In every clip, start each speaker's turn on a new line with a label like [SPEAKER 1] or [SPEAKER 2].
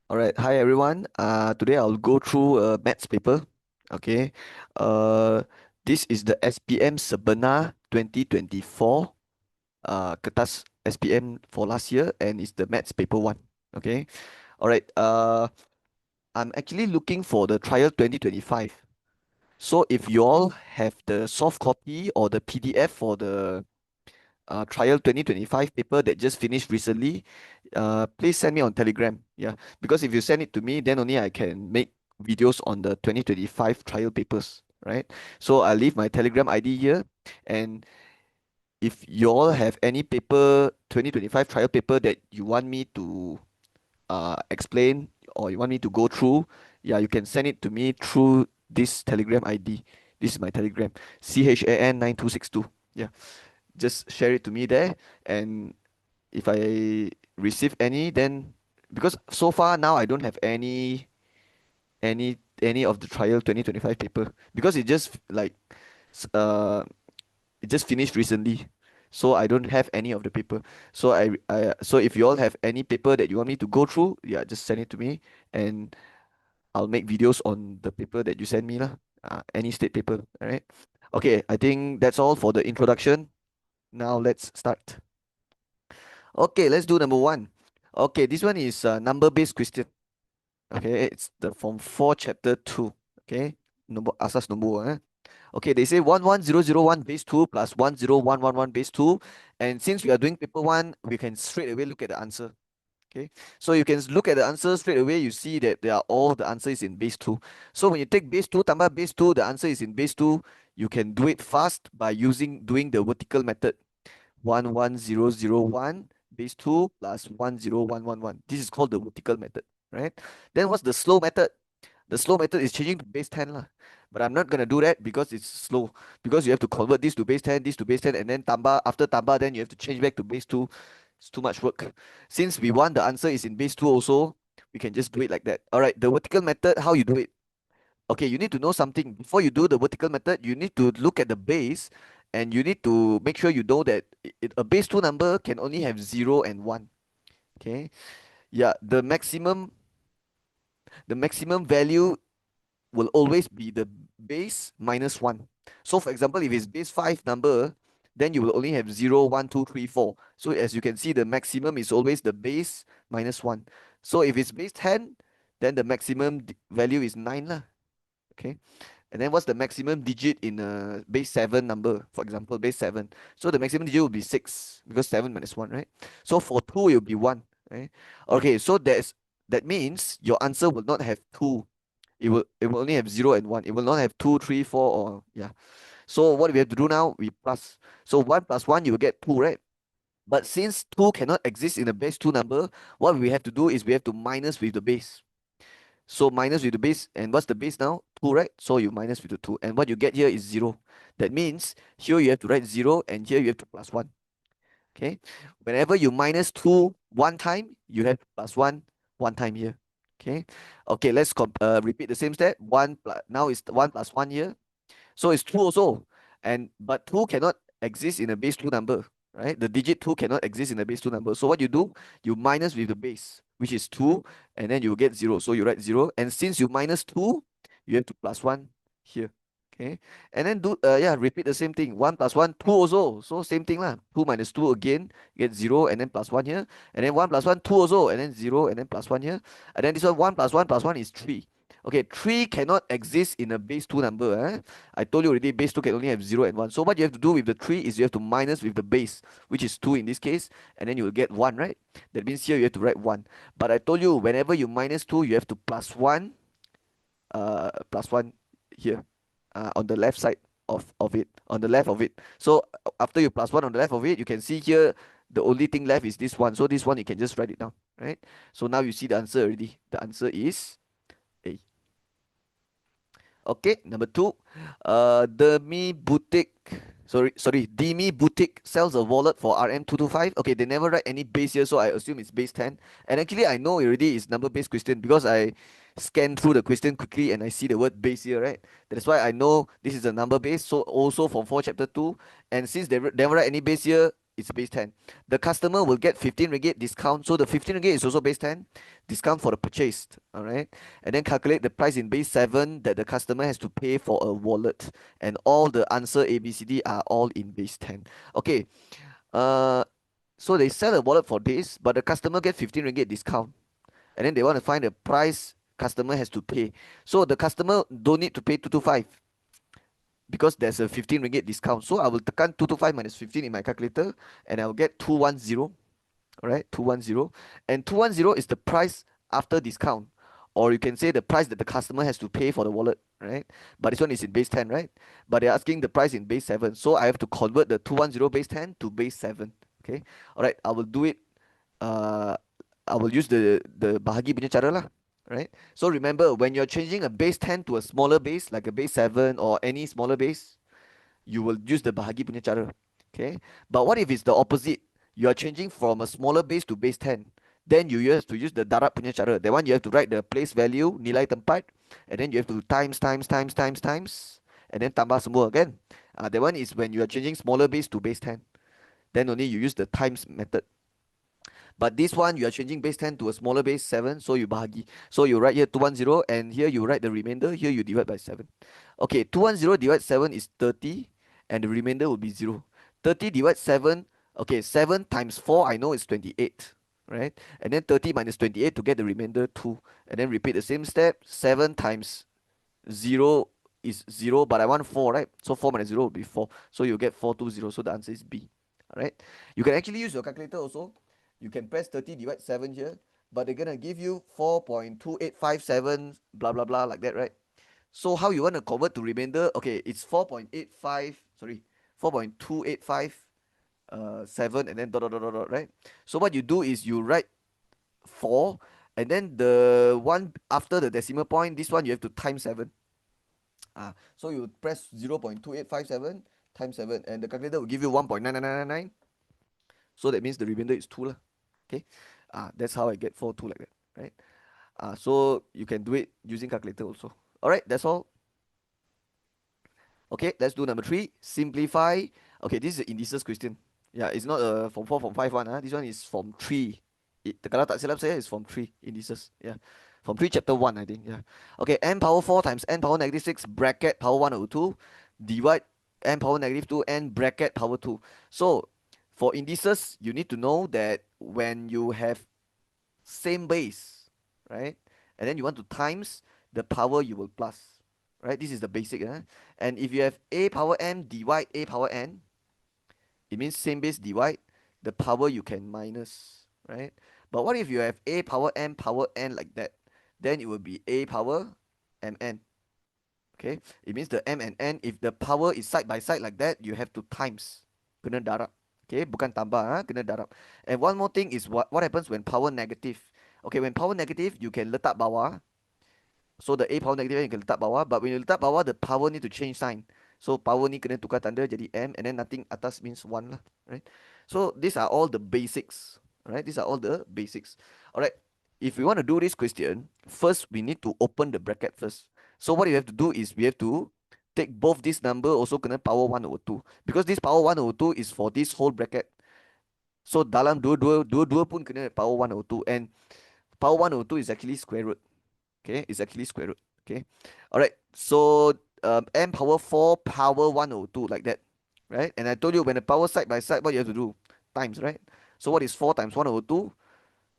[SPEAKER 1] All right. Hi, everyone. Today I'll go through a maths paper. Okay. Uh, this is the SPM SEBENAR 2024. Kertas SPM for last year, and it's the maths paper one. Okay. All right. I'm actually looking for the trial 2025. So if you all have the soft copy or the PDF for the trial 2025 paper that just finished recently, please send me on Telegram. Yeah, because if you send it to me, then only I can make videos on the 2025 trial papers, right? So I'll leave my Telegram ID here. And if you all have any paper, 2025 trial paper that you want me to explain or you want me to go through, yeah, you can send it to me through this Telegram ID. This is my Telegram, CHAN9262. Yeah, just share it to me there. And if I receive any, then because so far now I don't have any of the trial 2025 paper because it just like s- uh it just finished recently. So I don't have any of the paper. So if you all have any paper that you want me to go through, yeah, just send it to me and I'll make videos on the paper that you send me lah. Any state paper. All right. Okay, I think that's all for the introduction. Now let's start. Okay, let's do number one. Okay, this one is a number-based question. Okay, it's the Form 4 Chapter 2. Okay, number asas number. Okay, they say 11001 base 2 plus 10111 base 2. And since we are doing paper 1, we can straight away look at the answer. Okay, so you can look at the answer straight away. You see that they are all the answer is in base 2. So when you take base 2 tambah base 2, the answer is in base 2. You can do it fast by doing the vertical method. 11001 base 2 plus 10111. This is called the vertical method, right? Then what's the slow method? The slow method is changing to base 10 lah. But I'm not gonna do that because it's slow. Because you have to convert this to base 10, this to base 10, and then tamba after tamba, then you have to change back to base 2. It's too much work. Since we want the answer is in base 2 also, we can just do it like that. Alright, the vertical method, how you do it? Okay, you need to know something. Before you do the vertical method, you need to look at the base and you need to make sure you know that a base 2 number can only have 0 and 1. Okay. Yeah, the maximum value will always be the base minus 1. So for example, if it's base 5 number, then you will only have 0, 1, 2, 3, 4. So as you can see, the maximum is always the base minus 1. So if it's base 10, then the maximum value is 9 lah. Okay. And then what's the maximum digit in a base 7 number? For example, base 7. So the maximum digit will be 6 because 7 minus 1, right? So for 2, it will be 1, right? Okay, so that means your answer will not have 2. It will only have 0 and 1. It will not have 2, 3, 4, or yeah. So what we have to do now, we plus. So 1 plus 1, you will get 2, right? But since 2 cannot exist in a base 2 number, what we have to do is we have to minus with the base. So minus with the base, and what's the base now? 2, right? So you minus with the 2, and what you get here is 0. That means here you have to write 0, and here you have to plus 1. Okay? Whenever you minus 2 one time, you have plus 1 one time here. Okay? Okay, let's repeat the same step. 1 plus, now it's 1 plus 1 here. So it's 2 also. But 2 cannot exist in a base 2 number, right? The digit 2 cannot exist in a base 2 number. So what you do, you minus with the base, which is 2, and then you get 0. So you write 0. And since you minus 2, you have to plus 1 here. Okay. And then repeat the same thing. 1 plus 1, 2 also. So same thing lah. 2 minus 2 again, you get 0, and then plus 1 here. And then 1 plus 1, 2 also, and then 0, and then plus 1 here. And then this one, 1 plus 1 plus 1 is 3. Okay, 3 cannot exist in a base 2 number. I told you already, base 2 can only have 0 and 1. So what you have to do with the 3 is you have to minus with the base, which is 2 in this case, and then you will get 1, right? That means here you have to write 1. But I told you, whenever you minus 2, you have to plus 1 here, on the left side of it, on the left of it. So after you plus 1 on the left of it, you can see here, the only thing left is this one. So this one, you can just write it down, right? So now you see the answer already. The answer is A. Okay, number 2. Demi Boutique sells a wallet for RM225. Okay, they never write any base here, so I assume it's base 10. And actually, I know already it's number based question because I scanned through the question quickly and I see the word base here, right? That's why I know this is a number base. So also from 4 chapter 2. And since they never write any base here, it's base 10. The customer will get 15 ringgit discount. So the 15 ringgit is also base 10 discount for the purchased. All right. And then calculate the price in base 7 that the customer has to pay for a wallet. And all the answer ABCD are all in base 10. Okay. Uh, so they sell a wallet for this, but the customer get 15 ringgit discount. And then they want to find the price customer has to pay. So the customer don't need to pay 225 because there's a 15 ringgit discount. So I will tekan 225 minus 15 in my calculator and I'll get 210. All right, 210. And 210 is the price after discount. Or you can say the price that the customer has to pay for the wallet, right? But this one is in base 10, right? But they're asking the price in base 7. So I have to convert the 210 base 10 to base 7. Okay. All right, I will do it. Uh, I will use the bahagi punya cara lah. Right? So remember, when you're changing a base 10 to a smaller base, like a base 7 or any smaller base, you will use the bahagi punya cara. Okay? But what if it's the opposite? You are changing from a smaller base to base 10. Then you have to use the darab punya cara. That one you have to write the place value, nilai tempat, and then you have to times, and then tambah semua kan. That one is when you are changing smaller base to base 10. Then only you use the times method. But this one, you are changing base 10 to a smaller base 7, so you bahagi. So you write here 210, and here you write the remainder, here you divide by 7. Okay, 210 divided 7 is 30, and the remainder will be 0. 30 divided 7, okay, 7 times 4, I know is 28, right? And then 30 minus 28 to get the remainder 2. And then repeat the same step, 7 times 0 is 0, but I want 4, right? So 4 minus 0 will be 4. So you get 420, so the answer is B. Alright? You can actually use your calculator also. You can press 30 divide 7 here, but they're gonna give you 4.2857 blah blah blah like that, right? So how you want to convert to remainder? Okay, it's 4.285 7 and then dot dot dot dot dot, right? So what you do is you write 4 and then the one after the decimal point, this one you have to times 7. So you press 0.2857 times 7 and the calculator will give you 1.99999. So that means the remainder is 2 lah. Okay. That's how I get 4, 2 like that, right? So you can do it using calculator also. All right, that's all. Okay, let's do number 3. Simplify. Okay, this is an indices question. Yeah, it's not a from 4, from 5 one. This one is from 3. Kalau tak silap saya is from 3 indices. Yeah. From 3 chapter 1, I think. Yeah. Okay, n power 4 times n power negative 6 bracket power 1 over 2 divide n power negative 2 n bracket power 2. So for indices, you need to know that when you have same base, right? And then you want to times the power, you will plus, right? This is the basic. And if you have a power m divide a power n, it means same base divide, the power you can minus, right? But what if you have a power n like that? Then it will be a power mn. Okay? It means the m and n, if the power is side by side like that, you have to times. Kena darab. Okay, bukan tambah, kena darab. And one more thing is what happens when power negative. Okay, when power negative, you can letak bawah. So the a power negative you can letak bawah, but when you letak bawah, the power need to change sign. So power ni kena tukar tanda jadi m, and then nothing atas means 1 lah, right? So these are all the basics, right? These are all the basics. All right. If we want to do this question, first we need to open the bracket first. So what you have to do is we have to take both this number also kena power 1 over 2. Because this power 1 over 2 is for this whole bracket. So dalam dua pun kena power 1 over 2. And power 1 over 2 is actually square root. Okay, it's actually square root. Okay. Alright, so m power 4 power 1 over 2 like that. Right? And I told you when the power side by side, what you have to do? Times, right? So what is 4 times 1 over 2?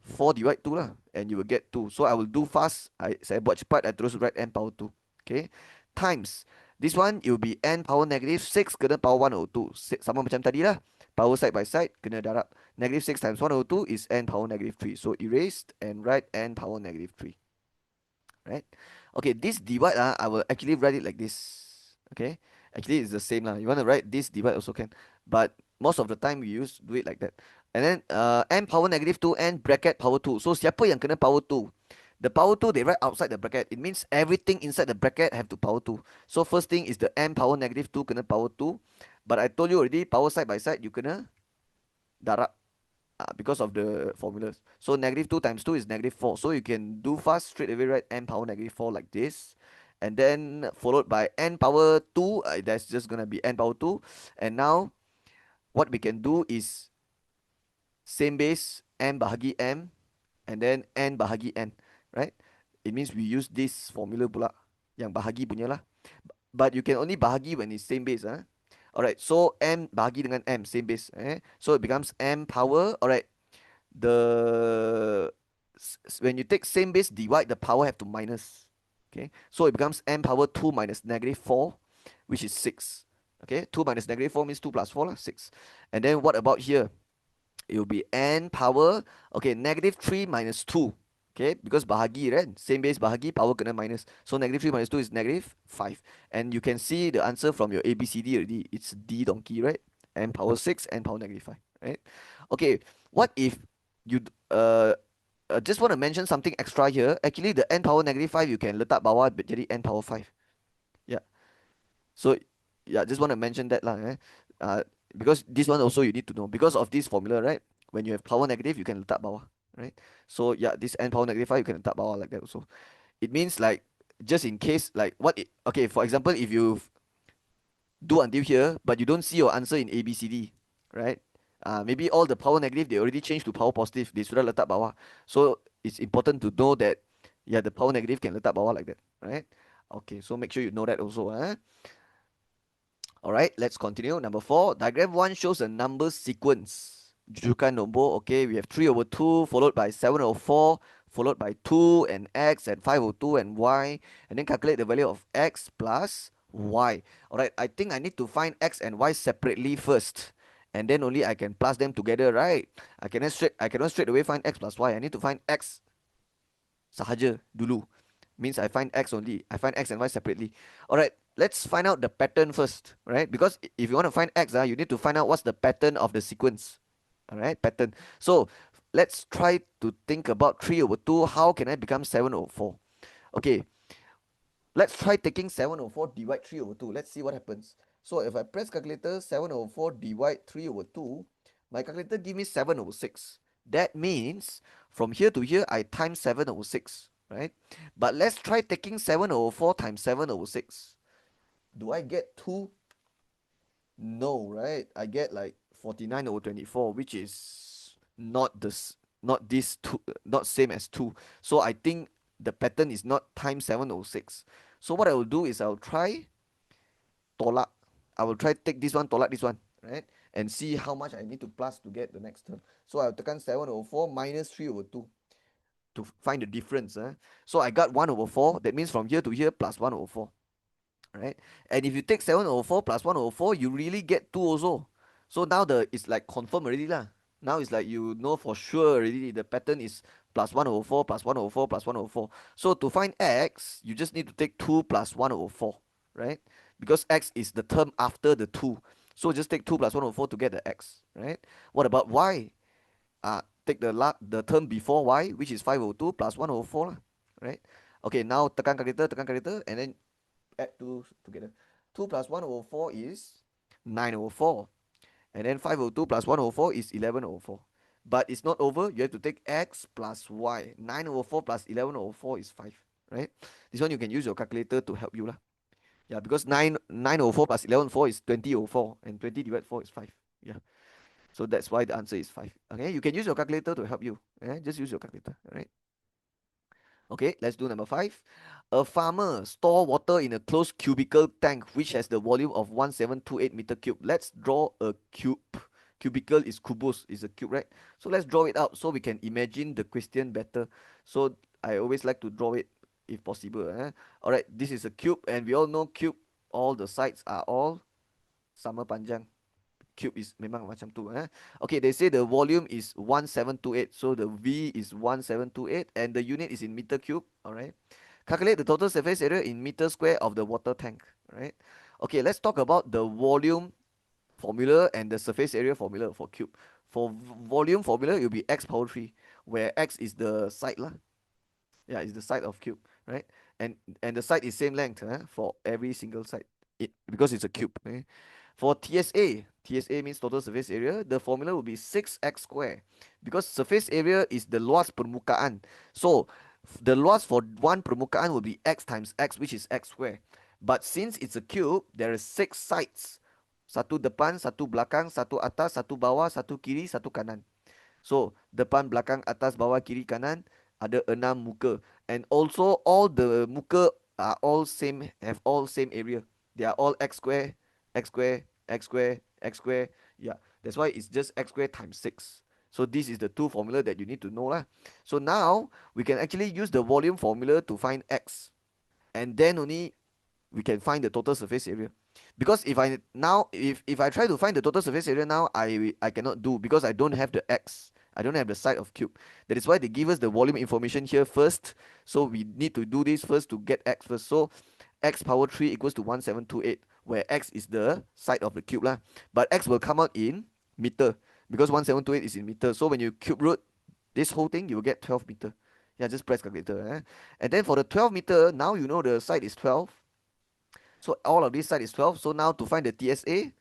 [SPEAKER 1] 4 divide 2 lah, and you will get 2. So I will do fast. Saya buat cepat, I terus write n power 2. Okay, times. This one, it will be n power negative 6 kena power 1 over 2. Sama macam tadi lah. Power side by side, kena darab. Negative 6 times 1 over 2 is n power negative 3. So erased and write n power negative 3. Right? Okay, this divide, I will actually write it like this. Okay, actually it's the same lah. You want to write this divide also can. But most of the time we do it like that. And then n power negative 2 n bracket power 2. So siapa yang kena power 2? The power 2 they write outside the bracket. It means everything inside the bracket have to power 2. So first thing is the n power negative 2 kena power 2. But I told you already, power side by side you kena darab because of the formulas. So negative 2 times 2 is negative 4. So you can do fast straight away write n power negative 4 like this. And then followed by n power 2. That's just gonna be n power 2. And now what we can do is same base m bahagi m, and then n bahagi n, right? It means we use this formula pula, yang bahagi punya lah. But you can only bahagi when it's same base, huh? Alright, so m bahagi dengan m, same base, so it becomes m power. Alright, the when you take same base divide, the power have to minus. Okay, so it becomes m power 2 minus negative 4, which is 6. Okay, 2 minus negative 4 means 2 plus 4 lah, 6. And then what about here? It will be n power, okay, negative 3 minus 2. Okay, because bahagi, right? Same base bahagi, power kena minus. So negative 3 minus 2 is negative 5. And you can see the answer from your ABCD already. It's D donkey, right? N power 6, n power negative 5, right? Okay, what if you just want to mention something extra here. Actually, the n power negative 5 you can letak bawah jadi n power 5. Yeah. So yeah, just want to mention that lah. Because this one also you need to know because of this formula, right? When you have power negative, you can letak bawah, right? So yeah, this n power negative 5 you can letak bawah like that also. It means like just in case like okay, for example, if you do until here, but you don't see your answer in ABCD, right? Maybe all the power negative they already changed to power positive. They sudah letak bawah. So it's important to know that yeah, the power negative can letak bawah like that, right? Okay, so make sure you know that also. All right, let's continue. Number 4, diagram 1 shows a number sequence. Jujukan nombor, okay, we have 3 over 2 followed by 7 over 4 followed by 2 and x and 5 over 2 and y, and then calculate the value of x plus y. All right, I think I need to find x and y separately first, and then only I can plus them together, right? I cannot straight away find x plus y. I need to find x sahaja dulu. Means I find x only. I find x and y separately. Alright, let's find out the pattern first, right? Because if you want to find x, you need to find out what's the pattern of the sequence. Alright, pattern. So let's try to think about 3 over 2. How can I become 7 over 4? Okay, let's try taking 7 over 4 divide 3 over 2. Let's see what happens. So if I press calculator, 7 over 4 divide 3 over 2, my calculator give me 7 over 6. That means from here to here, I times 7 over 6, right? But let's try taking 7 over 4 times 7 over 6. Do I get 2? No, right? I get like 49 over 24, which is not this 2, not same as 2. So I think the pattern is not times 7 over 6. So what I will do is I'll try tolak. I will try take this one, tolak this one, right? And see how much I need to plus to get the next term. So I'll tekan 7 over 4 minus 3 over 2 to find the difference. So I got 1 over 4. That means from here to here plus 1 over 4. Right? And if you take 7 over 4 plus 1 over 4, you really get 2 also. So now it's like confirmed already lah. Now it's like you know for sure already the pattern is plus 1 over 4 plus 1 over 4 plus 1 over 4. So to find x, you just need to take 2 plus 1 over 4, right? Because x is the term after the 2. So just take 2 plus 1 over 4 to get the x, right? What about y? Take the term before y, which is 5 over 2 plus 1 over 4 lah, right? Okay, now tekan calculator, and then add 2 together. 2 plus 1 over 4 is 9 over 4. And then 5 over 2 plus 1 over 4 is 11 over 4. But it's not over. You have to take x plus y. 9 over 4 plus 11 over 4 is 5. Right? This one you can use your calculator to help you lah. Yeah, because 9 over 4 plus 11 over 4 is 20 over 4. And 20 divided 4 is 5. Yeah. So that's why the answer is 5. Okay, you can use your calculator to help you. Just use your calculator. Alright. Okay, let's do number 5. A farmer store water in a closed cubicle tank which has the volume of 1728 meter cube. Let's draw a cube. Cubicle is kubus, is a cube, right? So let's draw it out so we can imagine the question better. So I always like to draw it if possible. Alright, this is a cube and we all know cube, all the sides are all sama panjang. Cube is memang macam tu. Okay, they say the volume is 1728. So the V is 1728 and the unit is in meter cube. Alright. Calculate the total surface area in meter square of the water tank. Right. Okay, let's talk about the volume formula and the surface area formula for cube. For volume formula, it will be x power 3, where x is the side lah. Yeah, it's the side of cube, right? And the side is same length for every single side. Because it's a cube. For TSA means total surface area, the formula will be 6x square because surface area is the luas permukaan. So the luas for one permukaan will be x times x, which is x square. But since it's a cube, there are 6 sides. Satu depan, satu belakang, satu atas, satu bawah, satu kiri, satu kanan. So depan, belakang, atas, bawah, kiri, kanan ada 6 muka. And also all the muka are all same, have all same area. They are all x square, x square, x square, x square. Yeah, that's why it's just x square times 6. So this is the two formula that you need to know lah. So now we can actually use the volume formula to find x, and then only we can find the total surface area. Because if I try to find the total surface area now, I cannot do, because I don't have the x. I don't have the side of cube. That is why they give us the volume information here first. So we need to do this first to get x first. So x power 3 equals to 1728, where x is the side of the cube lah. But x will come out in meter, because 1728 is in meter. So when you cube root this whole thing, you will get 12 meter. Yeah, just press calculator. And then for the 12 meter, now you know the side is 12. So all of this side is 12. So now to find the TSA,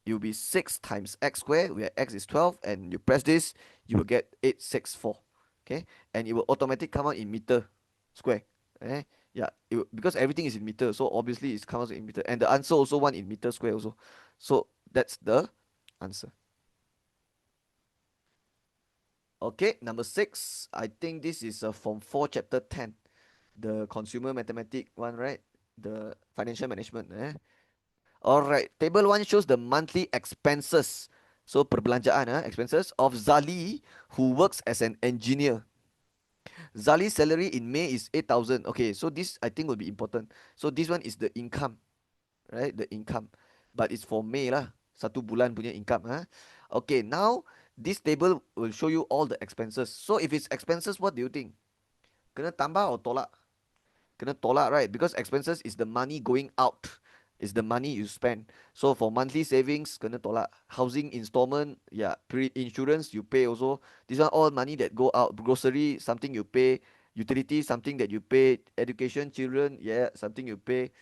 [SPEAKER 1] it will be 6 times x squared, where x is 12, and you press this, you will get 864. Okay, and it will automatically come out in meter square. Okay, yeah, because everything is in meter, so obviously it comes out in meter, and the answer also one in meter square also. So that's the answer. Okay, number 6. I think this is from 4 chapter 10, the consumer mathematics one, right? The financial management. Alright, table 1 shows the monthly expenses. So perbelanjaan expenses of Zali, who works as an engineer. Zali's salary in May is 8,000. Okay, so this I think will be important. So this one is the income, right? The income. But it's for May lah. Satu bulan punya income. Okay, now this table will show you all the expenses. So if it's expenses, what do you think? Kena tambah or tolak? Kena tolak, right? Because expenses is the money going out, is the money you spend. So for monthly savings, kena tolak. Housing installment, yeah. Insurance you pay also. These are all money that go out. Grocery, something you pay. Utility, something that you pay. Education, children, yeah, something you pay.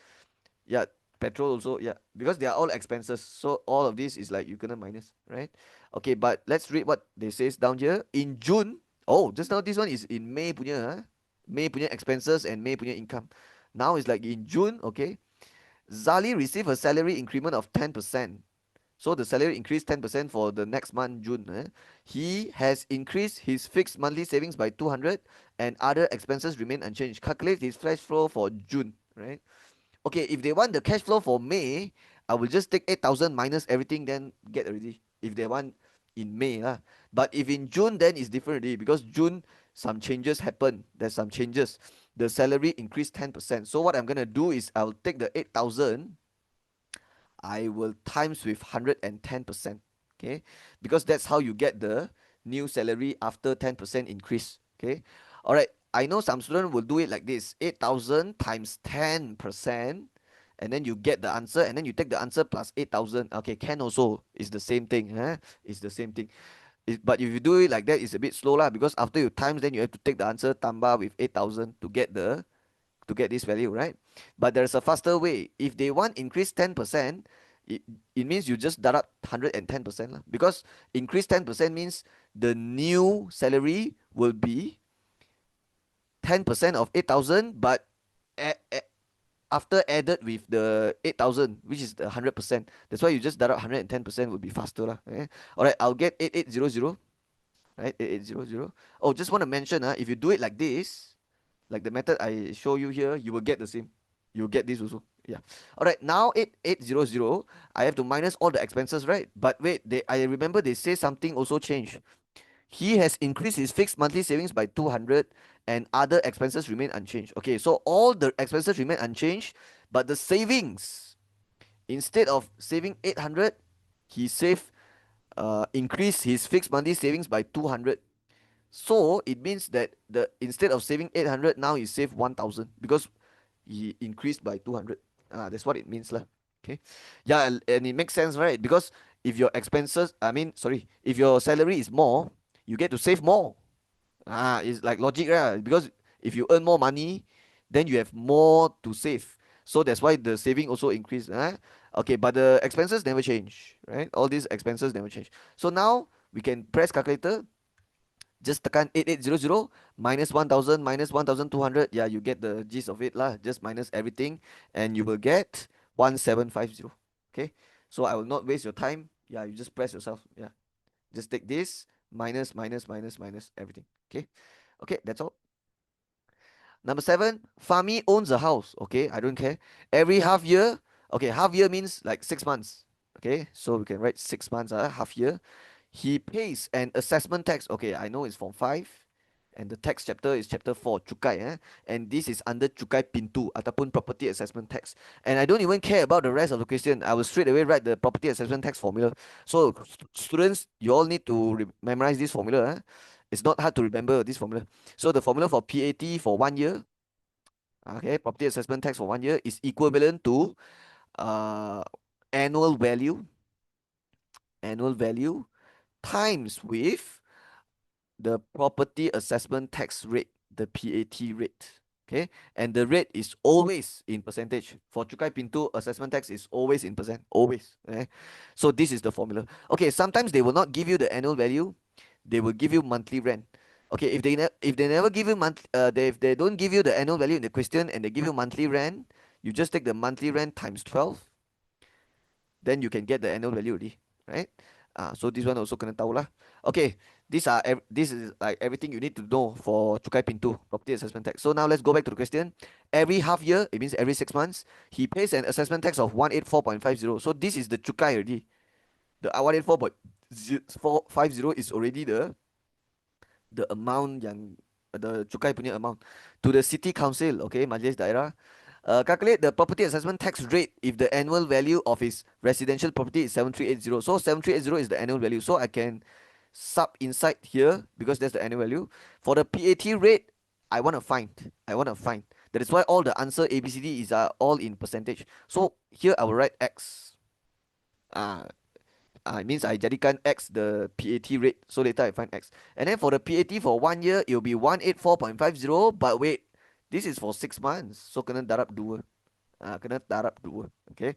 [SPEAKER 1] Yeah, petrol also, yeah, because they are all expenses. So all of this is like you gonna minus, right? Okay, but let's read what they says down here. In June, oh, just now this one is in May punya, May punya expenses and May punya income. Now it's like in June, okay. Zali received a salary increment of 10%. So the salary increased 10% for the next month, June. He has increased his fixed monthly savings by 200, and other expenses remain unchanged. Calculate his cash flow for June, right? Okay, if they want the cash flow for May, I will just take 8,000 minus everything, then get already. If they want in May lah. But if in June, then it's different already, because June some changes happen. There's some changes. The salary increased 10%. So what I'm gonna do is I'll take the 8,000, I will times with 110%. Okay, because that's how you get the new salary after 10% increase. Okay, all right. I know some students will do it like this: 8,000 times 10%, and then you get the answer, and then you take the answer plus 8,000. Okay, can also is the same thing. It's the same thing. But if you do it like that, it's a bit slow lah, because after you times, then you have to take the answer tambah with 8,000 to get this value, right? But there's a faster way. If they want increase 10%, it means you just deduct 110% lah. Because increase 10% means the new salary will be 10% of 8,000, but after added with the 8,000, which is the 100%. That's why you just deduct 110% would be faster lah. Alright, I'll get 8800. Right, 8800. Oh, just want to mention, if you do it like this, like the method I show you here, you will get the same. You'll get this also. Yeah. All right. Now 8800. I have to minus all the expenses, right? But wait, I remember they say something also changed. He has increased his fixed monthly savings by 200, and other expenses remain unchanged. Okay, so all the expenses remain unchanged, but the savings, instead of saving 800, he increased his fixed monthly savings by 200. So it means that the instead of saving 800, now he saved 1,000, because he increased by 200. That's what it means lah. Okay, yeah, and it makes sense, right? Because if your expenses, sorry, if your salary is more, you get to save more. It's like logic, right? Because if you earn more money, then you have more to save. So that's why the saving also increased. Okay, but the expenses never change, right? All these expenses never change. So now we can press calculator. Just tekan 8800 minus 1,000 minus 1,200. Yeah, you get the gist of it lah. Just minus everything, and you will get 1750. Okay, so I will not waste your time. Yeah, you just press yourself. Yeah, just take this minus everything. Okay, okay, that's all. Number seven, Fami owns a house. Okay, I don't care. Every half year, okay, half year means like 6 months. Okay, so we can write 6 months, half year. He pays an assessment tax. Okay, I know it's from 5. And the tax chapter is chapter 4, cukai. And this is under cukai pintu ataupun property assessment tax. And I don't even care about the rest of the question. I will straight away write the property assessment tax formula. So students, you all need to memorize this formula. It's not hard to remember this formula. So the formula for PAT for 1 year, okay, property assessment tax for 1 year is equivalent to uh, annual value, annual value times with the property assessment tax rate, the PAT rate. Okay, and the rate is always in percentage. For Cukai Pintu, assessment tax is always in percent, always. Okay, so this is the formula. Okay, sometimes they will not give you the annual value, they will give you monthly rent. Okay, if they never give you if they don't give you the annual value in the question and they give you monthly rent, you just take the monthly rent times 12, then you can get the annual value already, right? So this one also kena tahu lah. Okay, this is like everything you need to know for cukai pintu property assessment tax. So now let's go back to the question. Every half year, it means every 6 months, he pays an assessment tax of 184.50. So this is the cukai already. The 184.50 is already the amount yang the cukai punya amount to the city council. Okay, majlis daerah. Calculate the property assessment tax rate if the annual value of his residential property is 7380. So 7380 is the annual value. So I can sub inside here because that's the annual value. For the PAT rate, I want to find. I want to find. That is why all the answer ABCD is all in percentage. So here I will write X. It means I jadikan X the PAT rate. So later I find X. And then for the PAT for 1 year, it will be 184.50. But wait, this is for 6 months. So kena darab 2. Kena darab 2. Okay.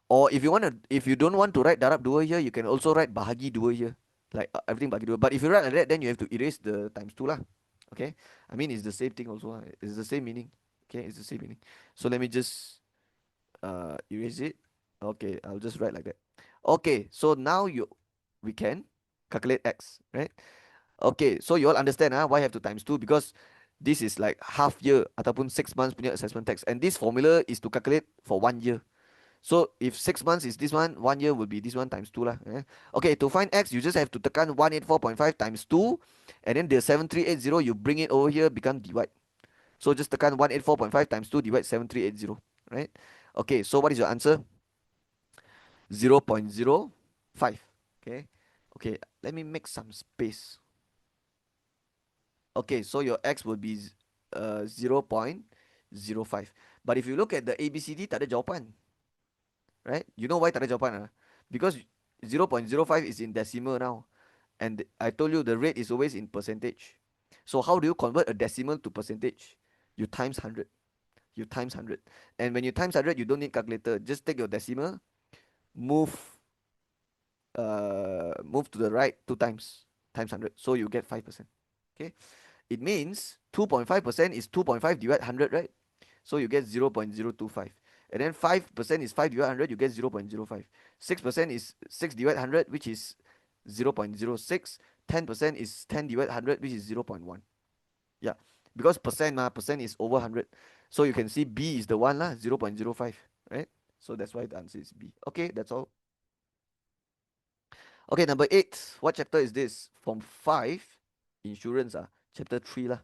[SPEAKER 1] Or if you don't want to write darab 2 here, you can also write bahagi 2 here. Like everything bahagi 2. But if you write like that, then you have to erase the times 2 lah. Okay. I mean, it's the same thing also. It's the same meaning. Okay, it's the same meaning. So let me just erase it. Okay, I'll just write like that. Okay, so now we can calculate X, right? Okay, so you all understand why I have to times 2, because this is like half year ataupun 6 months punya assessment tax, and this formula is to calculate for 1 year. So if 6 months is this one, 1 year will be this one times 2 lah. Okay, to find X, you just have to tekan 184.5 times 2, and then the 7380 you bring it over here, become divide. So just tekan 184.5 times 2 divide 7380, right? Okay, so what is your answer? 0.05. Okay. Okay, let me make some space. Okay, so your X will be 0.05. But if you look at the ABCD, tak ada jawapan. Right? You know why tak ada jawapan? Because 0.05 is in decimal now. And I told you the rate is always in percentage. So how do you convert a decimal to percentage? You times 100. You times 100. And when you times 100, you don't need calculator. Just take your decimal, move move to the right 2 times 100, so you get 5%. Okay, it means 2.5% is 2.5 divided 100, right? So you get 0.025. And then 5% is 5 divided 100, you get 0.05. 6% is 6 divided 100, which is 0.06. 10% is 10 divided 100, which is 0.1. Yeah, because percent is over 100. So you can see B is the one lah, 0.05, right? So that's why the answer is B. Okay, that's all. Okay, number 8. What chapter is this? From 5, insurance, chapter 3 lah.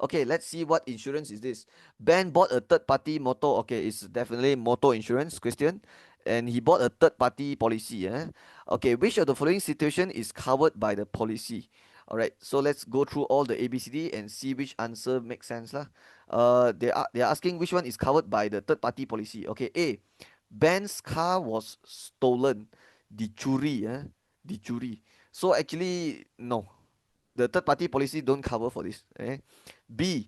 [SPEAKER 1] Okay, let's see what insurance is this. Ben bought a third party motor. Okay, it's definitely motor insurance question. And he bought a third party policy. Okay, which of the following situation is covered by the policy? Alright, so let's go through all the ABCD and see which answer makes sense lah. They are asking which one is covered by the third party policy. Okay, A. Ben's car was stolen. Dicuri. Dicuri. So actually, no. The third party policy don't cover for this. B.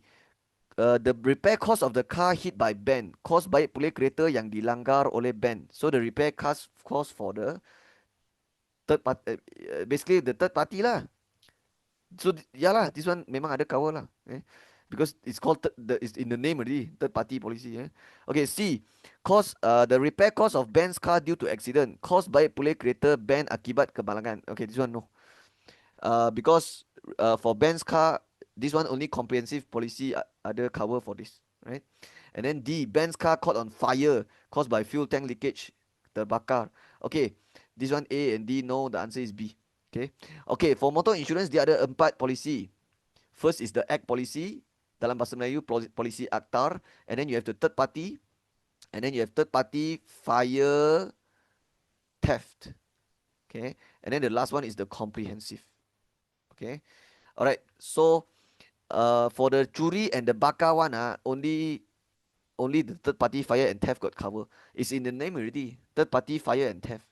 [SPEAKER 1] The repair cost of the car hit by Ben caused by oleh kereta yang dilanggar oleh Ben. So the repair cost for the third party, basically the third party lah. So yeah lah, this one memang ada cover lah. Because it's called it's in the name already, third party policy. Okay, C. The repair cost of Ben's car due to accident caused by oleh kereta Ben akibat kemalangan. Okay, this one no. Because for Benz car, this one only comprehensive policy other cover for this, right? And then D, Benz car caught on fire caused by fuel tank leakage, terbakar. Okay, this one A and D, no, the answer is B. Okay, okay, for motor insurance dia ada 4 policy. First is the Act policy, dalam bahasa Melayu policy aktar, and then you have the third party, and then you have third party fire theft. Okay, and then the last one is the comprehensive. Okay, all right. So for the curi and the bakar one, only the third party fire and theft got cover. It's in the name already. Third party fire and theft.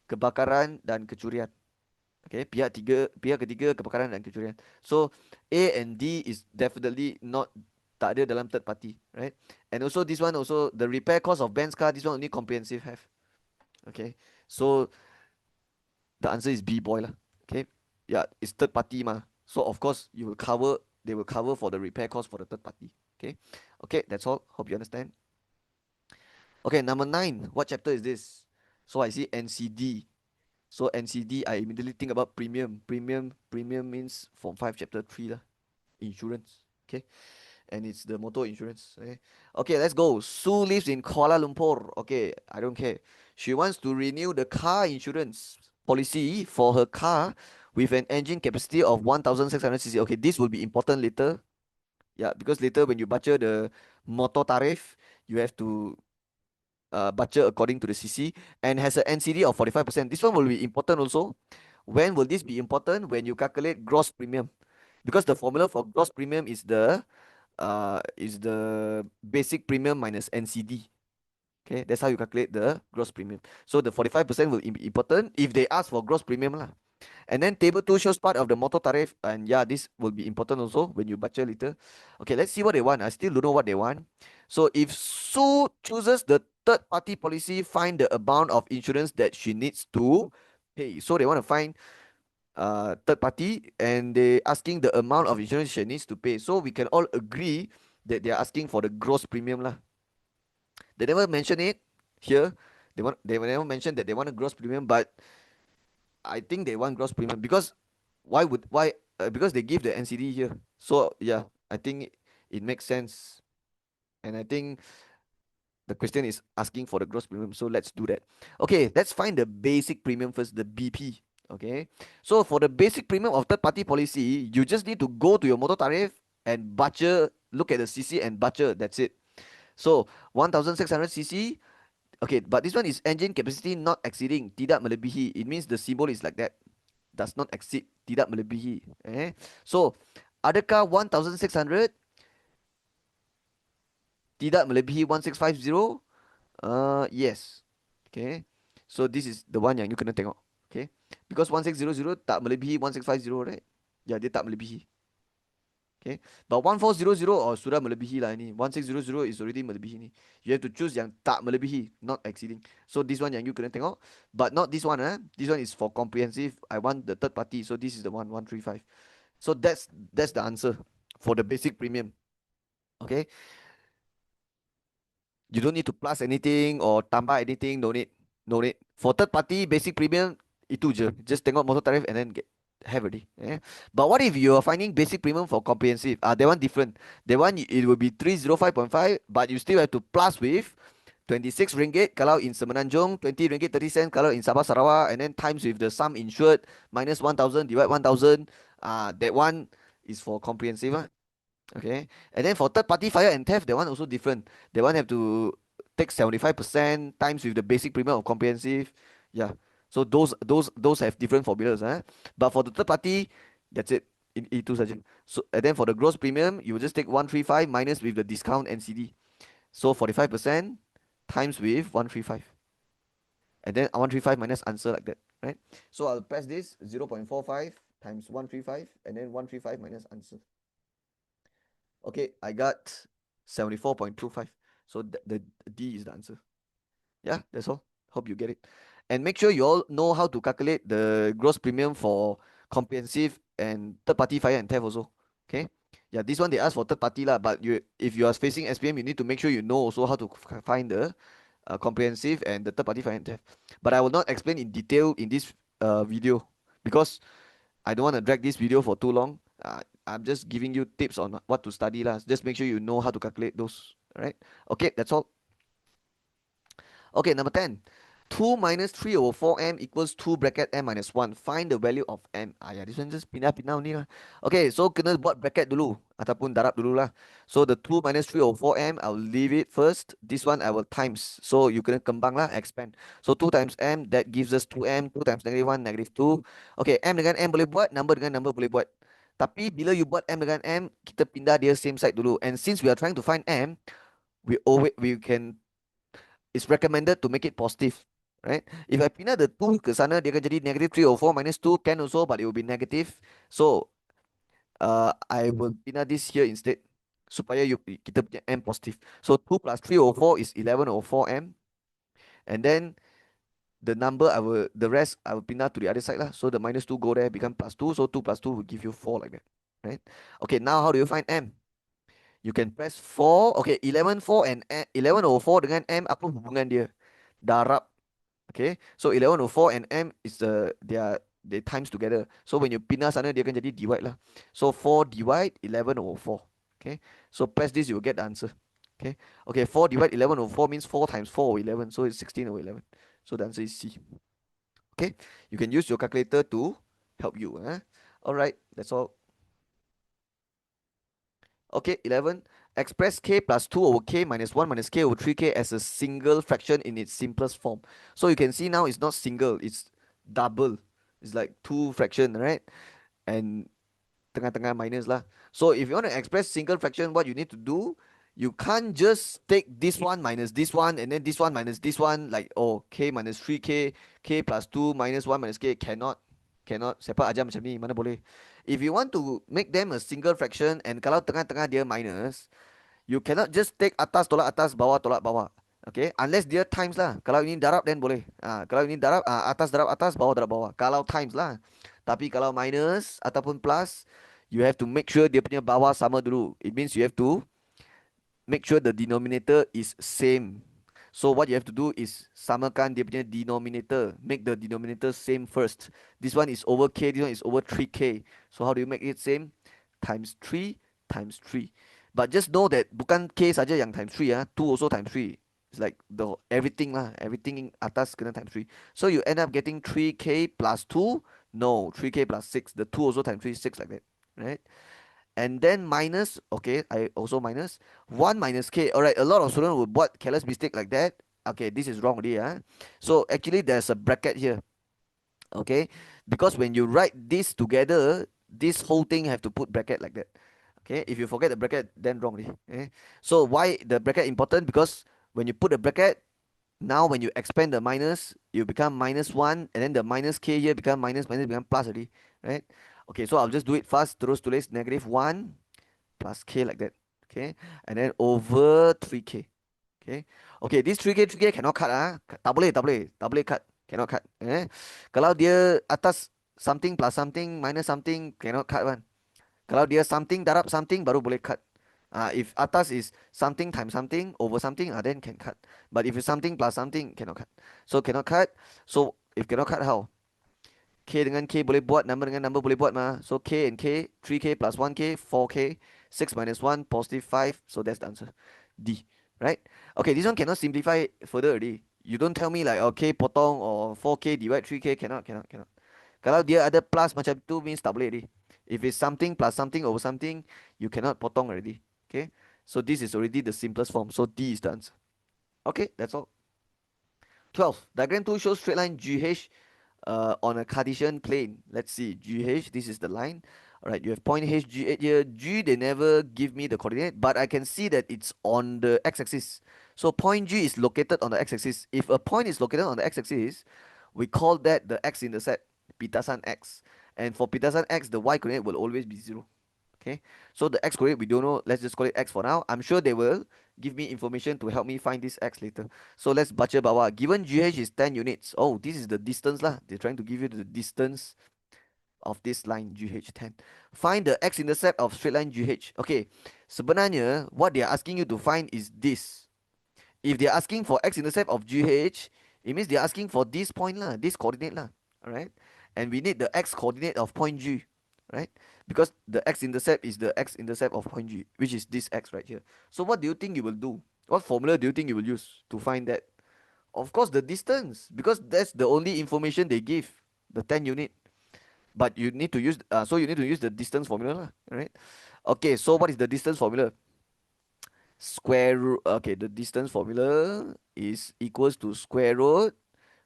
[SPEAKER 1] Kebakaran dan kecurian. Okay, pihak ketiga kebakaran dan kecurian. So A and D is definitely not, tak ada dalam third party, right? And also this one also the repair cost of Ben's car, this one only comprehensive have. Okay, so the answer is B, boy lah. Okay, yeah, it's third party ma. So of course they will cover for the repair cost for the third party. Okay, okay, that's all. Hope you understand. Okay, number 9. What chapter is this? So I see NCD. So NCD, I immediately think about premium. Premium means from 5 chapter 3 lah. Insurance. Okay, and it's the motor insurance. Okay, let's go. Sue lives in Kuala Lumpur. Okay, I don't care. She wants to renew the car insurance policy for her car with an engine capacity of 1,600 cc. Okay, this will be important later. Yeah, because later when you baca the motor tarif, you have to baca according to the cc, and has an NCD of 45%. This one will be important also. When will this be important? When you calculate gross premium, because the formula for gross premium is the basic premium minus NCD. Okay, that's how you calculate the gross premium. So the 45% will be important if they ask for gross premium lah. And then table 2 shows part of the motor tariff, and yeah, this will be important also when you baca later. Okay, let's see what they want. I still don't know what they want. So if Sue chooses the third party policy, find the amount of insurance that she needs to pay. So they want to find third party, and they asking the amount of insurance she needs to pay. So we can all agree that they are asking for the gross premium lah. They never mention it here. They never mention that they want a gross premium, but I think they want gross premium because why because they give the NCD here. So yeah, I think it makes sense, and I think the question is asking for the gross premium. So let's do that. Okay, let's find the basic premium first, the BP. Okay, so for the basic premium of third party policy, you just need to go to your motor tariff and baca, look at the CC and baca. That's it. So 1,600 cc. Okay, but this one is engine capacity not exceeding, tidak melebihi. It means the symbol is like that. Does not exceed, tidak melebihi. So, adakah 1,600 tidak melebihi 1,650? Yes. Okay. So this is the one yang you kena tengok. Okay. Because 1,600 tak melebihi 1,650, right? Ya, dia tak melebihi. Okay. But 1,400 sudah melebihi lah ini. 1,600 is already melebihi ni. You have to choose yang tak melebihi, not exceeding. So this one yang you kena tengok. But not this one. This one is for comprehensive. I want the third party. So this is the one, 135. So that's the answer for the basic premium. Okay. You don't need to plus anything or tambah anything. No need. No need. For third party basic premium, itu je. Just tengok motor tarif and then have already. But what if you are finding basic premium for comprehensive? That one different. That one it will be 305.5, but you still have to plus with 26 ringgit kalau in Semenanjung, 20 ringgit 30 cents kalau in Sabah Sarawak, and then times with the sum insured minus 1,000 divide 1,000. That one is for comprehensive. Okay, and then for third party fire and theft, that one also different. That one have to take 75% times with the basic premium of comprehensive. Yeah. So those have different formulas. But for the third party, that's it. Itu saja. So and then for the gross premium, you will just take 135 minus with the discount NCD. So 45% times with 135. And then 135 minus answer like that. Right? So I'll press this 0.45 times 135 and then 135 minus answer. Okay, I got 74.25. So the D is the answer. Yeah, that's all. Hope you get it. And make sure you all know how to calculate the gross premium for comprehensive and third party fire and theft also. Okay. Yeah, this one they ask for third party lah, but if you are facing SPM, you need to make sure you know also how to find the comprehensive and the third party fire and theft. But I will not explain in detail in this video because I don't want to drag this video for too long. I'm just giving you tips on what to study lah. Just make sure you know how to calculate those. All right. Okay, that's all. Okay, number 10. 2 minus 3 over 4m equals 2 bracket m minus 1. Find the value of m. Yeah, this one just pindah-pindah only lah. Okay, so kena buat bracket dulu. Ataupun darab dulu lah. So the 2 minus 3 over 4m, I'll leave it first. This one I will times. So you kena kembang lah, expand. So 2 times m, that gives us 2m. 2 times negative 1, negative 2. Okay, m dengan m boleh buat, number dengan number boleh buat. Tapi bila you buat m dengan m, kita pindah dia same side dulu. And since we are trying to find m, we can, it's recommended to make it positive, right? If I pindah the 2 ke sana, dia akan jadi negative 3 over 4 minus 2 can also, but it will be negative. So I will pindah this here instead supaya kita punya m positive. So 2 plus 3 over 4 is 11 over 4m, and then the rest I will pindah to the other side lah. So the minus 2 go there, become plus 2. So 2 plus 2 will give you 4 like that, right? Okay, now how do you find m? You can press 4. Okay, 11 4 and 11 over 4 dengan m, apa hubungan dia? Darab. Okay, so 11 over 4 and m is they times together. So when you pindah sana, dia akan jadi divide lah. So 4 divide 11 over 4. Okay, so press this, you will get the answer. Okay, 4 divide 11 over 4 means 4 times 4 over 11. So it's 16 over 11. So the answer is C. Okay, you can use your calculator to help you. Alright, that's all. Okay, 11. Express k plus 2 over k minus 1 minus k over 3k as a single fraction in its simplest form. So you can see now it's not single, it's double. It's like 2 fraction, right? And tengah-tengah minus lah. So if you want to express single fraction, what you need to do, you can't just take this one minus this one and then this one minus this one, like, oh, k minus 3k, k plus 2 minus 1 minus k. Cannot. Siapa ajar macam ni? Mana boleh? If you want to make them a single fraction, and kalau tengah-tengah dia minus, you cannot just take atas tolak atas, bawah tolak bawah. Okay, unless dia times lah. Kalau ini darab, then boleh. Kalau ini darab, atas darab atas, bawah darab bawah. Kalau times lah. Tapi kalau minus ataupun plus, you have to make sure dia punya bawah sama dulu. It means you have to make sure the denominator is same. So what you have to do is samakan dia punya denominator. Make the denominator same first. This one is over k, this one is over 3k. So how do you make it same? Times 3 times 3. But just know that bukan k saja yang times 3 2 also times 3. It's like the everything lah, everything atas kena times 3. So you end up getting 3k plus 2. No, 3k plus 6. The 2 also times 3, 6 like that, right? And then minus, okay, I also minus 1 minus k. Alright, a lot of students will buat careless mistake like that. Okay, this is wrong already. So actually there's a bracket here. Okay, because when you write this together, this whole thing have to put bracket like that. Okay, if you forget the bracket, then wrong already. Okay? So why the bracket important? Because when you put the bracket, now when you expand the minus, you become minus 1, and then the minus k here become minus become plus already, right? Okay, so I'll just do it fast. Terus tulis negative 1 plus k like that. Okay, and then over 3k. Okay, this 3k cannot cut. Tak boleh cut. Cannot cut. Kalau dia atas something plus something minus something, cannot cut one. Kalau dia something darab something, baru boleh cut. If atas is something times something over something, then can cut. But if it's something plus something, cannot cut. So cannot cut. So if cannot cut, how? K dengan K boleh buat, number dengan number boleh buat mah. So K and K, 3K plus 1K, 4K, 6 minus 1, positive 5. So that's the answer. D, right? Okay, this one cannot simplify further already. You don't tell me like, okay, potong or 4K divide 3K, cannot. Kalau dia ada plus macam tu, means tak boleh already. If it's something plus something over something, you cannot potong already. Okay, so this is already the simplest form. So D is the answer. Okay, that's all. 12. Diagram 2 shows straight line GH on a Cartesian plane. Let's see, GH, this is the line. Alright, you have point H, G here. G, they never give me the coordinate, but I can see that it's on the x-axis. So point G is located on the x-axis. If a point is located on the x-axis, we call that the x-intercept, pitasan x. And for pitasan x, the y-coordinate will always be 0. Okay, so the x coordinate we don't know. Let's just call it x for now. I'm sure they will give me information to help me find this x later. So let's baca bawah. Given GH is 10 units. Oh, this is the distance lah. They're trying to give you the distance of this line GH 10. Find the x-intercept of straight line GH. Okay, sebenarnya what they are asking you to find is this. If they are asking for x-intercept of GH, it means they are asking for this point lah, this coordinate lah. Alright, and we need the x coordinate of point G, right? Because the x-intercept is the x-intercept of point G, which is this x right here. So what do you think you will do? What formula do you think you will use to find that? Of course, the distance, because that's the only information they give, the 10 unit. But you need to use, so you need to use the distance formula, lah, right? Okay, so what is the distance formula? Square root, okay, the distance formula is equals to square root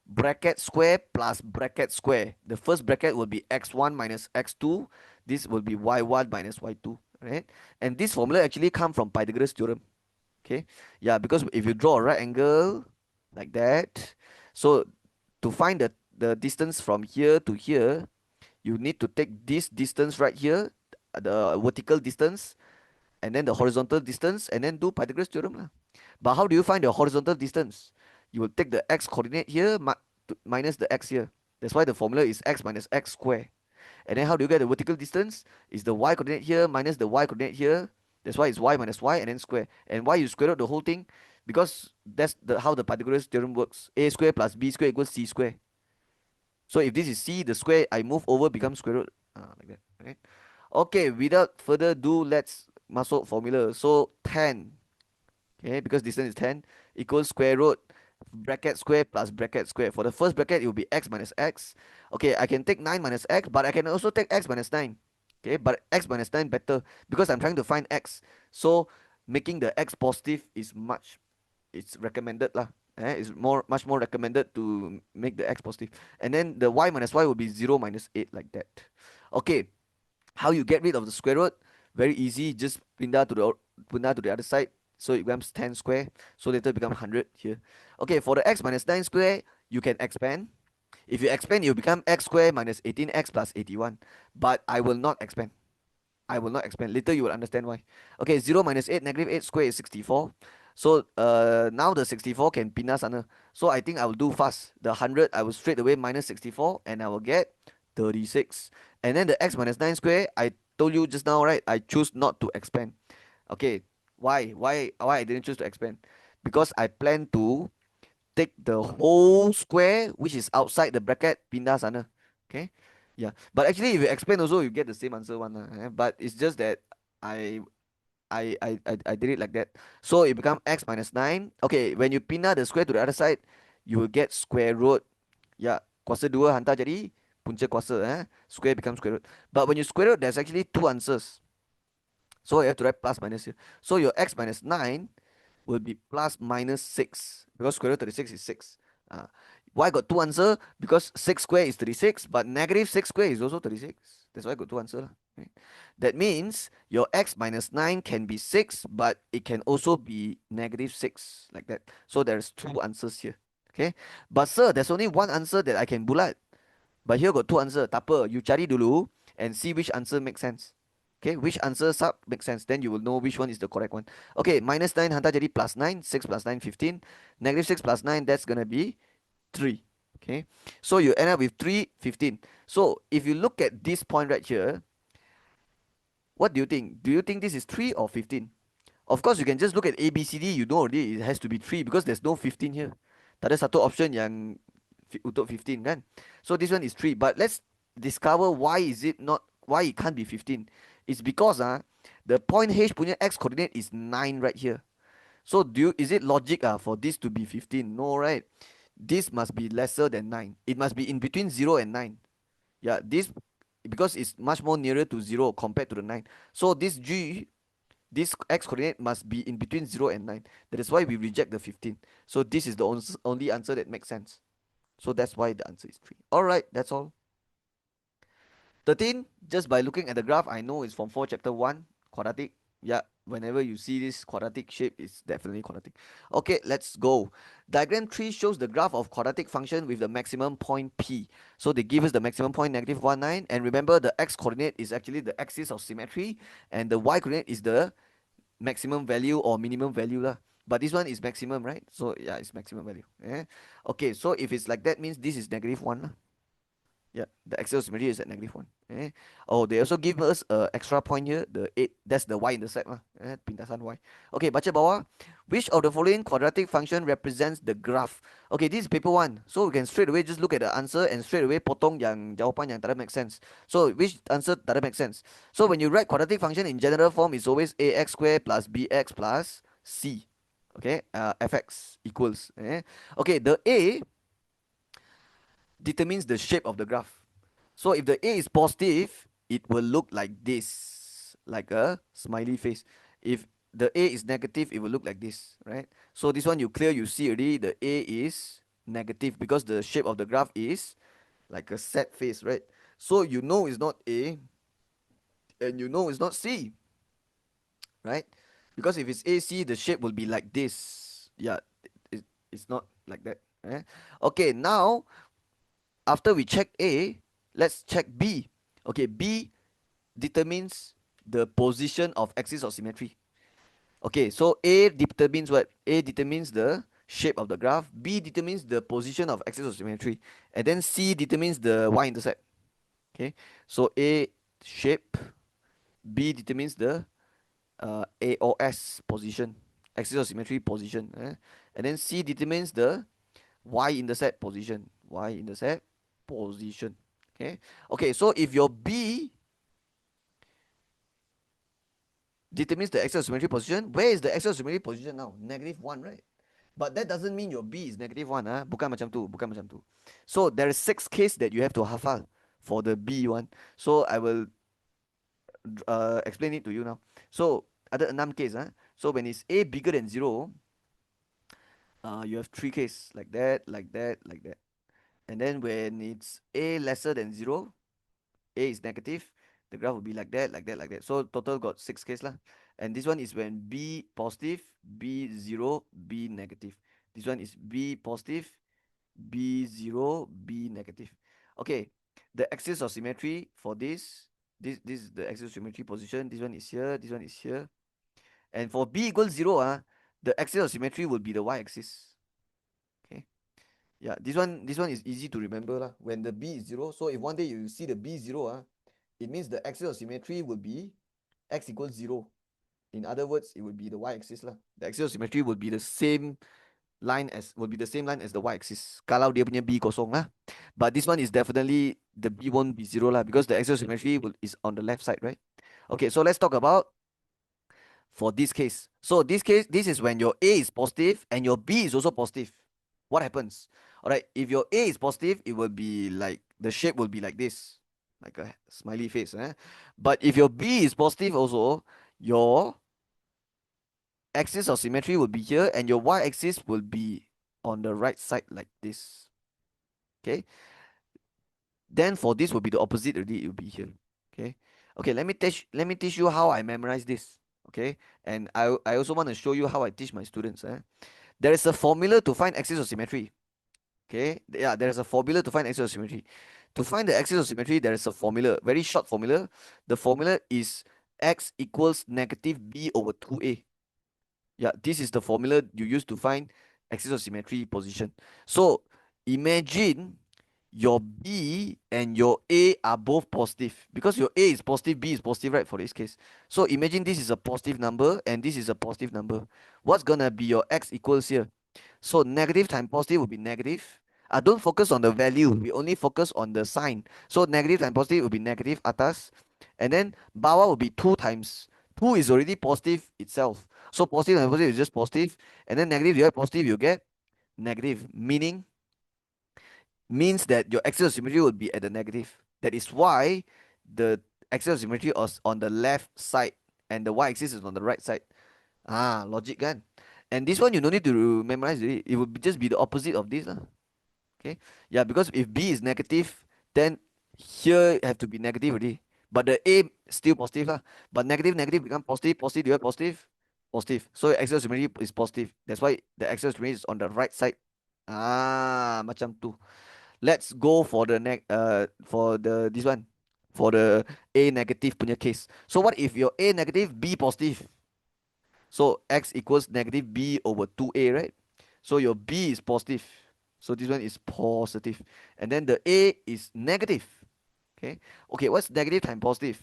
[SPEAKER 1] bracket square plus bracket square. The first bracket will be x1 minus x2. This will be y1 minus y2, right? And this formula actually come from Pythagoras theorem. Okay, yeah, because if you draw a right angle like that, so to find the distance from here to here, you need to take this distance right here, the vertical distance, and then the horizontal distance, and then do Pythagoras theorem lah. But how do you find the horizontal distance? You will take the x coordinate here minus the x here. That's why the formula is x minus x square. And then how do you get the vertical distance? Is the y coordinate here minus the y coordinate here. That's why it's y minus y and then square. And why you square out the whole thing? Because that's how the Pythagoras theorem works. A square plus b square equals c square. So if this is c, the square I move over becomes square root. Like that. Right? Okay, without further ado, let's masuk formula. So 10, okay, because distance is 10, equals square root bracket square plus bracket square. For the first bracket, it will be x minus x. Okay, I can take 9 minus x, but I can also take x minus 9. Okay, but x minus 9 better because I'm trying to find x. So making the x positive is it's recommended lah. It's much more recommended to make the x positive. And then the y minus y will be 0 minus 8 like that. Okay, how you get rid of the square root? Very easy, just pindah to the other side. So it becomes 10 square. So later it becomes 100 here. Okay, for the x minus 9 square, you can expand. If you expand, it will become x square minus 18x plus 81. But I will not expand. I will not expand. Later you will understand why. Okay, 0 minus 8, negative 8 square is 64. So now the 64 can pindah sana. So I think I will do fast. The 100, I will straight away minus 64 and I will get 36. And then the x minus 9 square, I told you just now, right? I choose not to expand. Okay, why? Why I didn't choose to expand? Because I plan to take the whole square which is outside the bracket, pindah sana. Okay, yeah. But actually, if you expand also, you get the same answer one. But it's just that I I did it like that. So it become x minus 9. Okay, when you pindah the square to the other side, you will get square root. Yeah, kuasa 2 hantar jadi punca kuasa. Square becomes square root. But when you square root, there's actually two answers. So you have to write plus minus here. So your x minus 9 will be plus minus 6 because square root 36 is 6. Why got two answer? Because 6 square is 36, but negative 6 square is also 36. That's why I got two answer. Right? That means your x minus 9 can be 6, but it can also be negative 6, like that. So there's two answers here. Okay, but sir, there's only one answer that I can bulat. But here got two answer. Tak apa, you cari dulu and see which answer makes sense. Okay, which answer sub makes sense. Then you will know which one is the correct one. Okay, minus 9 hantar jadi plus 9. 6 plus 9, 15. Negative 6 plus 9, that's going to be 3. Okay, so you end up with 3, 15. So if you look at this point right here, what do you think? Do you think this is 3 or 15? Of course, you can just look at A, B, C, D. You know already it has to be 3 because there's no 15 here. Tak ada satu option yang untuk 15 kan. So this one is 3. But let's discover why it can't be 15. It's because the point H punya x coordinate is 9 right here. So is it logic for this to be 15? No, right? This must be lesser than 9. It must be in between 0 and 9. Yeah, this because it's much more nearer to 0 compared to the 9. So this x coordinate must be in between 0 and 9. That is why we reject the 15. So this is the only answer that makes sense. So that's why the answer is 3. Alright, that's all. 13, just by looking at the graph, I know it's from 4 chapter 1, quadratic. Yeah, whenever you see this quadratic shape, it's definitely quadratic. Okay, let's go. Diagram 3 shows the graph of quadratic function with the maximum point P. So they give us the maximum point negative 1, 9. And remember, the x coordinate is actually the axis of symmetry. And the y coordinate is the maximum value or minimum value lah. But this one is maximum, right? So yeah, it's maximum value. Okay, so if it's like that, means this is negative 1 lah. Yeah, the axial symmetry is at -1. Eh? Oh, they also give us a extra point here, the 8. That's the y-intercept lah. Pintasan y. Okay, baca bawah. Which of the following quadratic function represents the graph? Okay, this is paper 1. So we can straight away just look at the answer and straight away potong yang jawapan yang tak ada make sense. So which answer tak ada make sense? So when you write quadratic function in general form, it's always ax squared plus bx plus c. Okay, fx equals. Okay, the a determines the shape of the graph. So if the A is positive, it will look like this, like a smiley face. If the A is negative, it will look like this, right? So this one you clear, you see already the A is negative because the shape of the graph is like a sad face, right? So you know it's not A and you know it's not C, right? Because if it's AC, the shape will be like this. Yeah, it's not like that. Okay, now after we check A, let's check B. Okay, B determines the position of axis of symmetry. Okay, so A determines what? A determines the shape of the graph. B determines the position of axis of symmetry. And then C determines the y-intercept. Okay, so A shape, B determines the AOS position, axis of symmetry position. And then C determines the y-intercept position. Y-intercept position. Okay, okay, so if your B determines the axial symmetry position. Where is the axial symmetry position now? -1, right? But that doesn't mean your B is -1. Bukan macam tu, bukan macam tu. So there is 6 case that you have to hafal for the B one. So I will explain it to you now. So ada 6 case. So when it's A bigger than 0, you have 3 case like that, like that, like that. And then when it's A lesser than 0, A is negative, the graph will be like that, like that, like that. So total got 6 case lah. And this one is when B positive, B 0, B negative. This one is B positive, B 0, B negative. Okay, the axis of symmetry for this is the axis of symmetry position. This one is here, this one is here. And for B equals 0, the axis of symmetry will be the y-axis. Okay. Yeah, this one is easy to remember lah. When the B is 0, so if one day you see the B 0, it means the axis of symmetry will be x equals 0. In other words, it would be the y-axis lah. The axis of symmetry will be the same line as the y-axis. Kalau dia punya B kosong lah. But this one is definitely the B won't be 0 lah because the axis of symmetry is on the left side, right? Okay, so let's talk about for this case. So this case, this is when your A is positive and your B is also positive. What happens? All right, if your A is positive, it will be like the shape will be like this, like a smiley face. But if your B is positive also, your axis of symmetry will be here and your y-axis will be on the right side like this. Okay. Then for this will be the opposite already, it will be here. Okay. Okay, let me teach you how I memorize this. Okay. And I also want to show you how I teach my students. There is a formula to find axis of symmetry. Okay. Yeah, there is a formula to find axis of symmetry. To find the axis of symmetry, there is a formula, very short formula. The formula is x equals negative b over 2a. Yeah, this is the formula you use to find axis of symmetry position. So imagine your B and your A are both positive because your A is positive, B is positive, right? For this case. So imagine this is a positive number and this is a positive number. What's gonna be your x equals here? So negative times positive will be negative. Don't focus on the value. We only focus on the sign. So negative times positive will be negative atas. And then bawah will be 2 times. 2 is already positive itself. So positive and positive is just positive. And then negative, you have positive, you get negative. Means that your axis of symmetry will be at the negative. That is why the axis of symmetry is on the left side and the y-axis is on the right side. Logic kan? And this one you don't need to memorize it. It will just be the opposite of this. Okay. Yeah, because if B is negative, then here have to be negative already. But the A still positive lah. But negative, negative become positive, positive, you have positive, positive. So your axis of symmetry is positive. That's why the axis of symmetry is on the right side. Macam tu. Let's go for the this one. For the A negative punya case. So what if your A negative, B positive? So x equals negative B over 2A, right? So your B is positive. So this one is positive. And then the A is negative. Okay. Okay, what's negative times positive?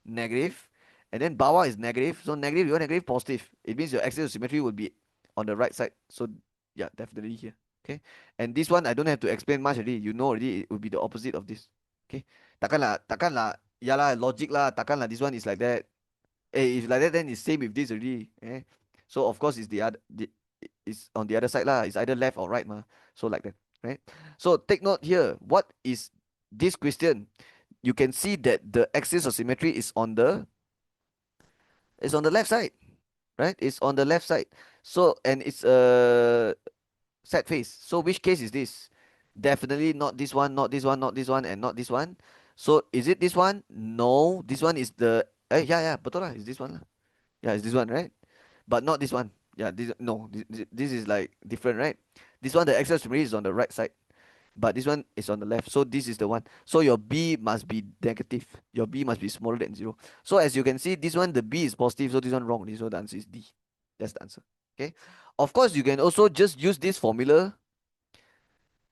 [SPEAKER 1] Negative. And then bawah is negative. So negative, you want negative, positive. It means your axis of symmetry will be on the right side. So yeah, definitely here. Okay. And this one I don't have to explain much already. You know already it will be the opposite of this. Okay. Takkan lah, ya lah, logic lah. Takkan lah, this one is like that. If like that, then it's same with this already. So of course it's it's on the other side lah. It's either left or right ma. So like that, right? So take note here. What is this question? You can see that the axis of symmetry is on the left side, right? It's on the left side. So and it's a set face. So which case is this? Definitely not this one, not this one, not this one, and not this one. So is it this one? No, this one is the. Yeah, betul lah. It's this one lah. Yeah, it's this one, right? But not this one. Yeah, this no, this is like different, right? This one, the axis of symmetry is on the right side, but this one is on the left. So this is the one. So your B must be negative. Your B must be smaller than 0. So as you can see, this one, the B is positive. So this one wrong. So the answer is D. That's the answer. Okay. Of course, you can also just use this formula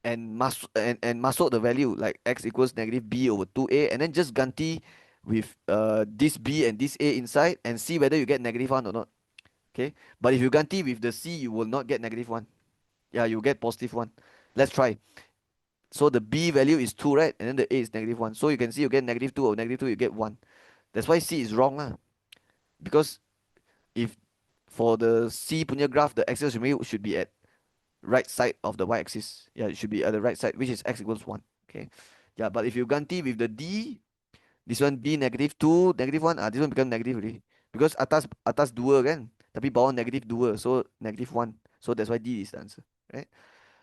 [SPEAKER 1] and masuk the value like x equals negative B over 2A, and then just ganti with this B and this A inside and see whether you get negative 1 or not. Okay. But if you ganti with the C, you will not get negative 1. Yeah, you get positive 1. Let's try. So the B value is 2, right? And then the A is negative 1. So you can see you get negative 2 or negative 2, you get 1. That's why C is wrong lah. Because if for the C punya graph, the axis should be at right side of the y-axis. Yeah, it should be at the right side, which is x equals 1. Okay. Yeah, but if you ganti with the D, this one B negative 2, negative 1, this one become negative already. Because atas 2 kan, tapi bawah negative 2, so negative 1. So that's why D is the answer, right?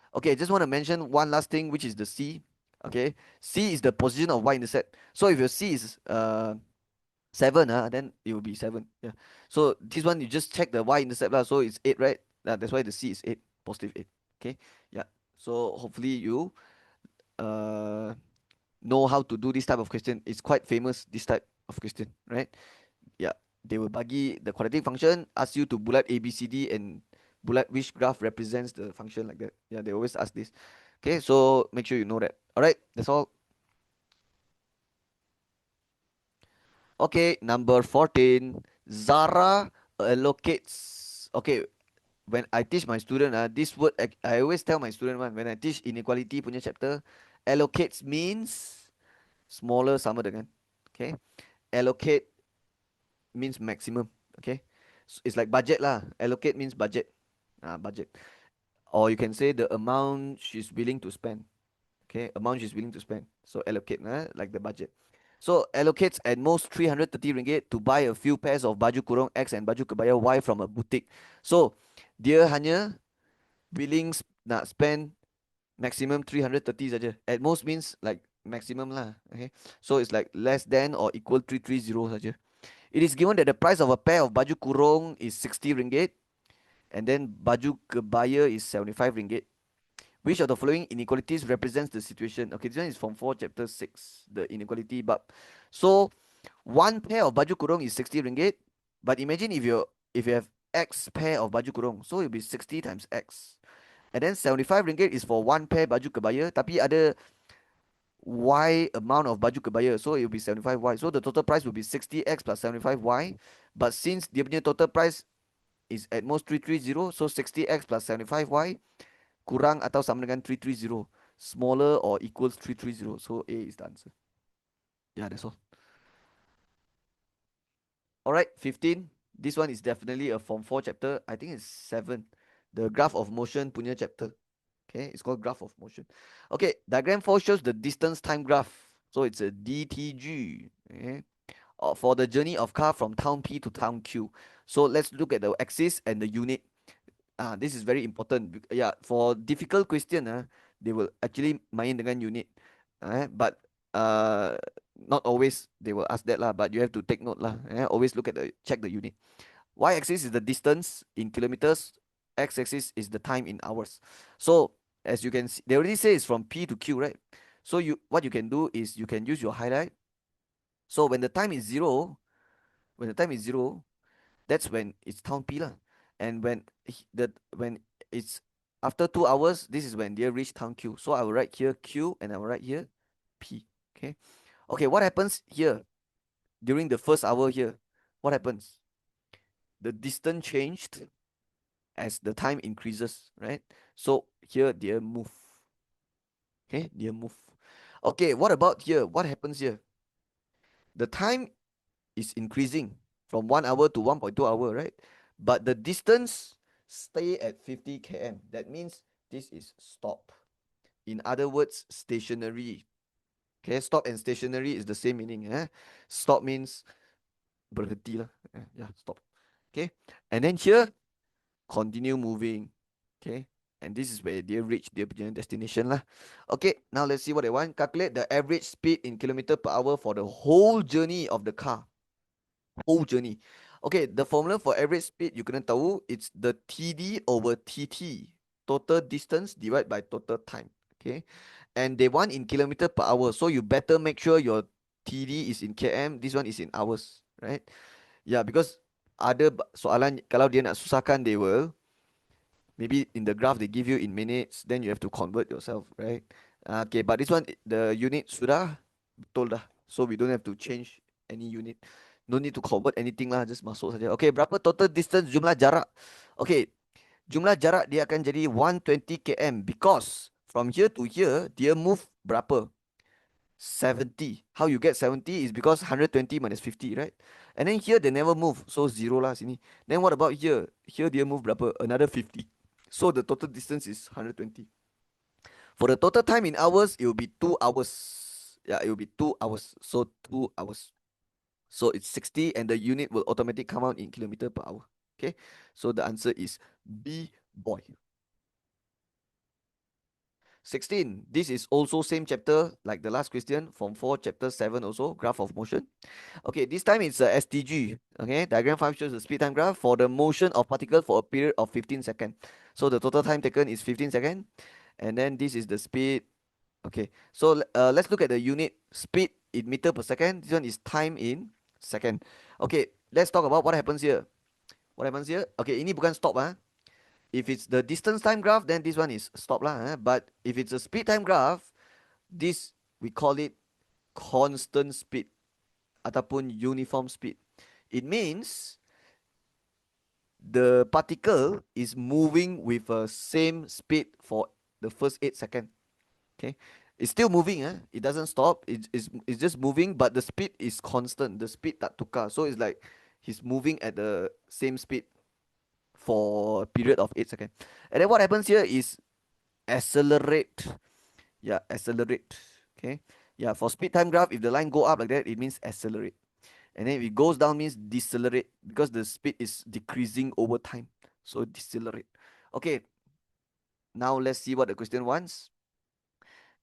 [SPEAKER 1] Okay, just want to mention one last thing, which is the C. Okay, C is the position of y-intercept. So if your C is 7, then it will be 7. Yeah. So this one you just check the y-intercept lah. So it's 8, right? That's why the C is 8, positive 8. Okay. Yeah. So hopefully you uh know how to do this type of question. It's quite famous, this type of question, right? Yeah. They will bagi the quadratic function, ask you to bullet A, B, C, D, and bullet which graph represents the function like that. Yeah, they always ask this. Okay, so make sure you know that. All right, that's all. Okay, number 14. Zara allocates. Okay, when I teach my student, this word I always tell my student when I teach inequality punya chapter, allocates means smaller sama dengan. Okay, allocate means maximum. Okay, so it's like budget lah. Allocate means budget. Budget. Or you can say the amount she's willing to spend. Okay, amount she's willing to spend. So allocate, like the budget. So allocates at most 330 ringgit to buy a few pairs of baju kurung X and baju kebaya Y from a boutique. So dia hanya willing nak spend maximum 330 saja. At most means like maximum lah. Okay, so it's like less than or equal 330 saja. It is given that the price of a pair of baju kurung is 60 ringgit and then baju kebaya is 75 ringgit. Which of the following inequalities represents the situation? Okay, this one is from 4 chapter 6, the inequality bab. So one pair of baju kurung is 60 ringgit, but imagine if you have X pair of baju kurung, so it'll be 60 times X. And then 75 ringgit is for one pair baju kebaya, tapi ada Y amount of baju kebaya, so it will be 75Y. So the total price will be 60X plus 75Y. But since dia punya total price is at most 330, so 60X plus 75Y kurang atau sama dengan 330. Smaller or equals 330. So A is the answer. Yeah, that's all. Alright, 15. This one is definitely a Form 4 chapter. I think it's 7. The graph of motion punya chapter. Okay, it's called graph of motion. Okay, diagram 4 shows the distance time graph. So it's a DTG. Okay, for the journey of car from town P to town Q. So let's look at the axis and the unit. This is very important. Yeah, for difficult question, they will actually main dengan unit. But not always they will ask that lah. But you have to take note lah. Always check the unit. Y-axis is the distance in kilometers. X-axis is the time in hours. So as you can see, they already say it's from P to Q, right? So what you can do is you can use your highlight. So when the time is 0, that's when it's town P lah. And when it's After 2 hours, this is when they reach town Q. So I will write here Q and I will write here P. Okay. Okay, what happens here during the first hour here? What happens? The distance changed as the time increases, right? So here they move. Okay, they move. Okay, what about here? What happens here? The time is increasing from 1 hour to 1.2 hour, right? But the distance stay at 50 km. That means this is stop. In other words, stationary. Okay, stop and stationary is the same meaning. Stop means berhenti lah. Yeah, stop. Okay, and then here continue moving. Okay, and this is where they reach their destination lah. Okay, now let's see what they want. Calculate the average speed in kilometer per hour for the whole journey of the car. Whole journey. Okay, the formula for average speed you kena tahu, it's the TD over TT. Total distance divided by total time. Okay, and they want in kilometer per hour. So you better make sure your TD is in km. This one is in hours, right? Yeah, because ada soalan kalau dia nak susahkan, they will maybe in the graph they give you in minutes, then you have to convert yourself, right? Okay, but this one the unit sudah betul dah, so we don't have to change any unit, no need to convert anything lah, just masuk saja. Okay, berapa total distance, jumlah jarak? Okay, jumlah jarak dia akan jadi 120 km because from here to here dia move berapa? 70. How you get 70 is because 120 minus 50, right? And then here they never move, so zero lah sini. Then what about here? Here dia move berapa? Another 50. So the total distance is 120. For the total time in hours, it will be 2 hours. Yeah, it will be 2 hours. So 2 hours. So it's 60 and the unit will automatically come out in kilometer per hour. Okay, so the answer is B, boy. 16. This is also same chapter like the last question from 4, chapter 7 also, graph of motion. Okay, this time it's a STG. Okay, diagram 5 shows the speed time graph for the motion of particle for a period of 15 seconds. So the total time taken is 15 seconds. And then this is the speed. Okay, so let's look at the unit speed in meter per second. This one is time in second. Okay, let's talk about what happens here. What happens here? Okay, ini bukan stop ah. If it's the distance time graph, then this one is stop lah. But if it's a speed time graph, this we call it constant speed ataupun uniform speed. It means the particle is moving with a same speed for the first 8 seconds. Okay, it's still moving. It doesn't stop. It's just moving, but the speed is constant. The speed tak tukar. So it's like he's moving at the same speed for a period of 8 seconds. And then what happens here is accelerate. Yeah, accelerate. Okay. Yeah, for speed time graph, if the line go up like that, it means accelerate. And then if it goes down means decelerate because the speed is decreasing over time. So decelerate. Okay. Now let's see what the question wants.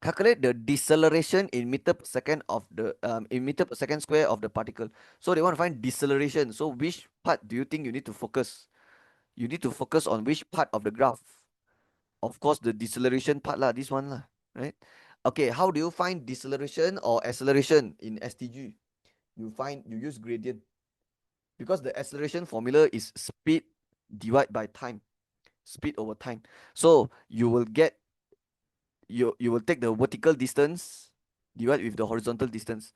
[SPEAKER 1] Calculate the deceleration in meter per second of the in meter per second square of the particle. So they want to find deceleration. So which part do you think you need to focus? You need to focus on which part of the graph. Of course, the deceleration part lah, this one lah, right? Okay, how do you find deceleration or acceleration in STG? You use gradient. Because the acceleration formula is speed divided by time. Speed over time. So you will get, you will take the vertical distance divided with the horizontal distance.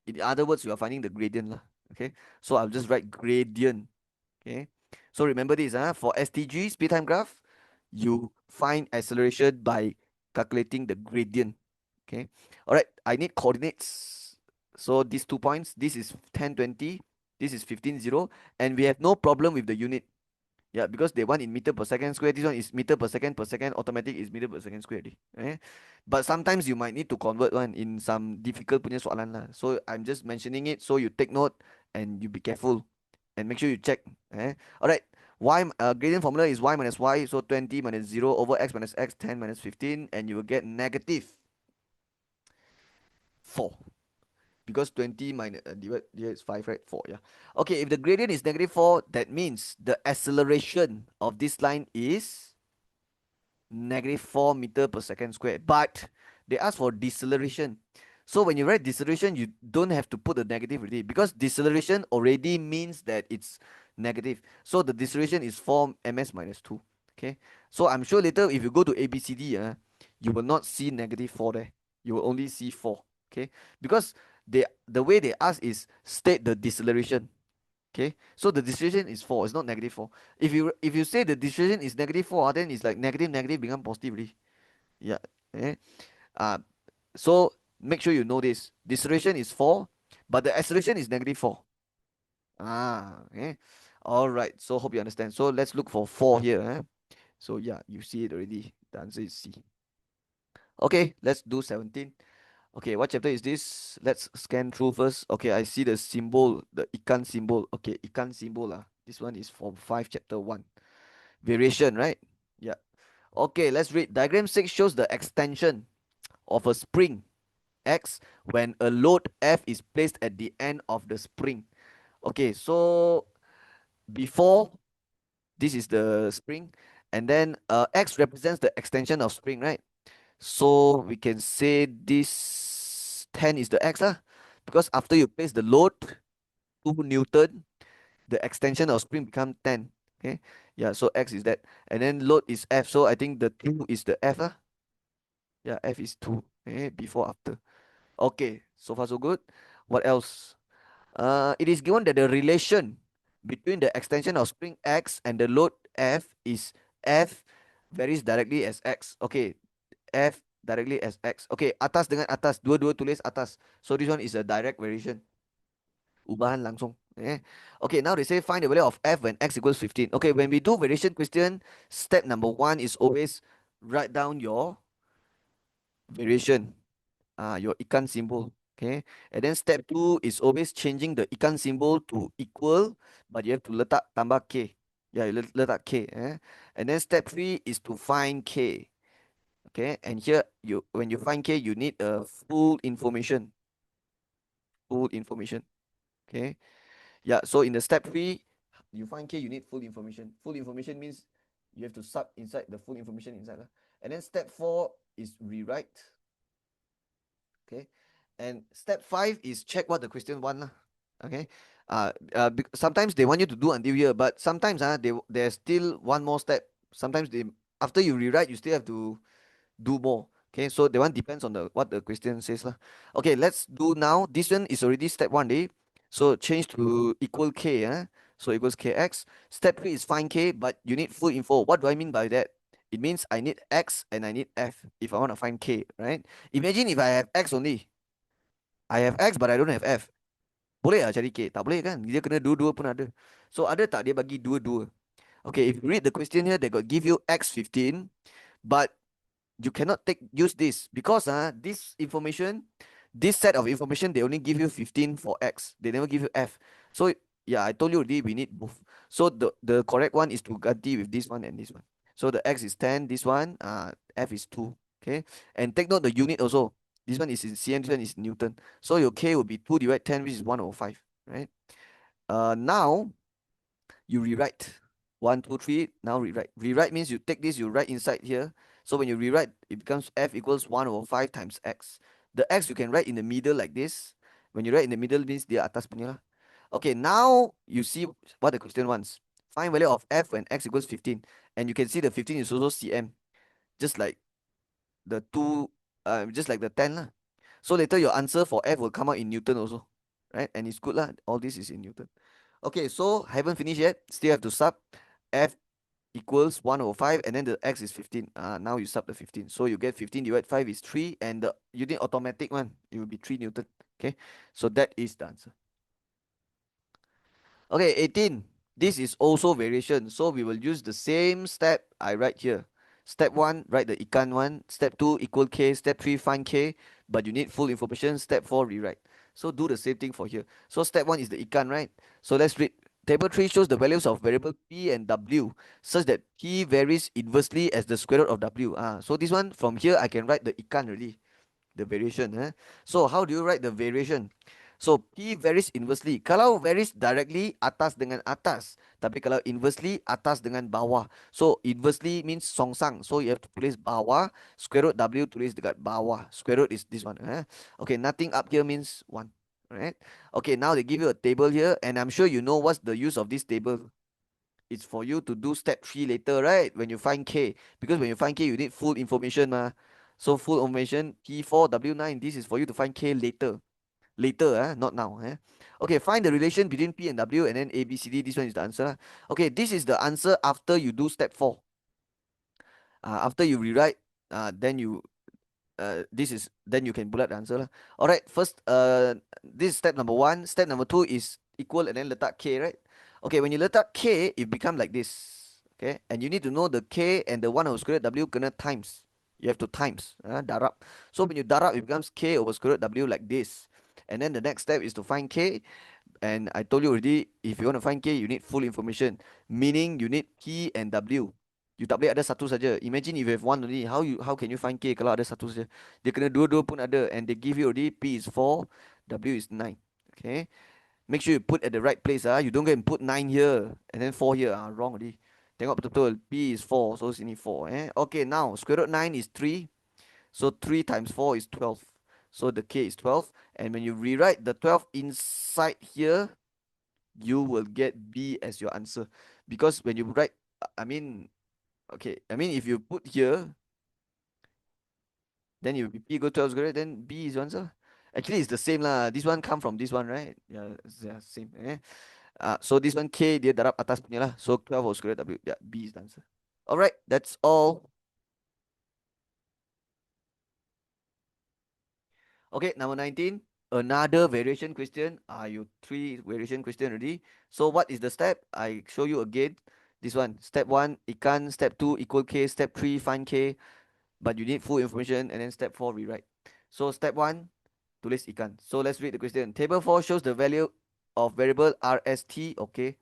[SPEAKER 1] In other words, you are finding the gradient lah. Okay, so I'll just write gradient. Okay, so remember this, for STG, speed time graph, you find acceleration by calculating the gradient. Okay, all right, I need coordinates. So these 2 points, this is 10, 20, this is 15, 0, and we have no problem with the unit. Yeah, because they want in meter per second square. This one is meter per second, automatic is meter per second square. But sometimes you might need to convert one in some difficult punya soalan lah. So I'm just mentioning it so you take note and you be careful and make sure you check. Alright, y gradient formula is y minus y, so 20 minus 0 over x minus x, 10 minus 15, and you will get negative 4. Because 20 minus divide here is 5, right? 4, yeah. Okay, if the gradient is negative 4, that means the acceleration of this line is negative 4 meter per second square. But they ask for deceleration. So when you write deceleration, you don't have to put the negative already because deceleration already means that it's negative. So the deceleration is 4 ms minus 2. Okay, so I'm sure later if you go to ABCD, you will not see -4 there. You will only see 4. Okay, because the way they ask is state the deceleration. Okay, so the deceleration is 4. It's not -4. If you say the deceleration is -4, then it's like negative negative become positive already. Yeah. Okay. Uh, so make sure you know this. Deceleration is 4, but the acceleration is -4. Okay. All right. So hope you understand. So let's look for 4 here. So yeah, you see it already. The answer is C. Okay, let's do 17. Okay, what chapter is this? Let's scan through first. Okay, I see the symbol, the ikan symbol. Okay, ikan symbol. This one is from 5 chapter 1. Variation, right? Yeah. Okay, let's read. Diagram 6 shows the extension of a spring X when a load F is placed at the end of the spring. Okay, so before this is the spring, and then X represents the extension of spring, right? So we can say this 10 is the X, because after you place the load 2 Newton, the extension of spring become 10. Okay, yeah, so X is that, and then load is F, so I think the 2 is the F. Yeah, F is 2. Okay, before, after. Okay, so far so good. What else? It is given that the relation between the extension of spring X and the load F is F varies directly as X. Okay, F directly as X. Okay, atas dengan atas, dua-dua tulis atas. So this one is a direct variation. Ubahan langsung. Okay, now they say find the value of F when X equals 15. Okay, when we do variation question, step number 1 is always write down your variation. Your ikan symbol. Okay, and then step 2 is always changing the ikan symbol to equal, but you have to letak tambah K. Yeah, letak K. And then step 3 is to find K. Okay, and here when you find K, you need a full information. Full information. Okay. Yeah, so in the step 3, you find K, you need full information. Full information means you have to sub inside the full information inside. And then step 4 is rewrite. Okay, and step 5 is check what the question want. Okay, sometimes they want you to do until here, but sometimes there's still one more step. Sometimes they, after you rewrite, you still have to do more. Okay, so the one depends on the what the question says lah. Okay, let's do now. This one is already step 1 day. So change to equal K. So equals KX. Step 3 is find K, but you need full info. What do I mean by that? It means I need X and I need F if I want to find K, right? Imagine if I have X only. I have X but I don't have F. Boleh lah cari K? Tak boleh kan? Dia kena dua-dua pun ada. So ada tak dia bagi dua-dua? Okay, if you read the question here, they got give you X15, but you cannot use this because this set of information, they only give you 15 for X. They never give you F. So yeah, I told you already we need both. So the correct one is to ganti with this one and this one. So the X is 10, this one, F is 2. Okay. And take note the unit also. This one is in cm, this one is Newton. So your K will be 2 divided 10, which is 1/5. Right? Now you rewrite 1, 2, 3. Now rewrite. Rewrite means you take this, you write inside here. So when you rewrite, it becomes F equals 1/5 times X. The X you can write in the middle like this. When you write in the middle means dia atas punya lah. Okay, now you see what the question wants. Find value of F when X equals 15. And you can see the 15 is also cm. Just like the 2, just like the 10 lah. So later your answer for F will come out in Newton also. Right? And it's good lah. All this is in Newton. Okay, so haven't finished yet. Still have to sub F equals 1/5, and then the X is 15. Now you sub the 15. So you get 15 divided 5 is 3, and the you need automatic one. It will be 3 Newton. Okay, so that is the answer. Okay, 18. This is also variation. So we will use the same step I write here. Step 1, write the ikan one. Step 2, equal K. Step 3, find K. But you need full information. Step 4, rewrite. So do the same thing for here. So step 1 is the ikan, right? So let's read. Table 3 shows the values of variable P and W such that P varies inversely as the square root of W. So this one, from here, I can write the ikan really. The variation. So how do you write the variation? So P varies inversely. Kalau varies directly, atas dengan atas. Tapi kalau inversely, atas dengan bawah. So inversely means songsang. So you have to tulis bawah. Square root W tulis dekat bawah. Square root is this one. Okay, nothing up here means 1. Right? Okay, now they give you a table here. And I'm sure you know what's the use of this table. it's for you to do step 3 later, right? When you find K. Because when you find K, you need full information, ma. So full information, P4W9, this is for you to find K later. Later, not now. Okay, find the relation between P and W and then A, B, C, D. This one is the answer. Okay, this is the answer after you do step 4. After you rewrite, then you this is then you can bullet the answer lah. All right, first this is step number 1. Step number 2 is equal and then letak K, right? Okay, when you letak K, it become like this. Okay, and you need to know the K and the 1 over square root W kena times. You have to times, darab. So when you darab, it becomes K over square root W like this. And then the next step is to find K. And I told you already, if you want to find K, you need full information. Meaning you need P and W. You tak boleh ada satu saja. Imagine if you have one only, how can you find K kalau ada satu saja? Dia kena dua-dua pun ada, and they give you already P is 4, W is 9. Okay, make sure you put at the right place. You don't go and put 9 here and then 4 here. Wrong already. Tengok betul-betul. P is 4, so sini 4. Okay, now square root 9 is 3. So 3 times 4 is 12. So the K is 12. And when you rewrite the 12 inside here, you will get B as your answer. Because when you write, okay, if you put here, then you P equal 12 square, then B is your answer. Actually, it's the same lah. This one come from this one, right? Yeah, same. So this one K dia darab atas punya lah. So 12 whole square W. Yeah, B is the answer. Alright, that's all. Okay, number 19. Another variation question. You 3 variation question already. So what is the step? I show you again. This one. Step 1, ikan. Step 2, equal K. Step 3, find K. But you need full information. And then step 4, rewrite. So step 1, tulis ikan. So let's read the question. Table 4 shows the value of variable RST. Okay.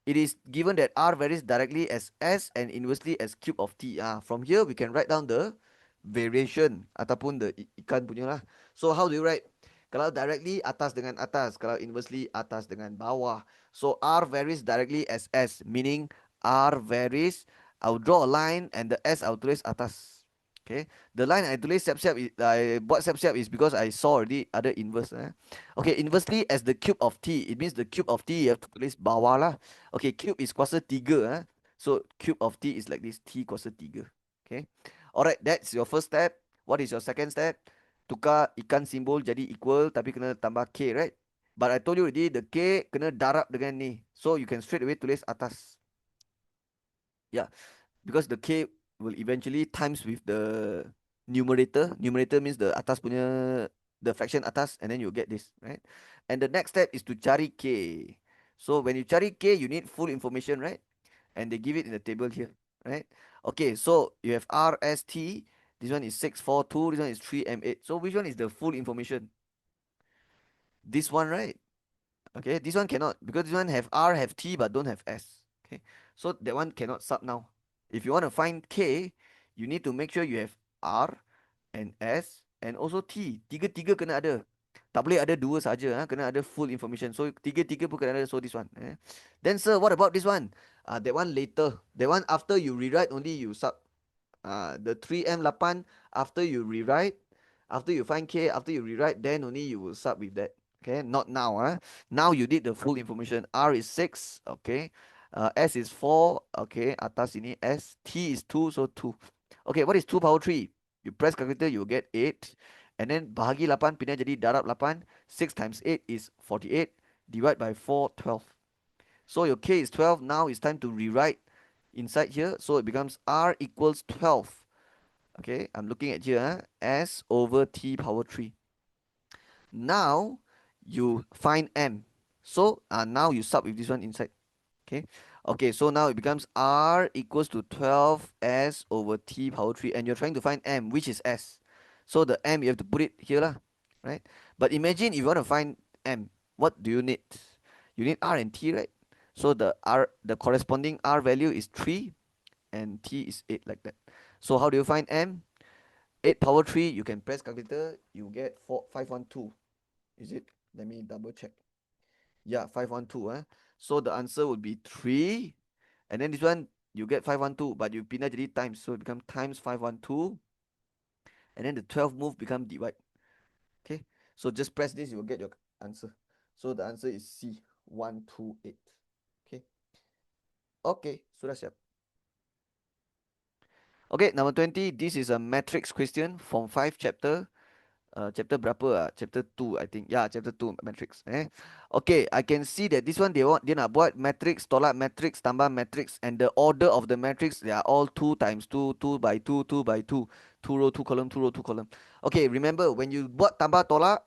[SPEAKER 1] It is given that R varies directly as S and inversely as cube of T. From here, we can write down the variation ataupun the ikan punya lah. So how do you write? Kalau directly, atas dengan atas. Kalau inversely, atas dengan bawah. So R varies directly as S, meaning R varies. I'll draw a line and the S I'll tulis atas. Okay, the line I tulis siap-siap, I buat siap-siap is because I saw already other inverse. Okay, inversely as the cube of T, it means the cube of T you have to tulis bawah lah. Okay, cube is kuasa 3. So cube of T is like this, T kuasa 3. Okay, alright, that's your first step. What is your second step? Tukar ikan simbol jadi equal tapi kena tambah K, right? But I told you already, the K kena darab dengan ni. So you can straight away tulis atas. Yeah, because the K will eventually times with the numerator. Numerator means the atas punya, the fraction atas, and then you'll get this, right? And the next step is to cari K. So when you cari K, you need full information, right? And they give it in the table here, right? Okay, so you have RST. This one is 642. This one is 3M8. So which one is the full information? This one, right? Okay, this one cannot, because this one have R, have T, but don't have S. Okay, so that one cannot sub now. If you want to find K, you need to make sure you have R and S and also T. Tiga-tiga kena ada. Tak boleh ada dua saja, kena ada full information. So tiga-tiga pun kena ada, so this one. Then sir, what about this one? That one later. That one after you rewrite only you sub. The 3M8, after you rewrite, after you find K, after you rewrite, then only you will sub with that. Okay, not now. Now you did the full information. R is 6. Okay. S is 4. Okay. Atas ini S. T is 2. So 2. Okay. What is 2 power 3? You press calculator, you get 8. And then bahagi 8, pindah jadi darab 8. 6 times 8 is 48. Divide by 4, 12. So your K is 12. Now it's time to rewrite inside here. So it becomes R equals 12. Okay. I'm looking at here. S over T power 3. Now you find M. So now you sub with this one inside. Okay, so now it becomes R equals to 12S over T power 3. And you're trying to find M, which is S. So the M, you have to put it here lah, right? But imagine if you want to find M, what do you need? You need R and T, right? So the corresponding R value is 3 and T is 8, like that. So how do you find M? 8 power 3, you can press calculator, you get 512. Is it? Let me double check. Yeah, 512. So the answer would be 3. And then this one, you get 512, but you pindah jadi times. So it becomes times 512. And then the 12 move become divide. Okay. So just press this, you will get your answer. So the answer is C, 128. Okay. Okay, sudah siap. Okay, number 20. This is a matrix question from 5 chapter. Chapter berapa? Chapter 2, I think. Yeah, chapter 2 matrix. Okay, I can see that this one dia nak buat matrix, tolak matrix, tambah matrix, and the order of the matrix they are all 2 times 2, 2 by 2, 2 by 2, 2 row, 2 column, 2 row, 2 column. Okay, remember when you buat tambah tolak,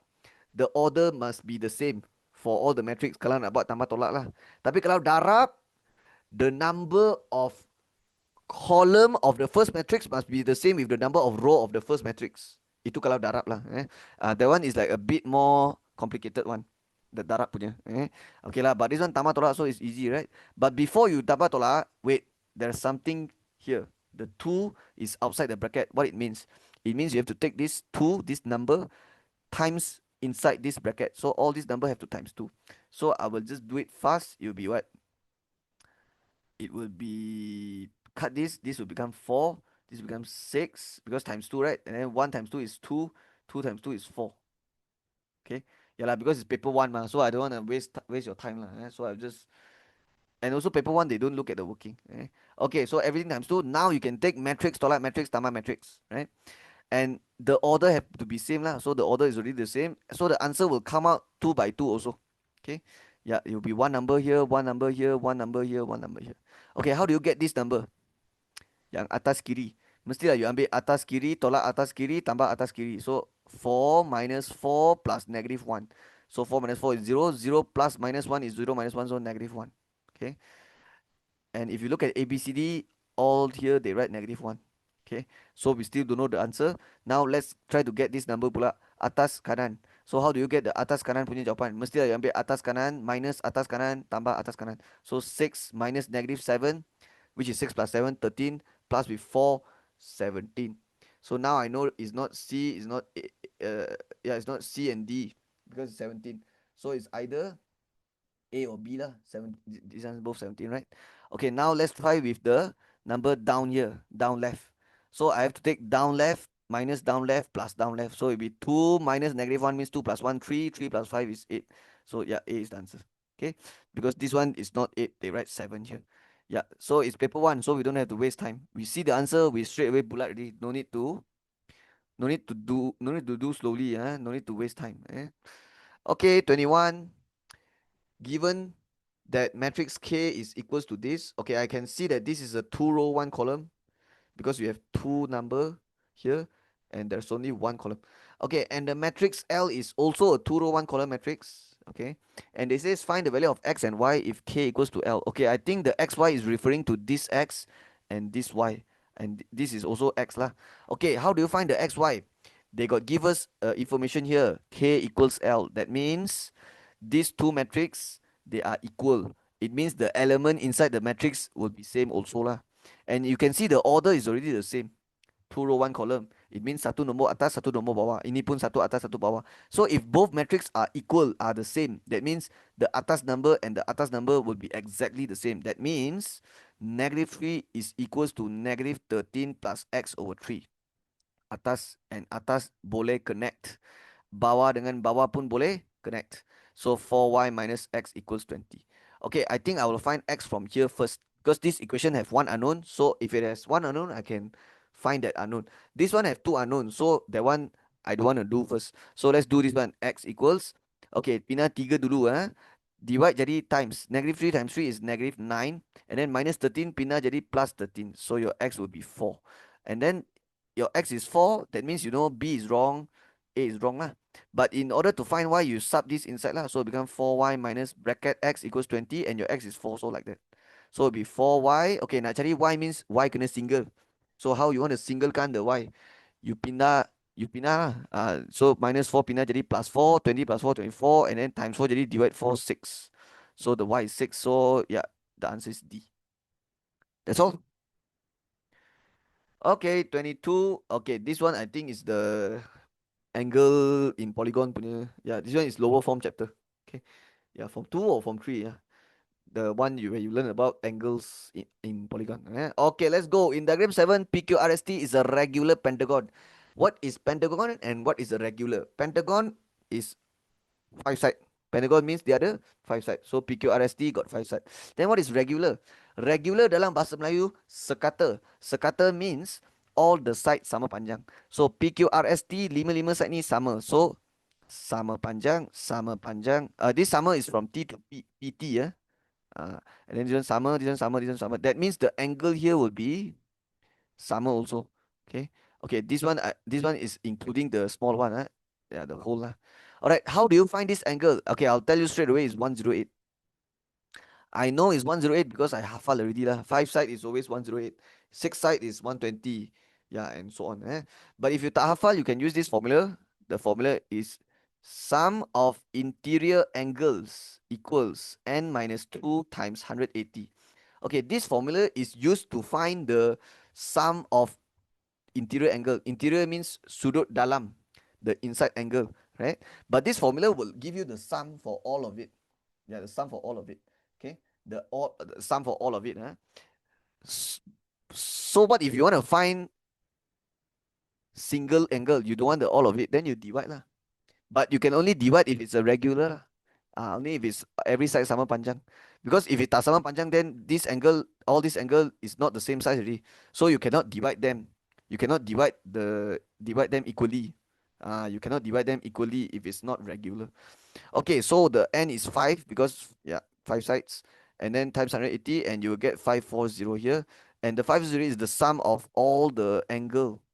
[SPEAKER 1] the order must be the same for all the matrix. Kalau nak buat tambah tolak lah. Tapi kalau darab, the number of column of the first matrix must be the same with the number of row of the first matrix. Itu kalau darab lah. That one is like a bit more complicated one. The darab punya. Okay lah, but this one tambah tolak so it's easy, right? But before you tambah tolak, wait, there's something here. The 2 is outside the bracket. What it means? It means you have to take this 2, this number, times inside this bracket. So all these number have to times 2. So I will just do it fast. It will be what? It will be cut this will become 4, this will become 6 because times 2, right? And then 1 times 2 is 2, 2 times 2 is 4. Okay, yeah lah, because it's paper 1 ma, so I don't want to waste your time lah. So I just, and also paper 1 they don't look at the working. Okay, so everything times 2. Now you can take matrix, tolak matrix, tambah matrix, right? And the order have to be same lah, so the order is already the same, so the answer will come out 2 by 2 also. Okay, yeah, it will be one number here, one number here, one number here, one number here. Okay, how do you get this number? Yang atas kiri. Mestilah you ambil atas kiri, tolak atas kiri, tambah atas kiri. So 4 minus 4 plus negative 1. So 4 minus 4 is 0. 0 plus minus 1 is 0 minus 1, so negative 1. Okay. And if you look at ABCD, all here they write negative 1. Okay. So we still don't know the answer. Now let's try to get this number pula. Atas kanan. So how do you get the atas kanan punya jawapan? Mestilah you ambil atas kanan minus atas kanan tambah atas kanan. So 6 minus negative 7, which is 6 plus 7, 13, plus with 4, 17. So now I know it's not C, it's not yeah, it's not C and D because it's 17. So it's either A or B lah. These are both 17, right? Okay, now let's try with the number down here, down left. So I have to take down left minus down left plus down left. So it'll be 2 minus negative 1 means 2 plus 1, 3. 3 plus 5 is 8. So yeah, A is the answer. Okay, because this one is not 8, they write 7 here. Yeah, so it's paper 1, so we don't have to waste time. We see the answer, we straight away bulat already. No need to do slowly. No need to waste time. Okay, 21. Given that matrix K is equals to this, okay, I can see that this is a 2 row 1 column because we have 2 number here and there's only 1 column. Okay, and the matrix L is also a 2 row 1 column matrix. Okay, and they says find the value of x and y if K equals to L. Okay, I think the xy is referring to this x and this y, and this is also x lah. Okay, how do you find the xy? They got give us information here, K equals L. That means these two matrix, they are equal. It means the element inside the matrix will be same also lah. And you can see the order is already the same. 2 row 1 column. It means satu nombor atas, satu nombor bawah. Ini pun satu atas, satu bawah. So if both matrix are equal, are the same, that means the atas number and the atas number will be exactly the same. That means negative 3 is equals to negative 13 plus x over 3. Atas and atas boleh connect. Bawah dengan bawah pun boleh connect. So 4y minus x equals 20. Okay, I think I will find x from here first because this equation have one unknown. So if it has one unknown, I can find that unknown. This one have two unknowns. So that one I don't want to do first. So let's do this one. X equals, okay, pindah 3 dulu. Divide jadi times. Negative 3 times 3 is negative 9. And then minus 13 pindah jadi plus 13. So your x will be 4. And then your x is 4. That means you know B is wrong, A is wrong lah. But in order to find y, you sub this inside lah. So it become 4y minus bracket x equals 20 and your x is 4. So like that. So it'll be 4y. Okay, nak cari y means y kena single. So how you want to singlekan the y? You pindah lah. So minus 4 pindah jadi plus 4. 20 plus 4, 24. And then times 4 jadi divide 4, 6. So the y is 6. So yeah, the answer is D. That's all. Okay, 22. Okay, this one I think is the angle in polygon punya. Yeah, this one is lower form chapter. Okay. Yeah, form 2 or form 3. Yeah. The one where you learn about angles in polygon. Okay, let's go. In diagram 7, PQRST is a regular pentagon. What is pentagon and what is a regular? Pentagon is 5 side. Pentagon means the other 5 sides. So PQRST got 5 sides. Then what is regular? Regular dalam bahasa Melayu sekata. Sekata means all the sides sama panjang. So PQRST lima side ni sama. So sama panjang, sama panjang. This sama is from T to PT ya. And then this one sama, this one sama, this one sama. That means the angle here will be sama also. Okay. Okay. This one is including the small one. Yeah, the whole lah. All right. How do you find this angle? Okay, I'll tell you straight away. It's 108. I know it's 108 because I hafal already lah. 5 side is always 108. 6 side is 120. Yeah, and so on. But if you tak hafal, you can use this formula. The formula is sum of interior angles equals n minus 2 times 180. Okay, this formula is used to find the sum of interior angle. Interior means sudut dalam, the inside angle, right? But this formula will give you the sum for all of it. Yeah, the sum for all of it. Okay, the sum for all of it. So what if you want to find single angle? You don't want the all of it, then you divide lah. But you can only divide if it's a regular lah. Only if it's every side sama panjang. Because if it tak sama panjang, then this angle, all this angle is not the same size already. So you cannot divide them. You cannot divide them equally. You cannot divide them equally if it's not regular. Okay, so the n is 5 because yeah, 5 sides, and then times 180, and you will get 540 here. And the 540 is the sum of all the angle.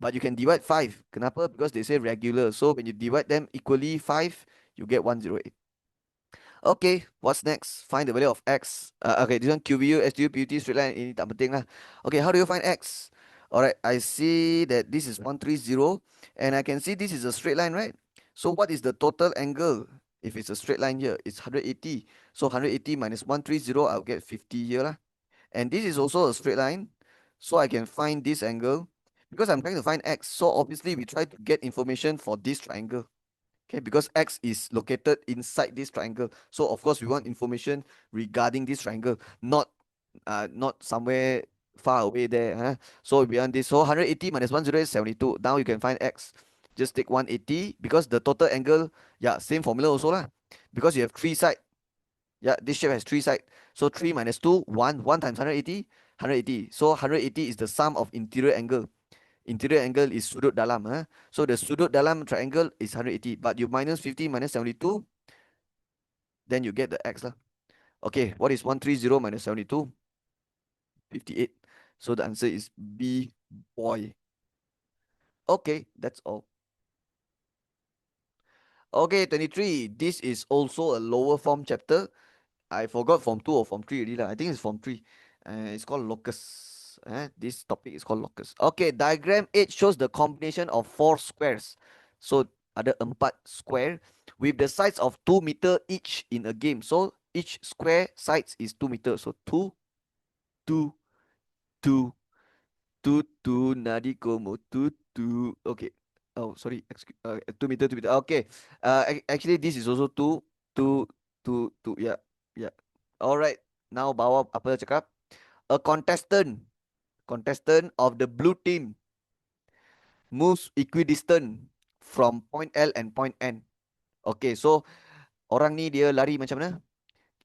[SPEAKER 1] But you can divide 5. Kenapa? Because they say regular. So when you divide them equally 5, you get 108. Okay, what's next? Find the value of x. Okay, this one QVU, SDU, PUT, straight line. Ini tak penting lah. Okay, how do you find x? Alright, I see that this is 130, and I can see this is a straight line, right? So what is the total angle? If it's a straight line here, it's 180. So 180 minus 130, I'll get 50 here lah. And this is also a straight line. So I can find this angle. Because I'm trying to find x, so obviously we try to get information for this triangle. Okay, because x is located inside this triangle. So of course we want information regarding this triangle, not somewhere far away there. So we want this. So 180 minus 108 is 72. Now you can find x. Just take 180 because the total angle, yeah, same formula also lah. Because you have 3 sides. Yeah, this shape has 3 sides. So 3 minus 2, 1. 1 times 180, 180. So 180 is the sum of interior angle. Interior angle is sudut dalam. So the sudut dalam triangle is 180. But you minus 50 minus 72, then you get the x lah. Okay, what is 130 minus 72? 58. So the answer is B, boy. Okay, that's all. Okay, 23. This is also a lower form chapter. I forgot form 2 or form 3 already lah. I think it's form 3. It's called locus. This topic is called locus. Okay, diagram 8 shows the combination of 4 squares. So ada 4 square with the sides of 2 meter each in a game. So each square sides is 2 meter. So 2, 2, 2, 2, 2, nadi como 2, 2. Okay. Oh, sorry. 2 meter, 2 meter. Okay. Actually, this is also 2, 2, 2, 2. Yeah, yeah. All right. Now, bawa apa cakap? A contestant of the blue team moves equidistant from point L and point N. Okay, so orang ni dia lari macam mana?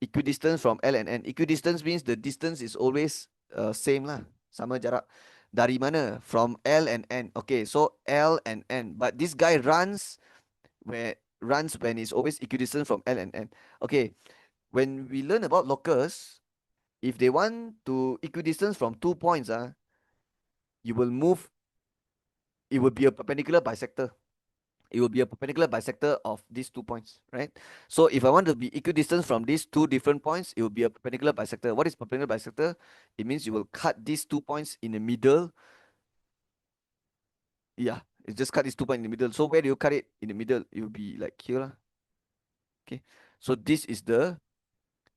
[SPEAKER 1] Equidistance from L and N. Equidistance means the distance is always same lah. Sama jarak. Dari mana? From L and N. Okay, so L and N. But this guy runs when it's always equidistant from L and N. Okay, when we learn about locus, if they want to equidistance from 2 points, you will move, it will be a perpendicular bisector. It will be a perpendicular bisector of these 2 points, right? So if I want to be equidistant from these 2 different points, it will be a perpendicular bisector. What is perpendicular bisector? It means you will cut these 2 points in the middle. Yeah, it just cut these 2 points in the middle. So where do you cut it? In the middle, it will be like here. Okay, so this is the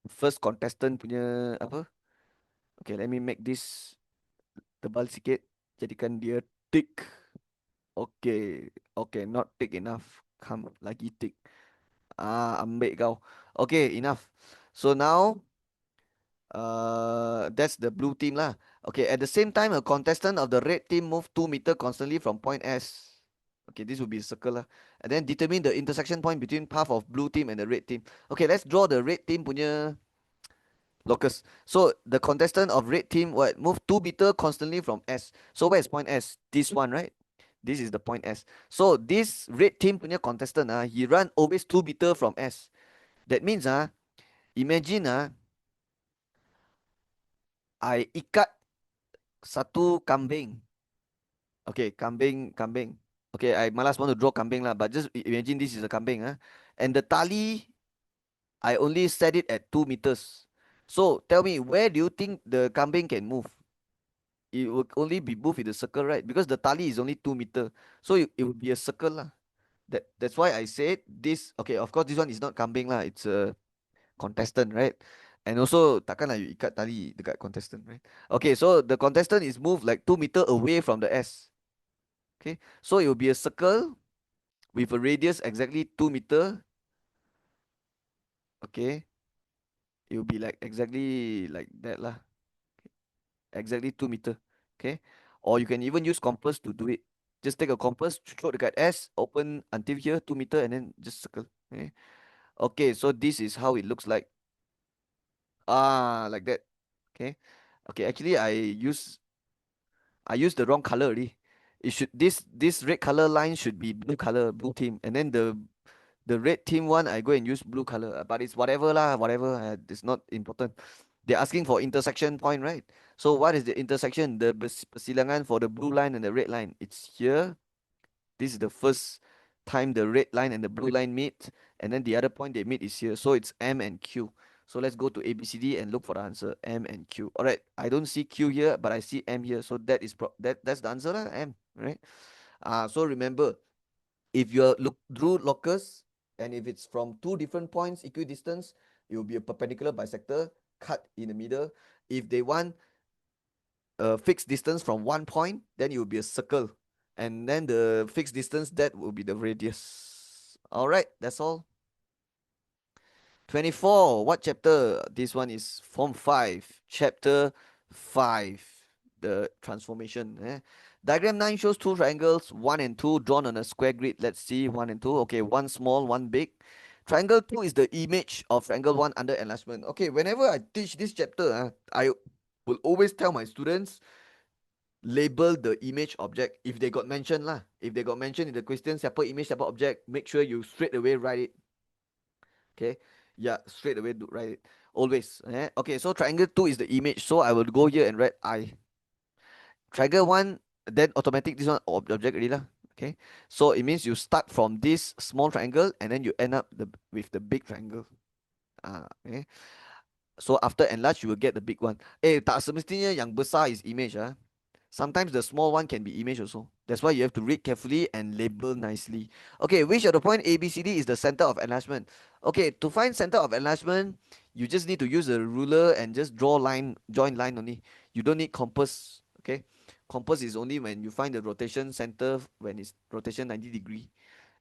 [SPEAKER 1] first contestant punya apa? Okay, let me make this tebal sikit. Jadikan dia thick. Okay, okay, not thick enough. Come, lagi thick. Ambil kau. Okay, enough. So now, that's the blue team lah. Okay, at the same time, a contestant of the red team move 2 meter constantly from point S. Okay, this will be a circle lah. And then determine the intersection point between path of blue team and the red team. Okay, let's draw the red team punya locus. So the contestant of red team what move 2 meter constantly from S. So where is point S? This one, right? This is the point S. So this red team punya contestant he run always 2 meter from S. That means imagine I ikat satu kambing. Okay, kambing. Okay, I malas want to draw kambing lah, but just imagine this is a kambing and the tali I only set it at 2 meters. So tell me, where do you think the kambing can move? It will only be moved in the circle, right? Because the tali is only 2 meter, so it will be a circle lah. That's why I said this. Okay, of course this one is not kambing lah. It's a contestant, right? And also takkan lah you ikat tali dekat contestant, right? Okay, so the contestant is moved like 2 meter away from the S. Okay, so it will be a circle with a radius exactly 2 meter. Okay, it will be like exactly like that lah. Exactly 2 meter. Okay, or you can even use compass to do it. Just take a compass, throw the guide S, open until here 2 meter, and then just circle. Okay. Okay, so this is how it looks like. Like that. Okay. Okay, actually I use the wrong color already. It should this red color line should be blue color, blue team, and then the red team one I go and use blue color. But it's whatever lah, whatever. It's not important. They're asking for intersection point, right? So what is the intersection? The persilangan for the blue line and the red line. It's here. This is the first time the red line and the blue line meet, and then the other point they meet is here. So it's M and Q. So let's go to A, B, C, D and look for the answer M and Q. All right, I don't see Q here, but I see M here. So that is that's the answer lah, M, right? So remember, if you look drew locus and if it's from two different points equidistance, it will be a perpendicular bisector cut in the middle. If they want a fixed distance from one point, then it will be a circle. And then the fixed distance, that will be the radius. All right, that's all. 24, what chapter? This one is Form 5, Chapter 5, the transformation. Diagram 9 shows two triangles, 1 and 2, drawn on a square grid. Let's see 1 and 2. Okay, one small, one big. Triangle 2 is the image of triangle 1 under enlargement. Okay, whenever I teach this chapter, I will always tell my students, label the image object if they got mentioned lah. If they got mentioned in the question, siapa image, siapa object, make sure you straight away write it. Okay, yeah, straight away write it always. Okay, so triangle 2 is the image, so I will go here and write I. Triangle 1, then automatic this one object already lah. Okay, so it means you start from this small triangle and then you end up with the big triangle. Okay, so after enlarge you will get the big one. Tak semestinya yang besar is image. Sometimes the small one can be image also. That's why you have to read carefully and label nicely. Okay, which of the point A, B, C, D is the center of enlargement? Okay, to find center of enlargement, you just need to use a ruler and just draw line, join line only. You don't need compass. Okay, compass is only when you find the rotation center when it's rotation 90 degree.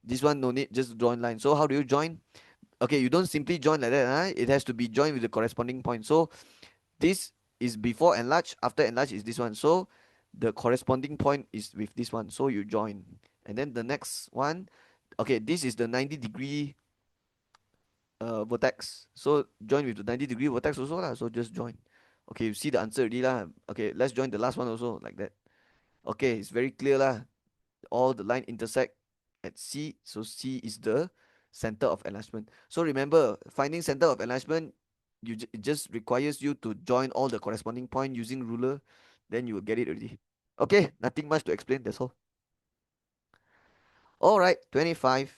[SPEAKER 1] This one no need, just join line. So how do you join? Okay, you don't simply join like that. It has to be joined with the corresponding point. So this is before enlarge, after enlarge is this one. So the corresponding point is with this one. So you join. And then the next one, okay, this is the 90 degree vertex. So join with the 90 degree vertex also lah. So just join. Okay, you see the answer already lah. Okay, let's join the last one also like that. Okay, it's very clear lah. All the line intersect at C. So C is the center of enlargement. So remember, finding center of enlargement, it just requires you to join all the corresponding point using ruler. Then you will get it already. Okay, nothing much to explain. That's all. All right, 25.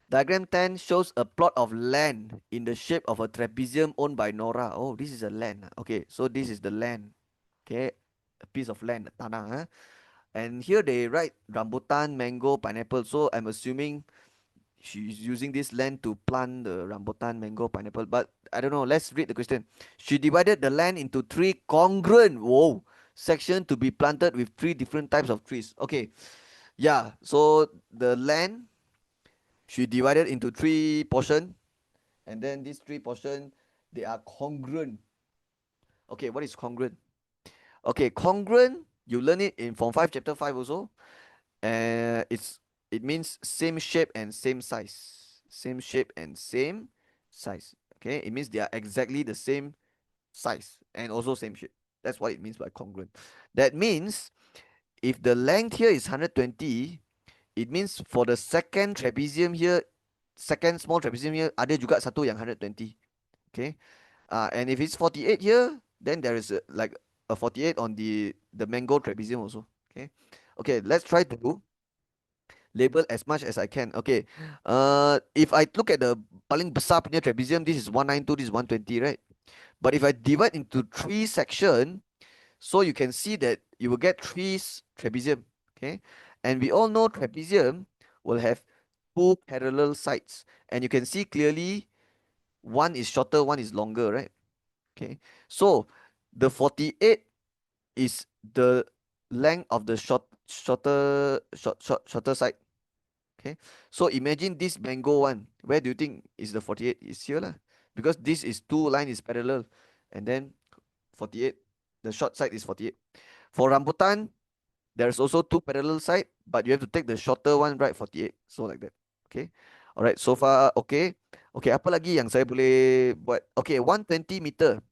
[SPEAKER 1] Diagram 10 shows a plot of land in the shape of a trapezium owned by Nora. Oh, this is a land. Okay, so this is the land. Okay, a piece of land, tanah. And here they write rambutan, mango, pineapple. So I'm assuming she's using this land to plant the rambutan, mango, pineapple. But I don't know. Let's read the question. She divided the land into 3 congruent, section to be planted with 3 different types of trees. Okay, yeah. So the land she divided into 3 portion, and then these 3 portion they are congruent. Okay, what is congruent? Okay, congruent. You learn it in Form 5, Chapter 5 also. It's it means same shape and same size. Same shape and same size. Okay, it means they are exactly the same size and also same shape. That's what it means by congruent. That means if the length here is 120, it means for the second trapezium here, second small trapezium here, ada juga satu yang 120. Okay. And if it's 48 here, then there is like a 48 on the mango trapezium also. Okay. Okay, let's try to label as much as I can. Okay. If I look at the paling besar punya trapezium, this is 192, this is 120, right? But if I divide into three section, so you can see that you will get three trapezium. Okay. And we all know trapezium will have two parallel sides. And you can see clearly one is shorter, one is longer, right? Okay. So the 48 is the length of the shorter side. Okay. So imagine this mango one. Where do you think is the 48? Is here lah. Because this is two line is parallel. And then 48. The short side is 48. For rambutan, there's also two parallel side, but you have to take the shorter one, right? 48. So like that. Okay. Alright, so far okay. Okay, apa lagi yang saya boleh buat? Okay, 120 meter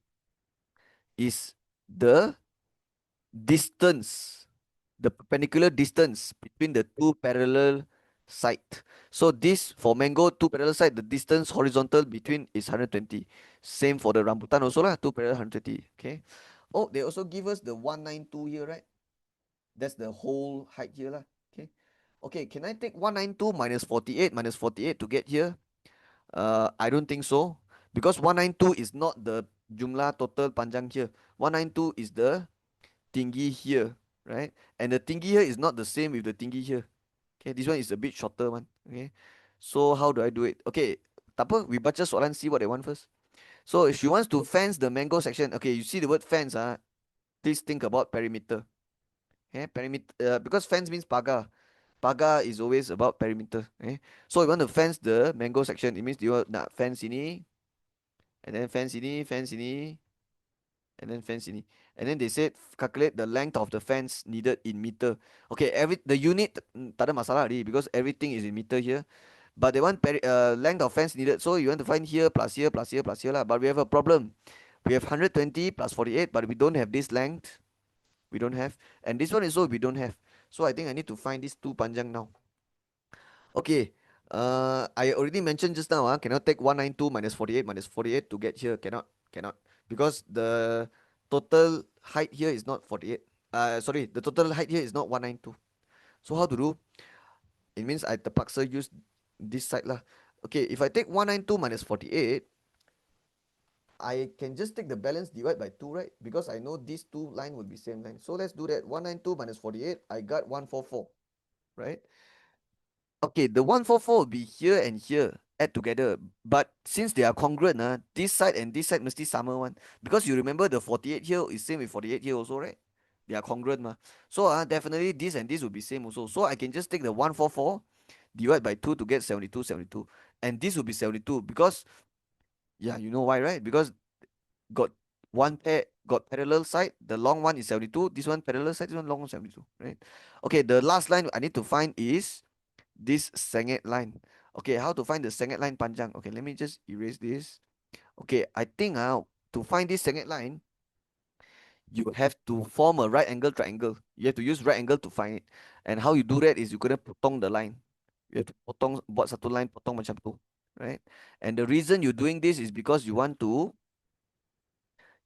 [SPEAKER 1] is the distance, the perpendicular distance between the two parallel side. So this for mango, two parallel side, the distance horizontal between is 120. Same for the rambutan also lah, two parallel 120. Okay. Oh, they also give us the 192 here, right? That's the whole height here lah. Okay. Okay, can I take 192 minus 48 to get here? I don't think so. Because 192 is not the jumlah total panjang here. 192 is the tinggi here, right? And the tinggi here is not the same with the tinggi here. Okay, this one is a bit shorter one. Okay, so how do I do it? Okay, tak apa, we baca soalan, see what they want first. So if she wants to fence the mango section, okay, you see the word fence, please think about perimeter. Okay, perimeter, because fence means pagar. Pagar is always about perimeter. Okay, so you want to fence the mango section, it means you want nak fence ini, and then fence ini, fence ini, and then fence ini. And then they said calculate the length of the fence needed in meter. Okay, the unit tak ada masalah already because everything is in meter here. But they want length of fence needed. So you want to find here plus here plus here plus here lah. But we have a problem. We have 120 plus 48, but we don't have this length. We don't have. And this one is also we don't have. So I think I need to find these two panjang now. Okay. I already mentioned just now, cannot take 192 minus 48 to get here. Cannot. Because the total height here is not 48. Sorry, the total height here is not 192. So how to do? It means I terpaksa use this side lah. Okay, if I take 192 minus 48, I can just take the balance divide by 2, right? Because I know these two line will be same line. So let's do that. 192 minus 48, I got 144, right? Okay, the 144 will be here and here add together. But since they are congruent, this side and this side mesti sama one. Because you remember the 48 here is same with 48 here also, right? They are congruent ma. So definitely this and this will be same also. So I can just take the 144 divide by 2 to get 72, 72. And this will be 72 because, yeah, you know why, right? Because got one pair, got parallel side. The long one is 72. This one parallel side, this one long one 72, right? Okay, the last line I need to find is this sengit line. Okay, how to find the sengit line panjang? Okay, let me just erase this. Okay, I think to find this sengit line, you have to form a right angle triangle. You have to use right angle to find it. And how you do that is you gonna potong the line. You have to potong, buat satu line, potong macam tu, right? And the reason you're doing this is because you want to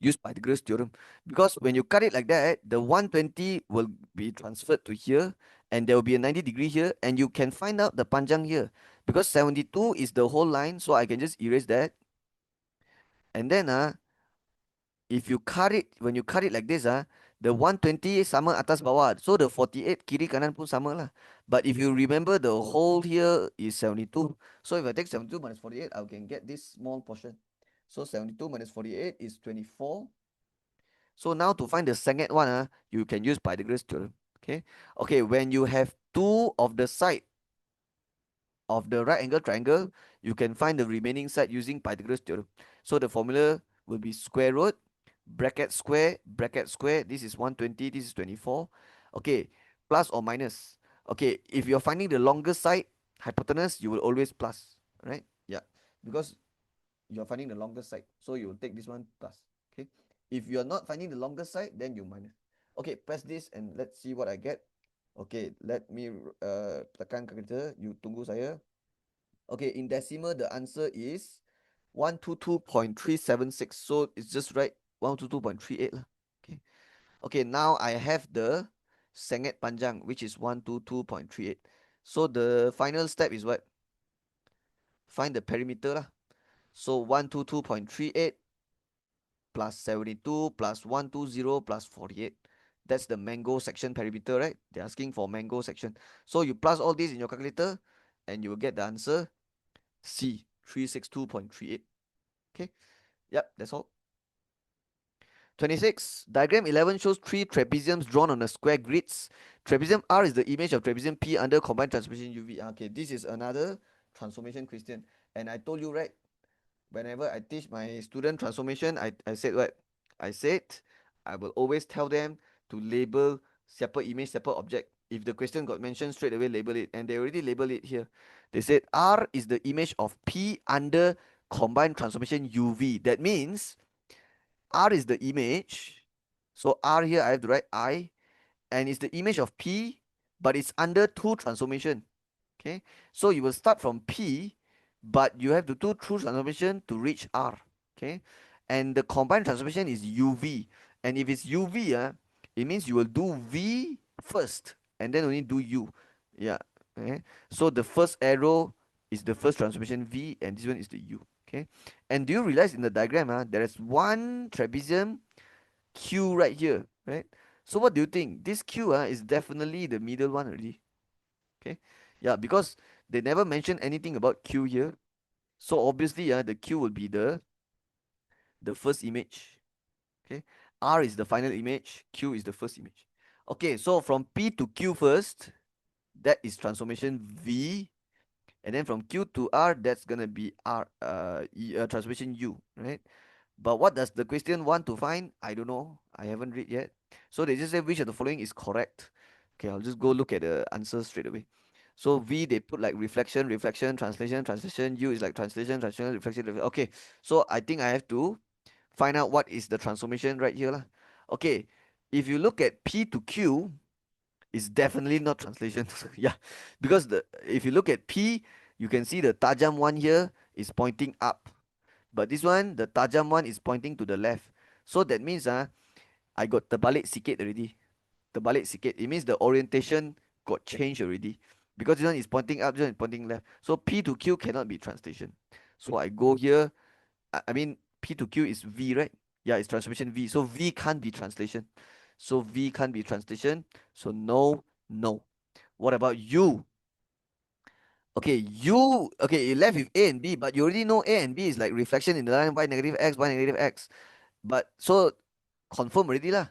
[SPEAKER 1] use Pythagoras theorem. Because when you cut it like that, the 120 will be transferred to here, and there will be a 90-degree here, and you can find out the panjang here. Because 72 is the whole line, so I can just erase that. And then if you cut it, when you cut it like this, the 120 sama atas bawah. So the 48 kiri kanan pun sama lah. But if you remember, the whole here is 72. So if I take 72 minus 48, I can get this small portion. So 72 minus 48 is 24. So now to find the second one, you can use Pythagoras theorem. Okay. Okay, when you have two of the side of the right angle triangle, you can find the remaining side using Pythagoras theorem. So the formula will be square root, bracket square, bracket square. This is 120, this is 24. Okay, plus or minus. Okay, if you're finding the longest side, hypotenuse, you will always plus, right? Yeah, because you're finding the longest side. So you will take this one plus. Okay. If you're not finding the longest side, then you minus. Okay, press this and let's see what I get. Okay, let me tekan calculator. You tunggu saya. Okay, in decimal, the answer is 122.376. So it's just right 122.38 lah. Okay. Okay, now I have the Senget Panjang, which is 122.38. So the final step is what? Find the perimeter lah. So 122.38 plus 72 plus 120 plus 48. That's the mango section perimeter, right? They're asking for mango section. So you plus all these in your calculator and you will get the answer C, 362.38. Okay. Yep, that's all. 26. Diagram 11 shows three trapeziums drawn on a square grids. Trapezium R is the image of trapezium P under combined transformation UV. Okay, this is another transformation question. And I told you, right? Whenever I teach my student transformation, I said what? I said I will always tell them to label separate image, separate object. If the question got mentioned, straight away label it. And they already label it here. They said R is the image of P under combined transformation UV. That means R is the image. So R here I have to write I, and it's the image of P, but it's under two transformation. Okay, so you will start from P, but you have to do two transformation to reach R. Okay, and the combined transformation is UV, and if it's UV, it means you will do V first and then only do U. Yeah. Okay. So the first arrow is the first transformation V, and this one is the U. Okay, and do you realize in the diagram, there is one trapezium Q right here, right? So what do you think? This Q is definitely the middle one already. Okay, yeah, because they never mention anything about Q here. So obviously, the Q will be the first image. Okay, R is the final image, Q is the first image. Okay, so from P to Q first, that is transformation V, and then from Q to R, that's gonna be transformation U, right? But what does the question want to find? I don't know. I haven't read yet. So they just say which of the following is correct. Okay, I'll just go look at the answer straight away. So V, they put like reflection, reflection, translation, translation. U is like translation, translation, reflection, reflection. Okay, so I think I have to find out what is the transformation right here lah. Okay, if you look at P to Q, it's definitely not translation. Yeah, because if you look at P, you can see the tajam one here is pointing up. But this one, the tajam one is pointing to the left. So that means I got terbalik sikit already. Terbalik sikit. It means the orientation got changed already. Because this one is pointing up, this one is pointing left. So P to Q cannot be translation. So I go here. I mean, P to Q is V, right? Yeah, it's transformation V. So V can't be translation. So V can't be translation. So no, no. What about U? Okay, you left with A and B, but you already know A and B is like reflection in the line y negative x, y negative x. But so confirm already lah.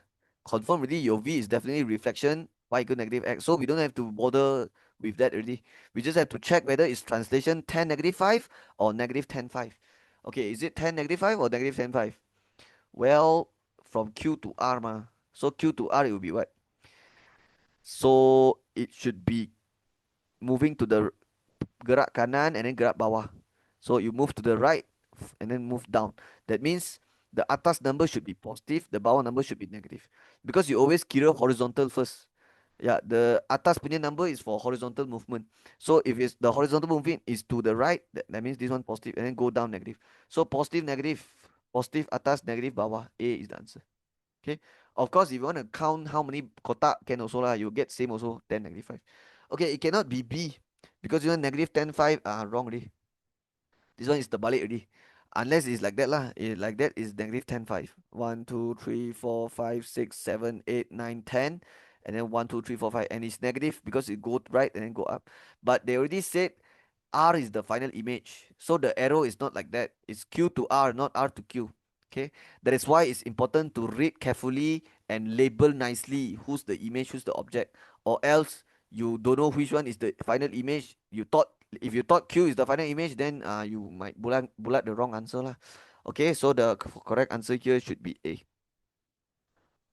[SPEAKER 1] Confirm already your V is definitely reflection y equal negative x. So we don't have to bother with that already. We just have to check whether it's translation tan negative 5 or negative tan 5. Okay, is it tan negative 5 or negative tan 5? Well, from Q to R So Q to R it will be what? So it should be moving to the gerak kanan and then gerak bawah. So you move to the right and then move down. That means the atas number should be positive, the bawah number should be negative. Because you always kira horizontal first. Yeah, the atas punya number is for horizontal movement. So if it's the horizontal movement is to the right, that means this one positive and then go down negative. So positive, negative, positive, atas, negative, bawah. A is the answer. Okay. Of course, if you want to count how many kotak can also lah, you get same also 10 negative 5. Okay, it cannot be B because you know negative 10 5 wrong already. This one is the balik already. Unless it's like that lah. Like that is negative 10 5. 1 2 3 4 5 6 7 8 9 10, and then 1 2 3 4 5, and it's negative because it go right and then go up. But they already said R is the final image. So the arrow is not like that. It's Q to R, not R to Q. Okay. That is why it's important to read carefully and label nicely who's the image, who's the object. Or else you don't know which one is the final image. If you thought Q is the final image, then you might bulat the wrong answer lah. Okay, so the correct answer here should be A.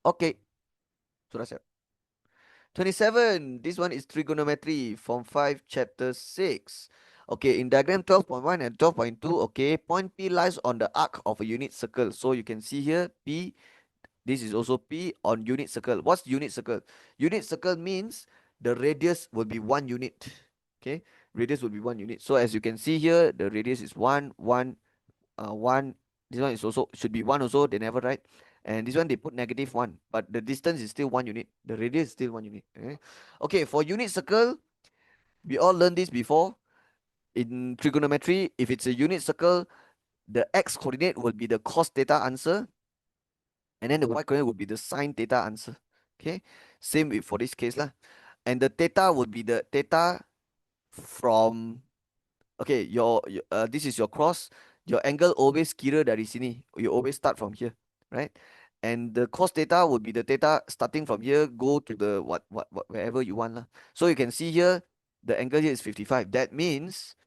[SPEAKER 1] Okay. Sudah siap. 27. This one is trigonometry from 5 chapter 6. Okay, in diagram 12.1 and 12.2, okay, point P lies on the arc of a unit circle. So you can see here P, this is also P on unit circle. What's unit circle? Unit circle means the radius will be 1 unit. Okay, radius will be 1 unit. So as you can see here, the radius is 1, 1, 1. This one is also should be 1 also, they never write. And this one they put -1, but the distance is still 1 unit. The radius is still 1 unit. Okay, for unit circle, we all learned this before. In trigonometry, if it's a unit circle, the x coordinate will be the cos theta answer, and then the y coordinate will be the sine theta answer. Okay, same with for this case lah. And the theta would be the theta from, okay, this is your cross. Your angle always kira dari sini. You always start from here, right? And the cos theta would be the theta starting from here, go to the what wherever you want lah. So you can see here, the angle here is 55. That means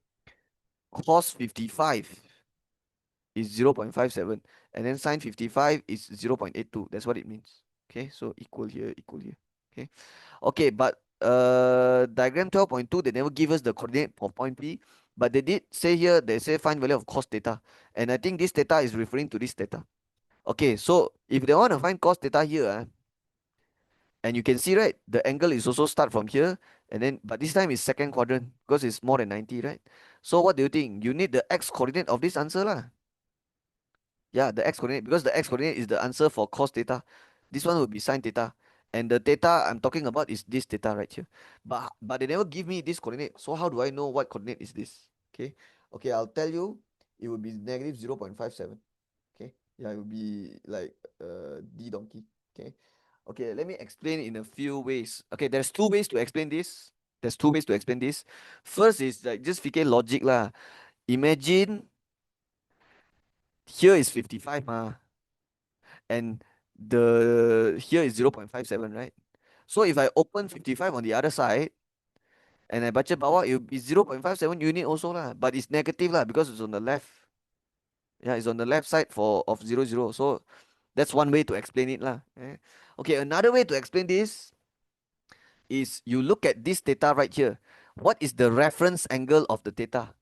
[SPEAKER 1] cos 55 is 0.57, and then sine 55 is 0.82. That's what it means. Okay, so equal here, equal here. Okay, okay, but diagram 12.2, they never give us the coordinate for point P, but they did say here, they say find value of cos theta, and I think this theta is referring to this theta. Okay, so if they want to find cos theta here, and you can see, right, the angle is also start from here, and then but this time is second quadrant because it's more than 90, right? So what do you think? You need the x coordinate of this answer lah. Yeah, the x coordinate, because the x coordinate is the answer for cos theta. This one would be sine theta. And the theta I'm talking about is this theta right here. But they never give me this coordinate. So how do I know what coordinate is this? Okay. Okay, I'll tell you. It would be negative 0.57. Okay. Yeah, it would be like D donkey. Okay. Okay, let me explain in a few ways. Okay, there's two ways to explain this. There's two ways to explain this. First is like just fikir logic lah. Imagine here is 55 and the here is 0.57, right? So if I open 55 on the other side and I baca bawah, it will be 0.57 unit also lah, but it's negative lah because it's on the left. Yeah, it's on the left side for of 0, 0. So that's one way to explain it lah. Okay, another way to explain this is you look at this theta right here. What is the reference angle of the theta?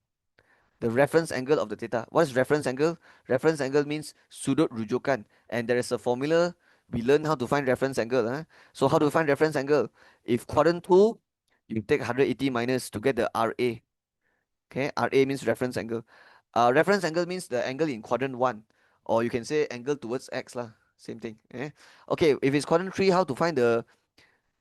[SPEAKER 1] The reference angle of the theta. What is reference angle? Reference angle means sudut rujukan. And there is a formula. We learn how to find reference angle. So how to find reference angle? If quadrant 2, you take 180 minus to get the RA. Okay, RA means reference angle. Reference angle means the angle in quadrant 1. Or you can say angle towards X lah. Same thing. Okay, if it's quadrant 3, how to find the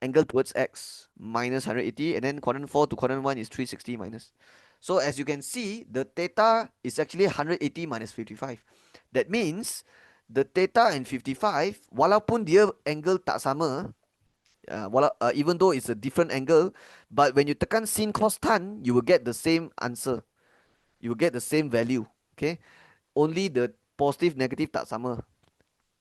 [SPEAKER 1] angle towards X? Minus 180. And then quadrant 4 to quadrant 1 is 360 minus. So as you can see, the theta is actually 180 minus 55. That means the theta and 55, walaupun dia angle tak sama, even though it's a different angle, but when you tekan sin cos tan, you will get the same answer. You will get the same value. Okay, only the positive negative tak sama.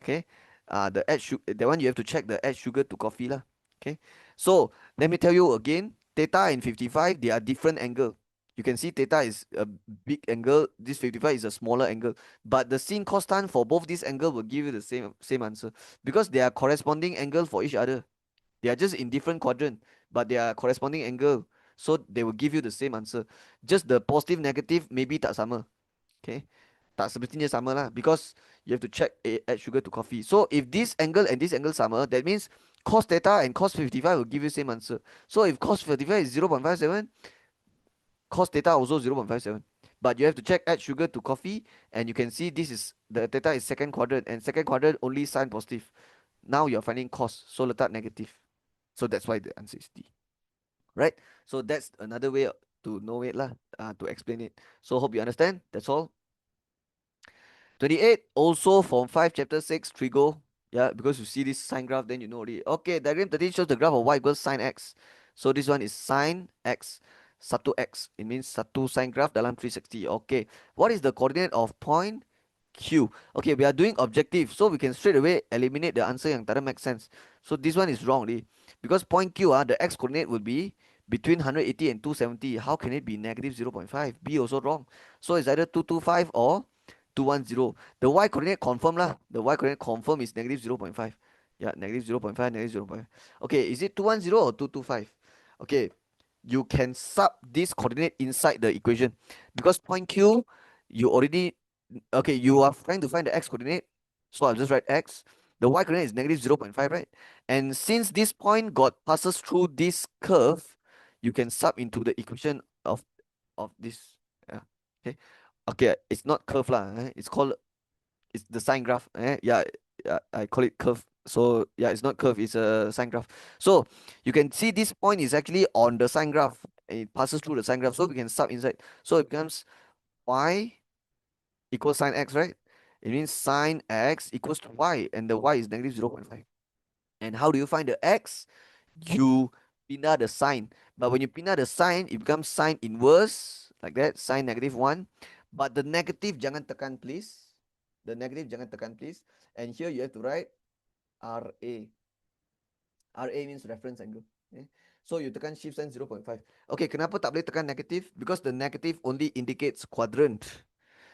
[SPEAKER 1] Okay, that one you have to check the add sugar to coffee lah. Okay, so let me tell you again, theta and 55, they are different angle. You can see theta is a big angle, this 55 is a smaller angle. But the sin cos tan for both these angle will give you the same answer. Because they are corresponding angle for each other. They are just in different quadrant, but they are corresponding angle. So they will give you the same answer. Just the positive negative maybe tak sama. Okay. Tak semestinya sama lah. Because you have to check add sugar to coffee. So if this angle and this angle sama, that means cos theta and cos 55 will give you same answer. So if cos 55 is 0.57, cos theta also 0.57. But you have to check add sugar to coffee, and you can see this is the theta is second quadrant, and second quadrant only sign positive. Now you're finding cos, so letak negative. So that's why the answer is D. Right? So that's another way to know it lah, to explain it. So hope you understand. That's all. 28, also from 5 chapter 6, trigo. Yeah, because you see this sine graph, then you know already. Okay, diagram 13 shows the graph of y equals sine x. So this one is sine x. 1x. It means 1 sine graph dalam 360. Okay. What is the coordinate of point Q? Okay, we are doing objective. So we can straight away eliminate the answer yang tak make sense. So this one is wrong already. Because point Q, the x coordinate will be between 180 and 270. How can it be negative 0.5? B also wrong. So it's either 225 or 210. The y coordinate confirm lah. The y coordinate confirm is negative 0.5. Yeah, negative 0.5, negative 0.5. Okay, is it 210 or 225? Okay, you can sub this coordinate inside the equation because point Q, you already, okay, you are trying to find the x coordinate. So I'll just write x. The y coordinate is negative 0.5, right? And since this point got passes through this curve, you can sub into the equation of this. Yeah. Okay. Okay, it's not curve lah. It's called, it's the sine graph. Yeah, I call it curve. So yeah, it's not curve, it's a sine graph. So you can see this point is actually on the sine graph. It passes through the sine graph, so we can sub inside. So it becomes y equals sine x, right? It means sine x equals to y, and the y is negative 0.5. And how do you find the x? You pindah the sign. But when you pindah the sign, it becomes sine inverse, like that, sine negative 1. But the negative jangan tekan, please. The negative jangan tekan, please. And here you have to write RA. RA means reference angle. Okay. So you tekan shift sign 0.5. Okay, kenapa tak boleh tekan negative? Because the negative only indicates quadrant.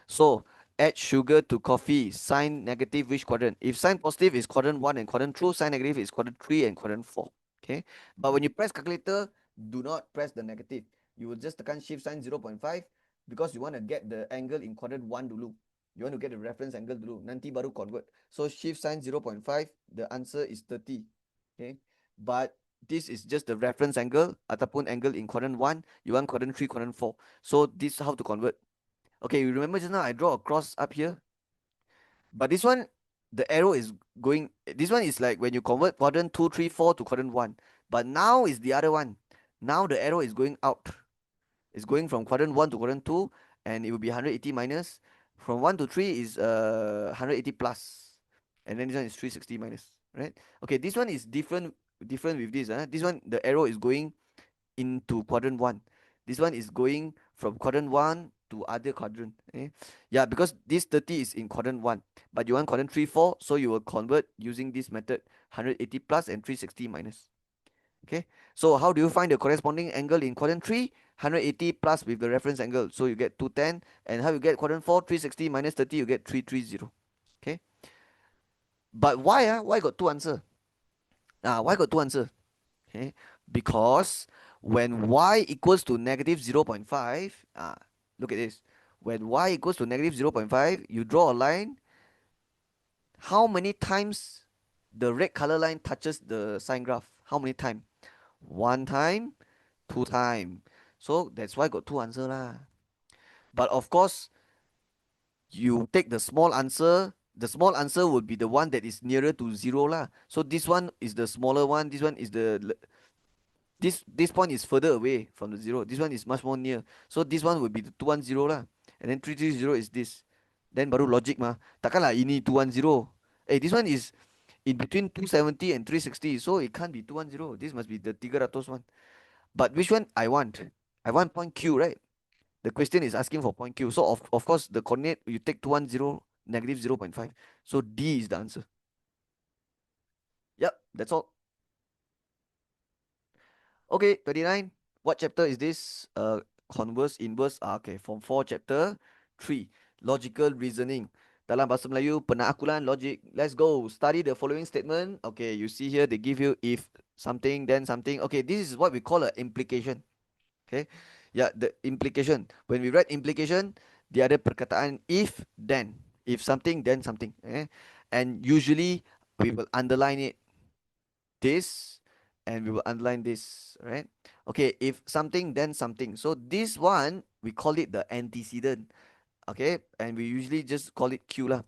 [SPEAKER 1] So add sugar to coffee. Sign negative which quadrant? If sign positive is quadrant 1 and quadrant 2, sign negative is quadrant 3 and quadrant 4. Okay. But when you press calculator, do not press the negative. You will just tekan shift sign 0.5 because you want to get the angle in quadrant 1 dulu. You want to get the reference angle dulu. Nanti baru convert. So shift sign 0.5, the answer is 30. Okay. But this is just the reference angle ataupun angle in quadrant 1. You want quadrant 3, quadrant 4. So this is how to convert. Okay, you remember just now I draw a cross up here, but this one, the arrow is going, this one is like when you convert quadrant 2, 3, 4 to quadrant 1, but now is the other one. Now the arrow is going out. It's going from quadrant 1 to quadrant 2, and it will be 180 minus. From 1 to 3 is 180 plus, and then this one is 360 minus, right? Okay, this one is different with this. This one, the arrow is going into quadrant 1. This one is going from quadrant 1 to other quadrant. Yeah, because this 30 is in quadrant 1, but you want quadrant 3, 4, so you will convert using this method, 180 plus and 360 minus. Okay, so how do you find the corresponding angle in quadrant 3? 180 plus with the reference angle, so you get 210. And how you get quadrant 4? 360 minus 30, you get 330. Okay, but why? Why got two answer? Why got two answer? Okay, because when y equals to negative 0.5, look at this. When y equals to negative 0.5, you draw a line. How many times the red color line touches the sine graph? How many times? One time, two time. So that's why got two answer lah. But of course, you take the small answer. The small answer would be the one that is nearer to zero lah. So this one is the smaller one. This one is this point is further away from the zero. This one is much more near. So this one would be the 210 lah. And then 330 is this. Then baru logic mah. Takkanlah ini 210. This one is in between 270 and 360. So it can't be 210. This must be the 300 one. But which one I want? I want point Q, right? The question is asking for point Q. So of course the coordinate you take 210 negative 0.5. So D is the answer. Yep, that's all. Okay, 29. What chapter is this? Converse, inverse. Okay, Form 4 chapter 3. Logical reasoning. Dalam bahasa Melayu, penaklukan logik. Let's go. Study the following statement. Okay, you see here they give you if something, then something. Okay, this is what we call an implication. Okay. Yeah, the implication. When we write implication, dia ada perkataan if, then. If something, then something. And usually we will underline it this, and we will underline this, right? Okay, if something, then something. So this one, we call it the antecedent. Okay, and we usually just call it Q lah.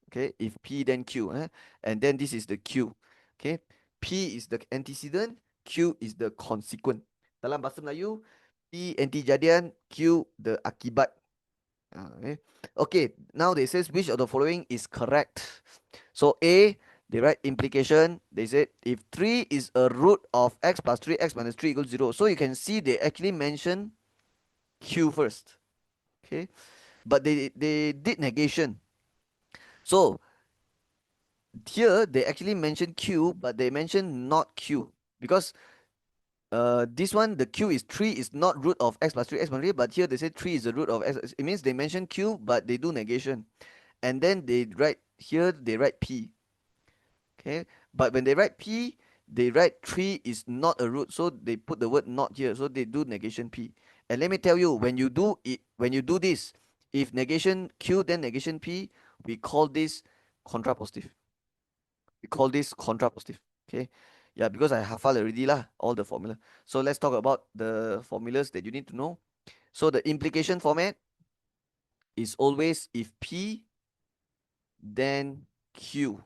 [SPEAKER 1] Okay, if P, then Q. And then this is the Q. Okay, P is the antecedent, Q is the consequent. Dalam bahasa Melayu, P antejadian, Q the akibat. Okay. Okay, now they says which of the following is correct. So A, they write implication. They said if 3 is a root of x plus 3x minus 3 equals 0. So you can see they actually mention Q first. Okay, but they did negation. So here they actually mention Q, but they mention not Q because this one, the Q is 3 is not root of x plus 3x minus 3, but here they say 3 is the root of x. It means they mention Q, but they do negation. And then they write here, they write P. Okay, But when they write P, they write 3 is not a root, so they put the word not here, so they do negation P. And let me tell you, when you do it, when you do this, if negation Q then negation P, we call this contrapositive. We call this contrapositive. Okay, yeah, because I hafal already lah all the formula. So let's talk about the formulas that you need to know. So the implication format is always if P then Q.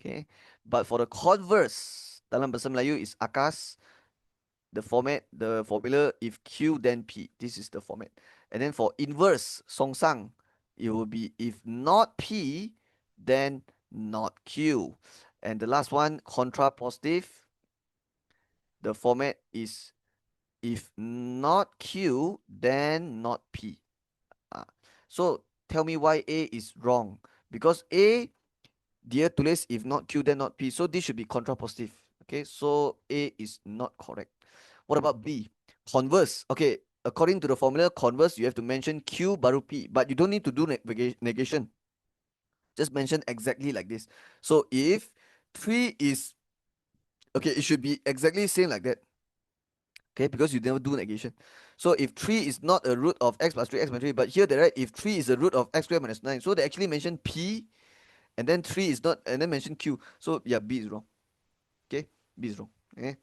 [SPEAKER 1] Okay, but for the converse dalam bahasa Melayu is akas. The format, the formula, if Q then P. This is the format. And then for inverse songsang, it will be if not P, then not Q. And the last one, contrapositive, the format is if not Q, then not P. Ah. So tell me why A is wrong. Because A, dia tulis if not Q, then not P. So this should be contrapositive. Okay, so A is not correct. What about B? Converse. Okay, according to the formula, converse, you have to mention Q baru P. But you don't need to do negation. Just mention exactly like this. So if 3 is, okay, it should be exactly same like that. Okay, because you never do negation. So if 3 is not a root of x plus 3x minus 3, but here they write if 3 is a root of x squared minus 9. So they actually mention P, and then 3 is not, and then mention Q. So yeah, B is wrong. Okay, B is wrong. Okay,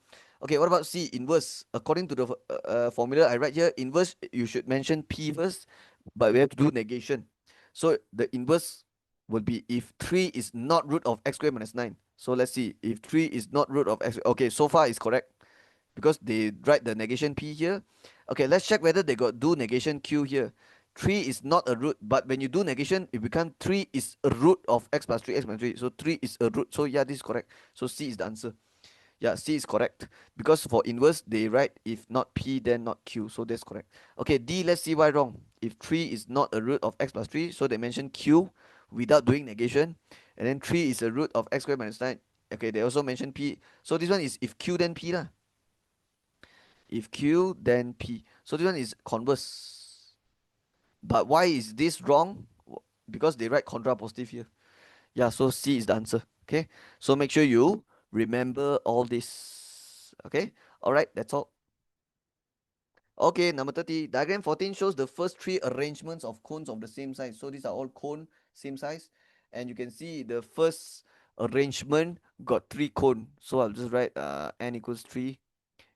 [SPEAKER 1] okay. What about C? Inverse. According to the formula I write here, inverse you should mention P first, but we have to do negation. So the inverse would be if 3 is not root of x squared minus 9. So let's see if 3 is not root of x. Okay, so far is correct because they write the negation P here. Okay, let's check whether they got do negation Q here. 3 is not a root, but when you do negation, it becomes 3 is a root of x plus 3x minus 3. So 3 is a root. So yeah, this is correct. So C is the answer. Yeah, C is correct. Because for inverse, they write if not P, then not Q. So that's correct. Okay, D, let's see why wrong. If 3 is not a root of x plus 3, so they mention Q without doing negation. And then 3 is a root of x squared minus 9. Okay, they also mention P. So this one is if Q, then P lah. If Q, then P. So this one is converse. But why is this wrong? Because they write contrapositive here. Yeah, so C is the answer. Okay, so make sure you remember all this. Okay, all right, that's all. Okay, number 30. Diagram 14 shows the first 3 arrangements of cones of the same size. So these are all cone, same size. And you can see the first arrangement got 3 cone. So I'll just write n equals 3.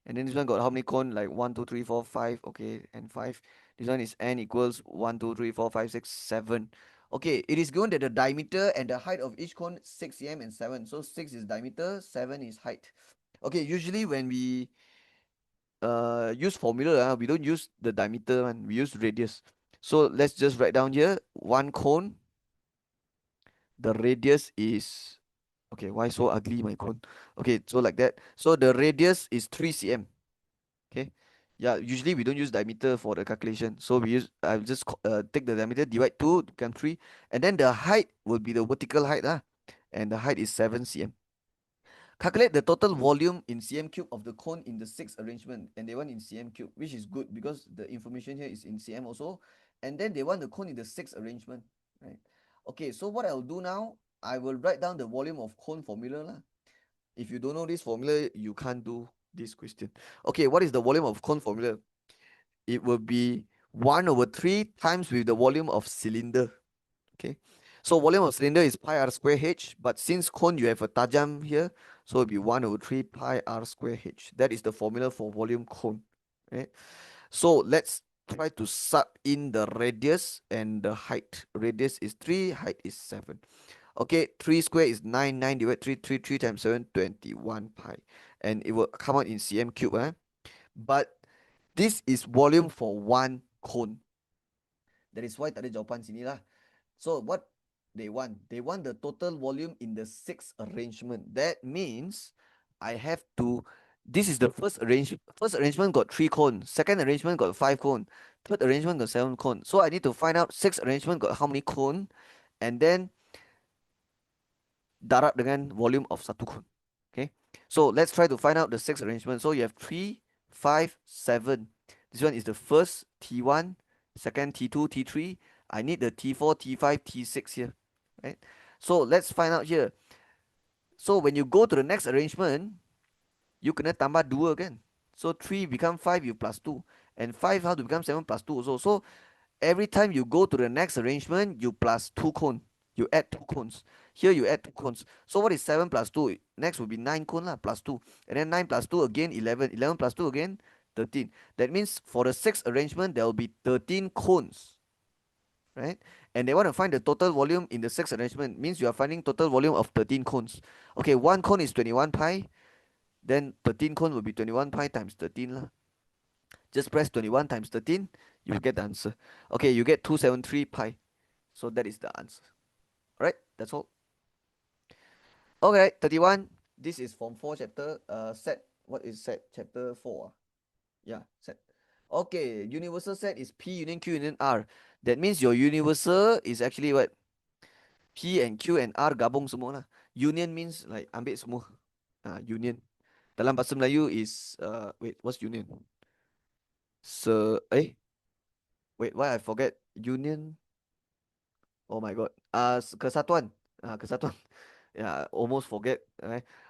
[SPEAKER 1] And then this one got how many cone? Like 1, 2, 3, 4, 5. Okay, and 5. This one is n equals 1, 2, 3, 4, 5, 6, 7. Okay, it is given that the diameter and the height of each cone 6 cm and 7. So 6 is diameter, 7 is height. Okay, usually when we use formula, we don't use the diameter one, we use radius. So let's just write down here one cone. The radius is, okay, why so ugly my cone? Okay, so like that. So the radius is 3 cm. Okay, yeah, usually we don't use diameter for the calculation, so we use, I'll just take the diameter, divide 2 become 3, and then the height will be the vertical height and the height is 7 cm. Calculate the total volume in cm cube of the cone in the 6th arrangement, and they want in cm cube, which is good because the information here is in cm also, and then they want the cone in the 6th arrangement, right? Okay, so what I'll do now, I will write down the volume of cone formula lah. If you don't know this formula, you can't do this question. Okay, what is the volume of cone formula? It will be 1 over 3 times with the volume of cylinder. Okay, so volume of cylinder is pi r square h, but since cone you have a tajam here, so it'll be 1 over 3 pi r square h. That is the formula for volume cone. Right? So let's try to sub in the radius and the height. Radius is 3, height is 7. Okay, 3 square is 9, 9 divided 3, 3, 3 times 7, 21 pi. And it will come out in cm cube. But this is volume for one cone. That is why tak ada jawapan sini lah. So what they want? They want the total volume in the 6th arrangement. That means I have to, this is the first arrangement. First arrangement got 3 cone. Second arrangement got 5 cone. Third arrangement got 7 cone. So I need to find out 6th arrangement got how many cone. And then darab dengan volume of satu cone. Okay. So let's try to find out the 6th arrangement. So you have 3, 5, 7. This one is the first T1, second T2, T3. I need the T4, T5, T6 here. Right? So let's find out here. So when you go to the next arrangement, you kena tambah 2 kan. So 3 become 5, you plus 2. And 5 how to become 7 plus 2 also. So every time you go to the next arrangement, you plus 2 cone. You add 2 cones. Here you add 2 cones. So what is 7 plus 2? Next will be 9 cone lah, plus 2. And then 9 plus 2 again, 11. 11 plus 2 again, 13. That means for the sixth arrangement, there will be 13 cones, right? And they want to find the total volume in the sixth arrangement. Means you are finding total volume of 13 cones. Okay, one cone is 21 pi. Then 13 cone will be 21 pi times 13 lah. Just press 21 times 13, you will get the answer. Okay, you get 273 pi. So that is the answer. Alright, that's all. Okay, 31. This is from 4 chapter. Set. What is set? Chapter 4. Yeah, set. Okay, universal set is P union Q union R. That means your universal is actually what? P and Q and R gabung semua lah. Union means like ambil semua. Union. Dalam bahasa Melayu is wait, what's union? Wait, why I forget? Union. Oh my god. Kesatuan. Kesatuan. Yeah, almost forget.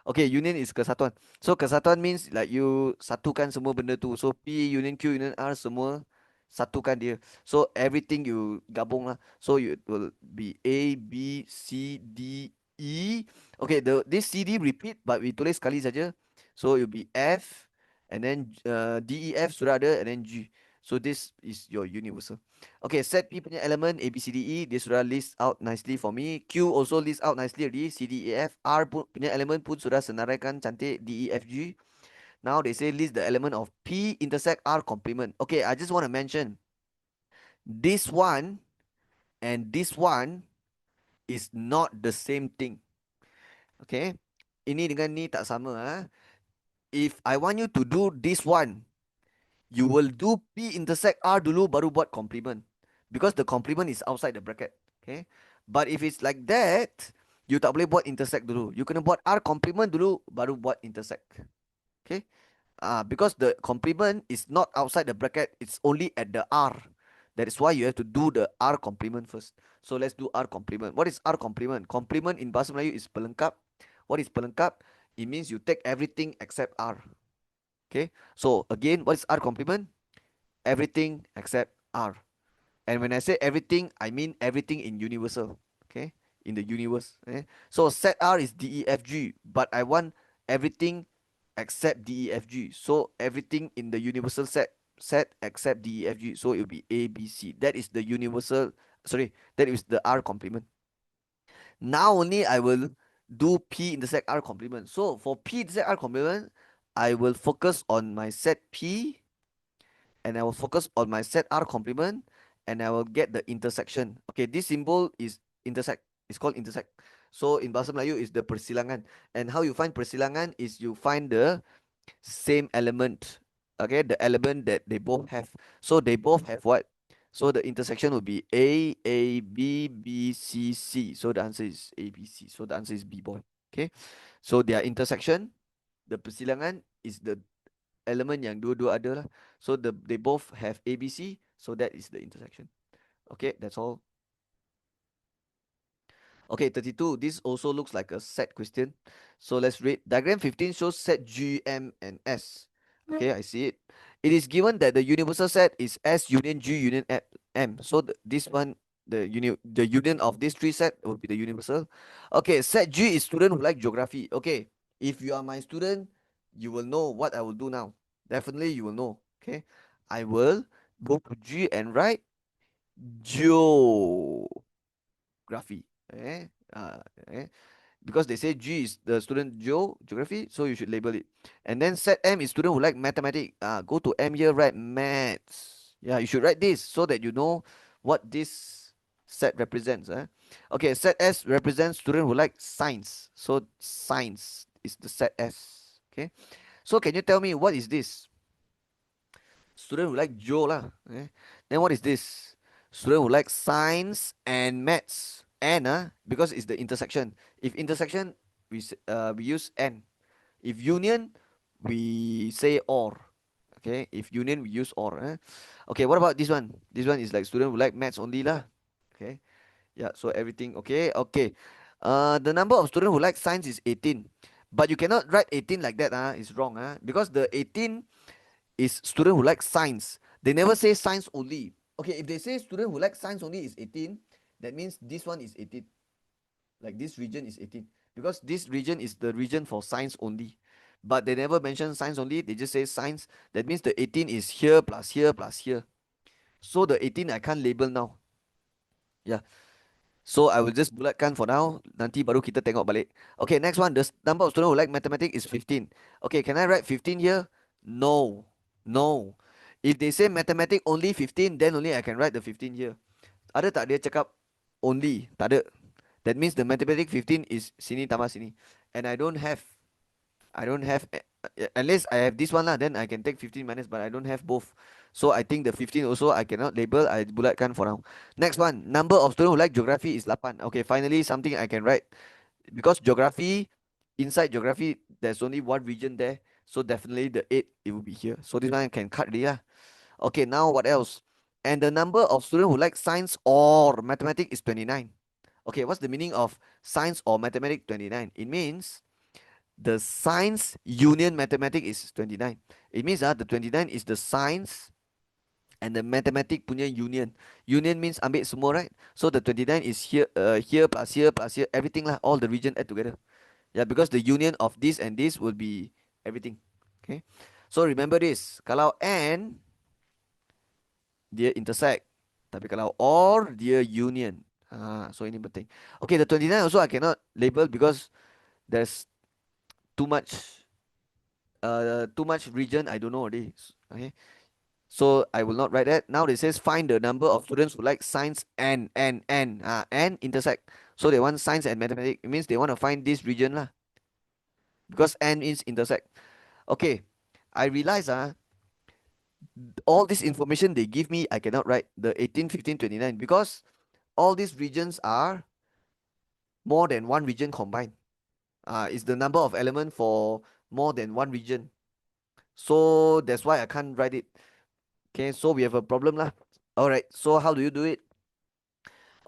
[SPEAKER 1] Okay, union is kesatuan. So kesatuan means like you satukan semua benda tu. So P union Q union R semua satukan dia. So everything you gabung lah. So you will be A B C D E. Okay, this C D repeat but we tulis sekali saja. So it will be F and then D E F sudah ada and then G. So this is your universal. Okay, set P punya element A, B, C, D, E. This sudah list out nicely for me. Q also list out nicely already. C, D, E, F. R punya element pun sudah senaraikan cantik. D, E, F, G. Now they say list the element of P intersect R complement. Okay, I just want to mention this one and this one is not the same thing. Okay, ini dengan ni tak sama. If I want you to do this one, you will do P intersect R dulu baru buat complement. Because the complement is outside the bracket. Okay. But if it's like that, you tak boleh buat intersect dulu. You kena buat R complement dulu baru buat intersect. Okay. Because the complement is not outside the bracket. It's only at the R. That is why you have to do the R complement first. So let's do R complement. What is R complement? Complement in bahasa Melayu is pelengkap. What is pelengkap? It means you take everything except R. Okay. So again, what is R complement? Everything except R. And when I say everything, I mean everything in universal. Okay, in the universe. So set R is D, E, F, G, but I want everything except D, E, F, G. So everything in the universal set except D, E, F, G. So it will be A, B, C. That is the universal. Sorry, that is the R complement. Now only I will do P intersect R complement. So for P intersect R complement, I will focus on my set P and I will focus on my set R complement and I will get the intersection. Okay, this symbol is intersect. It's called intersect. So in Bahasa Melayu is the persilangan. And how you find persilangan is you find the same element. Okay, the element that they both have. So they both have what? So the intersection will be A, B, B, C, C. So the answer is A, B, C. So the answer is B boy. Okay. So their intersection, the persilangan is the element yang dua-dua ada lah. So they both have ABC, so that is the intersection. Okay, that's all. Okay, 32. This also looks like a set question. So let's read. Diagram 15 shows set G, M, and S. Okay, I see it. It is given that the universal set is S union G union M. So this one, the union of these three set will be the universal. Okay, set G is student who like geography. Okay, if you are my student, you will know what I will do now. Definitely you will know. Okay, I will go to G and write geography. Eh? Eh? Because they say G is the student geography, so you should label it. And then set M is student who like mathematics. Go to M here, write maths. Yeah, you should write this so that you know what this set represents. Okay, set S represents student who like science. So science is the set S. Okay. So can you tell me what is this? Student who like Joe lah. Then what is this? Student who like science and maths. And because it's the intersection. If intersection, we use and. If union, we say or. Okay. If union, we use or. Okay. What about this one? This one is like student who like maths only lah. Okay. Yeah. So everything okay. Okay. The number of students who like science is 18. But you cannot write 18 like that. It's wrong. Because the 18 is student who like science. They never say science only. Okay, if they say student who like science only is 18, that means this one is 18. Like this region is 18. Because this region is the region for science only. But they never mention science only. They just say science. That means the 18 is here plus here plus here. So the 18 I can't label now. Yeah. So I will just bulatkan for now. Nanti baru kita tengok balik. Okay, next one. The number of students who like mathematics is 15. Okay, can I write 15 here? No. No. If they say mathematics only 15, then only I can write the 15 here. Ada tak dia cakap only? Tak ada. That means the mathematics 15 is sini tambah sini. And I don't have unless I have this one lah, then I can take 15 minus, but I don't have both. So I think the 15 also I cannot label. I bulatkan for now. Next one, number of students who like geography is 8. Okay, finally something I can write. Because geography, inside geography, there's only one region there. So definitely the 8, it will be here. So this one I can cut here. Okay, now what else? And the number of students who like science or mathematics is 29. Okay, what's the meaning of science or mathematics 29? It means the science union mathematics is 29. It means the 29 is the science and the mathematics punya union. Union means ambil semua, right? So the 29 is here plus here plus here, everything lah, all the region add together. Yeah, because the union of this and this will be everything. Okay. So remember this. Kalau and dia intersect. Tapi kalau or dia union. So ini penting. Okay, the 29 also I cannot label because there's too much region I don't know already. Okay, so I will not write that. Now it says find the number of students who like science and intersect. So they want science and mathematics. It means they want to find this region lah, because and is intersect. Okay, I realize all this information they give me I cannot write the 18, 15, 29 because all these regions are more than one region combined. Is the number of element for more than one region. So that's why I can't write it. Okay, so we have a problem lah. All right, so how do you do it?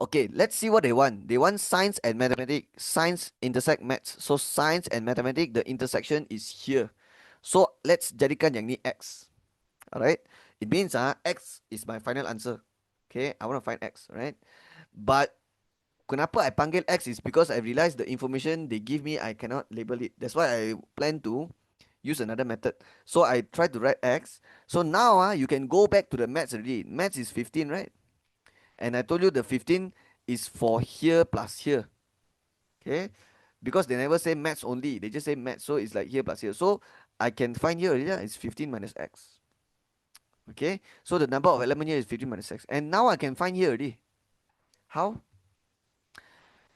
[SPEAKER 1] Okay, let's see what they want. They want science and mathematics. Science intersect maths. So science and mathematics, the intersection is here. So let's jadikan yang ni X. Alright, it means X is my final answer. Okay, I want to find X, right? But kenapa I panggil X is because I realized the information they give me I cannot label it. That's why I plan to use another method. So I try to write X. So now you can go back to the maths already. Maths is 15, right? And I told you the 15 is for here plus here. Okay? Because they never say maths only. They just say maths. So it's like here plus here. So I can find here already. It's 15 minus X. Okay? So the number of element here is 15 minus X. And now I can find here already. How?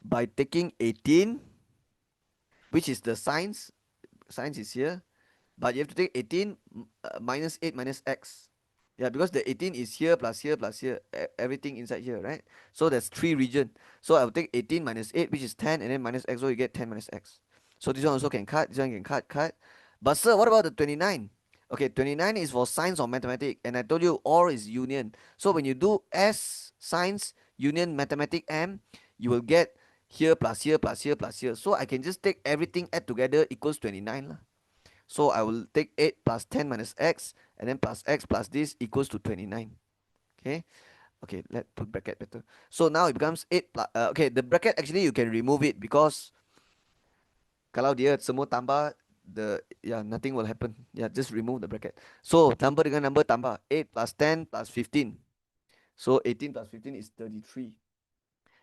[SPEAKER 1] By taking 18, which is the science. Science is here. But you have to take 18 minus 8 minus X. Yeah, because the 18 is here plus here plus here, everything inside here, right? So there's 3 region. So I will take 18 minus 8, which is 10, and then minus X, so you get 10 minus X. So this one also can cut, this one can cut. But sir, what about the 29? Okay, 29 is for science or mathematics, and I told you or is union. So when you do S, science, union, mathematics, M, you will get here plus here plus here plus here. So I can just take everything add together equals 29 lah. So I will take 8 plus 10 minus X, and then plus X plus this equals to 29. Okay. Okay, let's put bracket better. So now it becomes 8 plus, okay, the bracket actually you can remove it because kalau dia semua tambah, nothing will happen. Yeah, just remove the bracket. So number dengan number tambah 8 plus 10 plus 15. So 18 plus 15 is 33.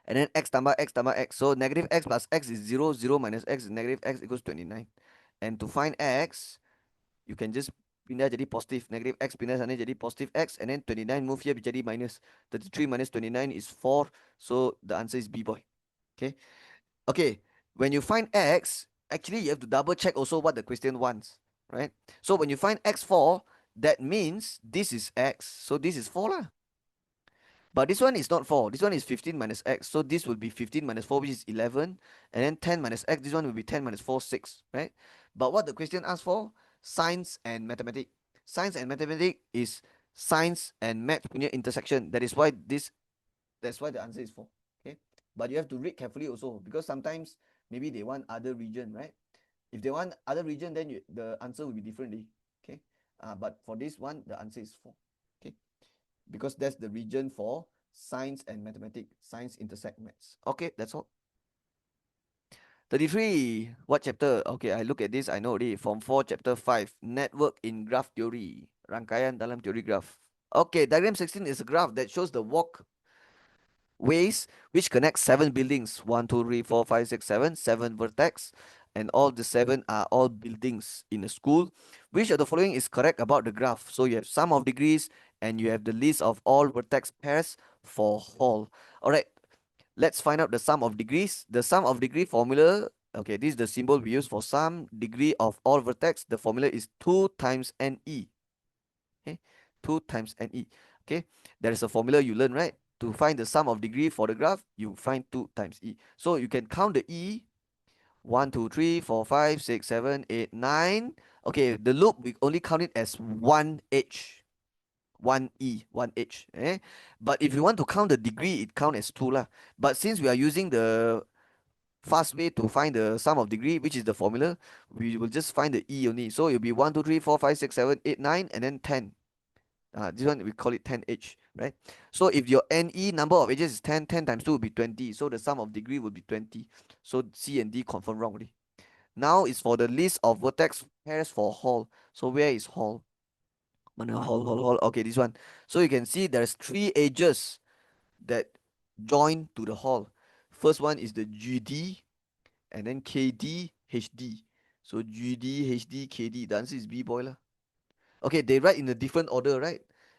[SPEAKER 1] And then X tambah X tambah X. So negative X plus X is 0, 0 minus X is negative X equals 29. And to find X, you can just pindah jadi positive. Negative X pindah sana jadi positive X. And then 29 move here jadi minus. 33 minus 29 is 4. So the answer is B, boy. Okay. Okay. When you find X, actually you have to double check also what the question wants. Right. So when you find X4, that means this is X. So this is 4 lah. But this one is not 4. This one is 15 minus X. So this will be 15 minus 4, which is 11. And then 10 minus X. This one will be 10 minus 4, 6. Right. But what the question asks for? Science and mathematics. Science and mathematics is science and math punya intersection. That's why the answer is 4. Okay. But you have to read carefully also, because sometimes maybe they want other region, right? If they want other region, then the answer will be differently. Okay. But for this one, the answer is 4. Okay. Because that's the region for science and mathematics. Science intersect maths. Okay, that's all. 33. What chapter? Okay, I look at this, I know already. Form 4, chapter 5. Network in graph theory. Rangkaian dalam teori graph. Okay, diagram 16 is a graph that shows the walkways which connect 7 buildings. 1, 2, 3, 4, 5, 6, 7. 7 vertex. And all the 7 are all buildings in a school. Which of the following is correct about the graph? So you have sum of degrees and you have the list of all vertex pairs for hall. Alright, let's find out the sum of degrees. The sum of degree formula, okay, this is the symbol we use for sum degree of all vertex. The formula is 2 times NE. Okay, 2 times NE. Okay, there is a formula you learn, right? To find the sum of degree for the graph, you find 2 times E. So you can count the E. 1, 2, 3, 4, 5, 6, 7, 8, 9. Okay, the loop, we only count it as 1H. 1E, 1H. But if you want to count the degree, it count as 2 lah. But since we are using the fast way to find the sum of degree, which is the formula, we will just find the E only. So it'll be 1, 2, 3, 4, 5, 6, 7, 8, 9, and then 10. This one we call it 10H, right? So if your NE number of edges is 10, 10 times 2 will be 20. So the sum of degree will be 20. So C and D confirm wrong already. Now it's for the list of vertex pairs for hall. So where is hall? Hall. Okay, this one. So you can see there's 3 edges that join to the hall. First one is the GD, and then KD, HD. So GD, HD, KD. The answer is B, boy lah. Okay, they write in a different order, right?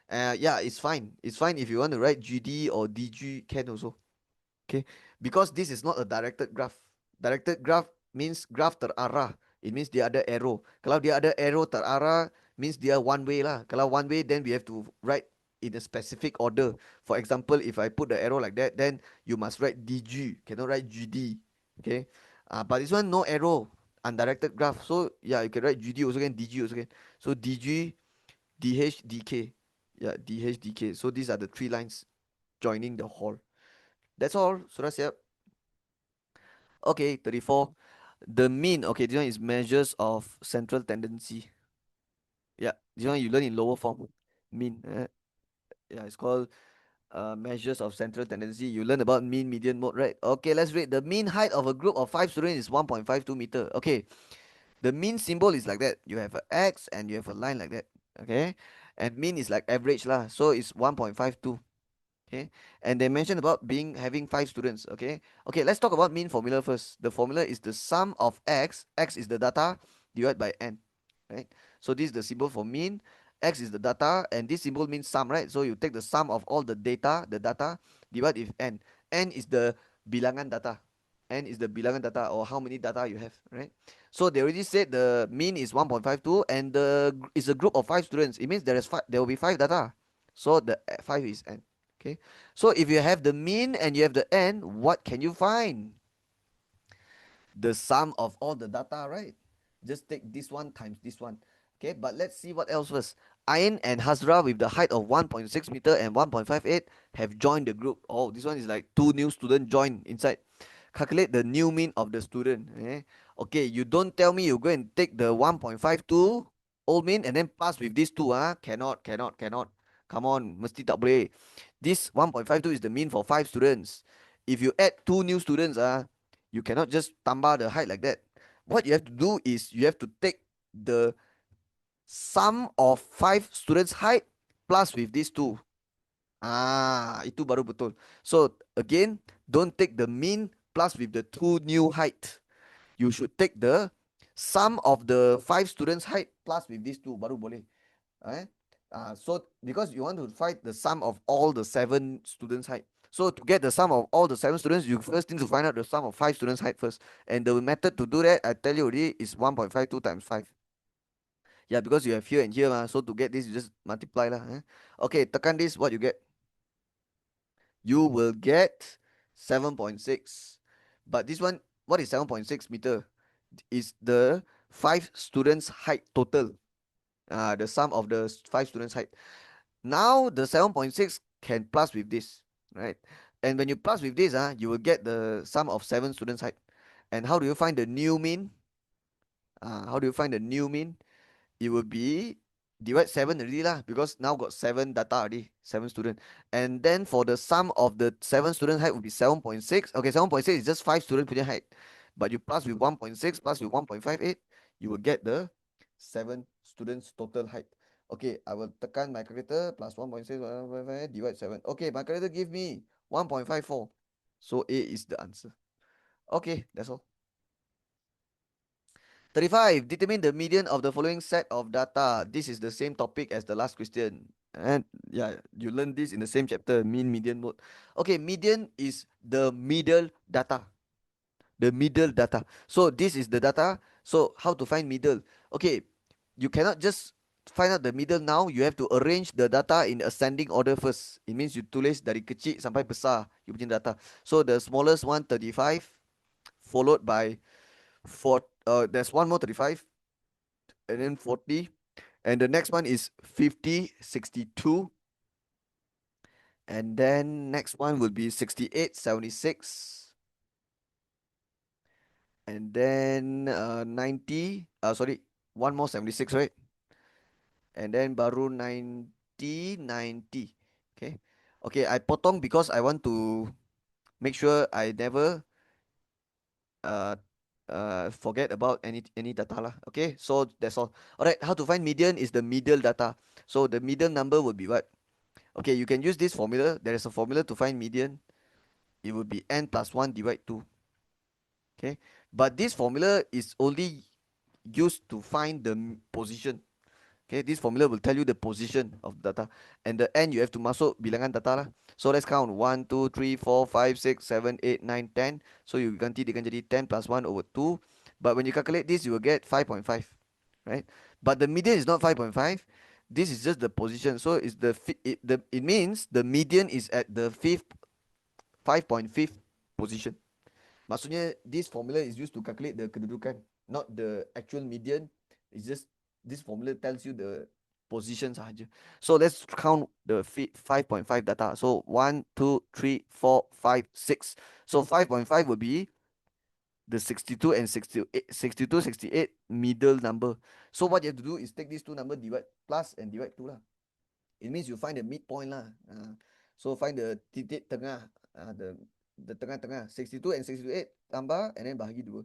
[SPEAKER 1] Yeah, it's fine. It's fine if you want to write GD or DG, can also. Okay, because this is not a directed graph. Directed graph means graph terarah. It means dia ada arrow. Kalau dia ada arrow terarah, means dia one way lah. Kalau one way, then we have to write in a specific order. For example, if I put the arrow like that, then you must write DG. Cannot write GD. Okay. But this one no arrow, undirected graph. So yeah, you can write GD also can, DG also can. So DG, DH, DK. Yeah, DH, DK. So these are the 3 lines joining the hall. That's all. Sudah siap? Okay, 34. The mean. Okay, this one is measures of central tendency. Yeah, this one you learn in lower form. Mean. Yeah, it's called measures of central tendency. You learn about mean, median, mode, right? Okay, let's read. The mean height of a group of 5 students is 1.52 meter. Okay, the mean symbol is like that. You have an X and you have a line like that. Okay, and mean is like average lah. So it's 1.52. Okay, and they mentioned about having 5 students. Okay, let's talk about mean formula first. The formula is the sum of x is the data, divided by n, right? So this is the symbol for mean. X is the data, and this symbol means sum, right? So you take the sum of all the data, divide with n is the bilangan data. N is the bilangan data, or how many data you have, right? So they already said the mean is 1.52, and is a group of 5 students. It means there will be 5 data. So the 5 is n. Okay, so if you have the mean and you have the n, what can you find? The sum of all the data, right? Just take this one times this one. Okay, but let's see what else first. Ain and Hazra with the height of 1.6 meter and 1.58 have joined the group. Oh, this one is like 2 new students join inside. Calculate the new mean of the student. Okay, you don't tell me you go and take the 1.52 old mean and then pass with these two. Cannot. Come on, mesti tak boleh. This 1.52 is the mean for 5 students. If you add 2 new students, you cannot just tambah the height like that. What you have to do is you have to take the sum of 5 students height plus with these two. Itu baru betul. So again, don't take the mean plus with the 2 new height. You should take the sum of the 5 students height plus with these two, baru boleh. So because you want to find the sum of all the 7 students height. So to get the sum of all the 7 students, you first need to find out the sum of 5 students height first. And the method to do that, I tell you already, is 1.52 times 5. Yeah, because you have here and here, so to get this, you just multiply lah. Okay, tekan this, what you get? You will get 7.6. But this one, what is 7.6 meter? Is the 5 students height total. The sum of the 5 students height. Now the 7.6 can plus with this, right? And when you plus with this, you will get the sum of 7 students' height. And how do you find the new mean? How do you find the new mean? It will be divide 7 already lah, because now got 7 data already, 7 student. And then for the sum of the 7 student height will be 7.6. Okay, 7.6 is just 5 student putting height. But you plus with 1.6 plus with 1.58, you will get the 7 students total height. Okay, I will tekan my calculator, plus 1.6 divide 7. Okay, my calculator give me 1.54. So A is the answer. Okay, that's all. 35. Determine the median of the following set of data. This is the same topic as the last question. And yeah, you learn this in the same chapter, mean, median, mode. Okay, median is the middle data. The middle data. So this is the data. So how to find middle? Okay, you cannot just find out the middle now. You have to arrange the data in ascending order first. It means you tulis dari kecil sampai besar you punya data. So the smallest one 35, followed by there's one more 35, and then 40, and the next one is 50, 62, and then next one will be 68, 76, and then 90, sorry, one more 76, right? And then baru 90, 90. Okay, okay, I potong because I want to make sure I never uh forget about any data lah. Okay, so that's all. All right, how to find median is the middle data. So the middle number would be what? Okay, you can use this formula. There is a formula to find median. It would be n plus 1 divide 2. Okay, but this formula is only used to find the position. Okay, this formula will tell you the position of data. And the n you have to masuk bilangan data lah. So let's count 1, 2, 3, 4, 5, 6, 7, 8, 9, 10. So you ganti dia akan jadi 10 plus 1 over 2. But when you calculate this, you will get 5.5. Right? But the median is not 5.5. This is just the position. So it's it means the median is at the 5.5 position. Maksudnya this formula is used to calculate the kedudukan, not the actual median. It's just this formula tells you the position sahaja. So let's count the 5.5 data. So 1, 2, 3, 4, 5, 6. So 5.5 will be the 62 and 68, 62, 68 middle number. So what you have to do is take these two numbers, divide plus and divide 2 lah. It means you find the midpoint lah. So find the titik tengah, the tengah-tengah, 62 and 68 tambah and then bahagi 2.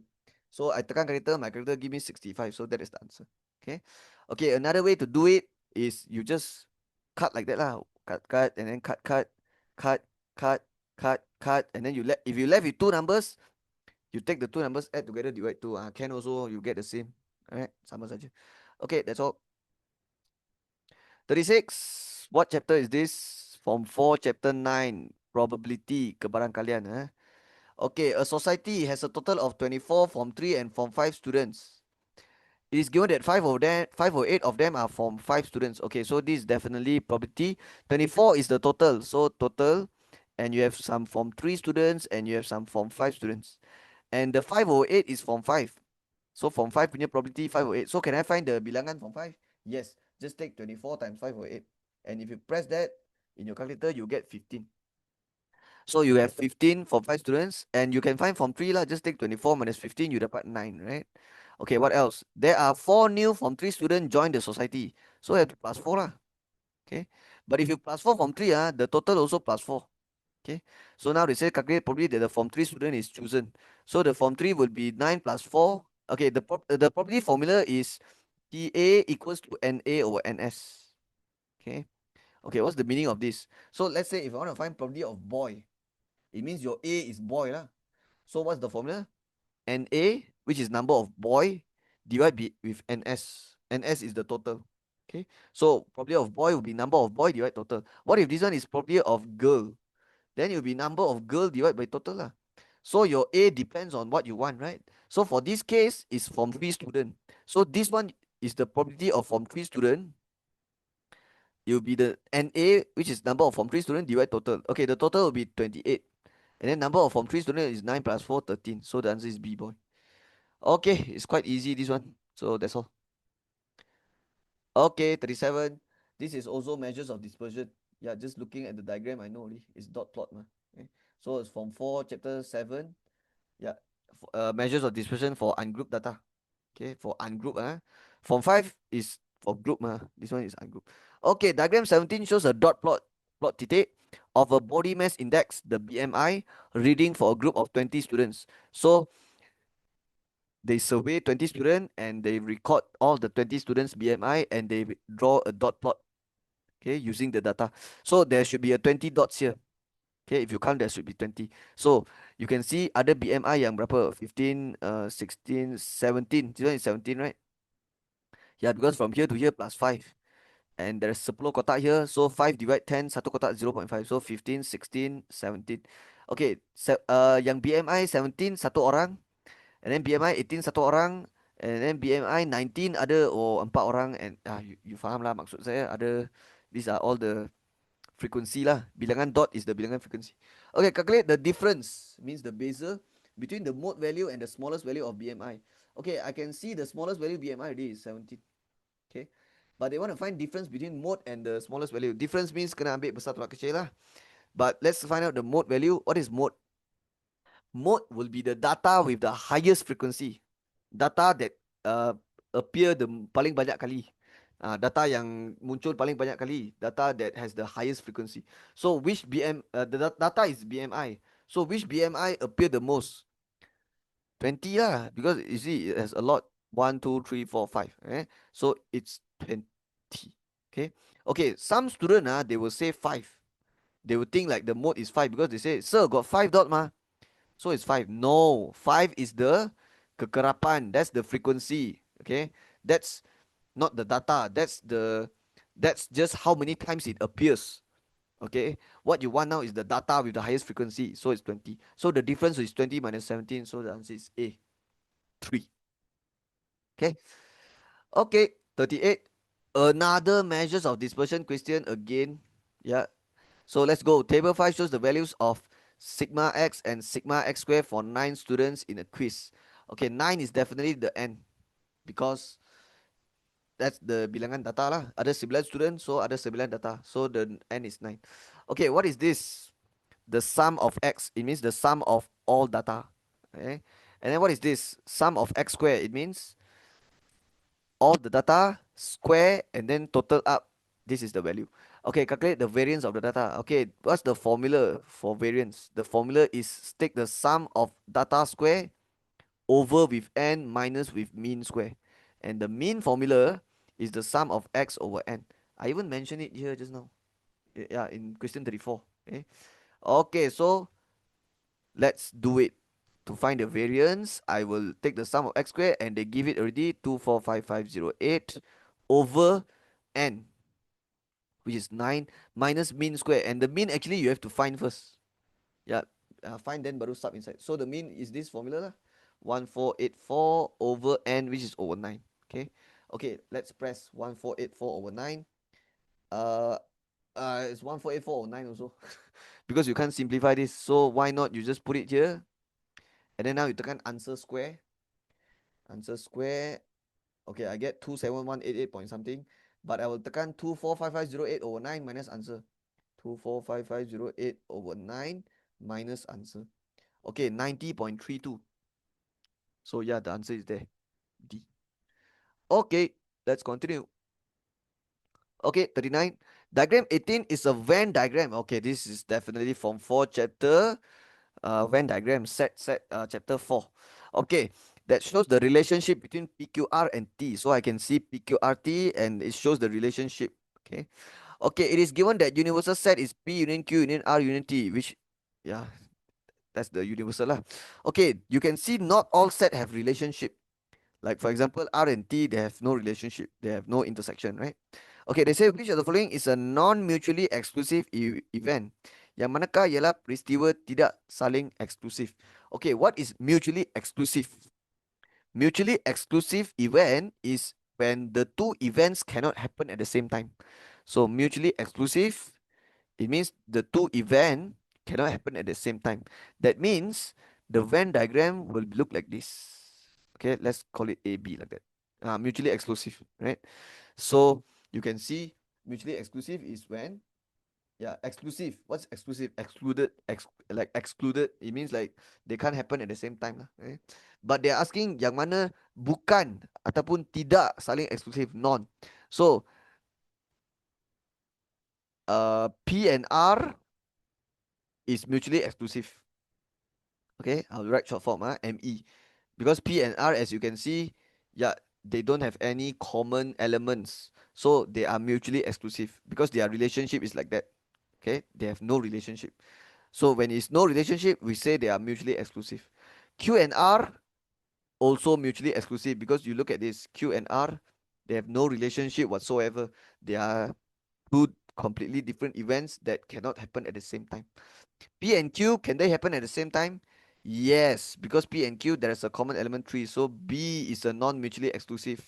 [SPEAKER 1] So I tekan calculator, my calculator give me 65. So that is the answer. Okay. Okay, another way to do it is you just cut like that lah. Cut, and then cut, and then if you left with two numbers, you take the two numbers, add together, divide 2. Can also, you get the same. Alright, sama saja. Okay, that's all. 36. What chapter is this? Form 4, chapter 9. Probability, kebarangkalian. Okay, a society has a total of 24 Form 3 and Form 5 students. It is given that 5 or 8 of them are Form 5 students. Okay, so this is definitely probability. 24 is the total. So total, and you have some Form 3 students and you have some Form 5 students. And the 5 or 8 is Form 5. So Form 5 punya probability 5 or 8. So can I find the bilangan Form 5? Yes, just take 24 times 5 or 8. And if you press that in your calculator, you get 15. So you have 15 for 5 students, and you can find Form 3 lah. Just take 24 minus 15, you dapat 9, right? Okay, what else? There are 4 new Form 3 students join the society. So you have to plus 4 lah. Okay. But if you plus 4 Form 3, the total also plus 4. Okay. So now they say calculate probably that the Form 3 student is chosen. So the Form 3 will be 9 plus 4. Okay, the property formula is TA equals to NA over NS. Okay. Okay, what's the meaning of this? So let's say if I want to find probability of boy, it means your A is boy lah. So what's the formula? NA, which is number of boy, divide with NS. NS is the total. Okay. So probability of boy will be number of boy divide total. What if this one is probability of girl? Then it will be number of girl divided by total lah. So your A depends on what you want, right? So for this case, is Form 3 student. So this one is the probability of Form 3 student. It will be the NA, which is number of Form 3 student divide total. Okay, the total will be 28. And then number of Form 3 student is 9 plus 4, 13. So the answer is B, boy. Okay, it's quite easy, this one. So that's all. Okay, 37. This is also measures of dispersion. Yeah, just looking at the diagram, I know already. It's dot plot. Okay. So it's Form 4, Chapter 7. Yeah. Measures of dispersion for ungrouped data. Okay, for ungroup, Form 5 is for group, this one is ungroup. Okay, diagram 17 shows a dot plot titik of a body mass index, the BMI, reading for a group of 20 students. So they survey 20 students and they record all the 20 students BMI and they draw a dot plot, okay, using the data. So there should be a 20 dots here. Okay, if you count, there should be 20. So you can see ada BMI yang berapa? 15, 16, 17. This one is 17, right? Yeah, because from here to here plus 5. And there's 10 kotak here. So 5 divide 10, satu kotak 0.5. So 15, 16, 17. Okay, yang BMI 17, satu orang. And then BMI 18, satu orang. And then BMI 19 ada, empat orang. And you faham lah maksud saya. These are all the frequency lah. Bilangan dot is the bilangan frequency. Okay, calculate the difference, means the bezel, between the mode value and the smallest value of BMI. Okay, I can see the smallest value BMI already is 17. Okay, but they want to find difference between mode and the smallest value. Difference means kena ambil besar tolak kecil lah. But let's find out the mode value. What is mode? Mode will be the data with the highest frequency. Data that appear the paling banyak kali. Data yang muncul paling banyak kali. Data that has the highest frequency. So which the data is BMI. So which BMI appear the most? 20 lah, because you see it has a lot. 1, 2, 3, 4, 5. So it's 20. Okay. Okay. Some student they will say 5. They will think like the mode is 5 because they say, sir, got 5 dot ma. So it's 5. No, 5 is the kekerapan. That's the frequency. Okay. That's not the data. That's just how many times it appears. Okay. What you want now is the data with the highest frequency. So it's 20. So the difference is 20 minus 17. So the answer is A. 3. Okay. Okay. 38. Another measures of dispersion question again. Yeah. So let's go. Table 5 shows the values of sigma x and sigma x squared for 9 students in a quiz. Okay, 9 is definitely the n because that's the bilangan data lah. Ada 9 students, so ada 9 data. So the n is 9. Okay, what is this? The sum of x. It means the sum of all data. Okay. And then what is this? Sum of x squared. It means all the data square and then total up. This is the value. Okay, calculate the variance of the data. Okay, what's the formula for variance? The formula is take the sum of data square over with n minus with mean square. And the mean formula is the sum of x over n. I even mentioned it here just now. Yeah, in question 34. Okay, so let's do it. To find the variance, I will take the sum of x squared and they give it already 245508 over n, which is 9 minus mean square. And the mean actually you have to find first. Yeah, find then baru sub inside. So the mean is this formula lah. 1484 over n, which is over 9. Okay. Okay, let's press 1484 over 9. It's 1484 over 9 also. Because you can't simplify this. So why not you just put it here. And then now you tekan answer square. Answer square. Okay, I get 27188 point something. But I will tekan 245508 over 9 minus answer. 245508 over 9 minus answer. Okay, 90.32. So yeah, the answer is there. D. Okay, let's continue. Okay, 39. Diagram 18 is a Venn diagram. Okay, this is definitely from 4 chapter. Venn diagram set chapter 4. Okay, that shows the relationship between PQR and T. So I can see PQRT and it shows the relationship. Okay. Okay, it is given that universal set is P union Q union R union T, which, yeah, that's the universal lah. Okay, you can see not all set have relationship. Like for example, R and T, they have no relationship. They have no intersection, right? Okay, they say which of the following is a non-mutually exclusive event? Yang manakah ialah peristiwa tidak saling eksklusif? Okay, what is mutually exclusive? Mutually exclusive event is when the two events cannot happen at the same time. So mutually exclusive, it means the two events cannot happen at the same time. That means the Venn diagram will look like this. Okay, let's call it AB like that. Mutually exclusive, right? So you can see mutually exclusive is when Yeah, exclusive. What's exclusive? Excluded. Like excluded. It means like they can't happen at the same time lah. Okay? But they're asking yang mana bukan ataupun tidak saling eksklusif, non. So P and R is mutually exclusive. Okay, I'll write short form, ME. Because P and R, as you can see, yeah, they don't have any common elements. So they are mutually exclusive because their relationship is like that. Okay, they have no relationship. So when it's no relationship, we say they are mutually exclusive. Q and R also mutually exclusive because you look at this Q and R, they have no relationship whatsoever. They are two completely different events that cannot happen at the same time. P and Q, can they happen at the same time? Yes, because P and Q there is a common element 3, so B is a non-mutually exclusive,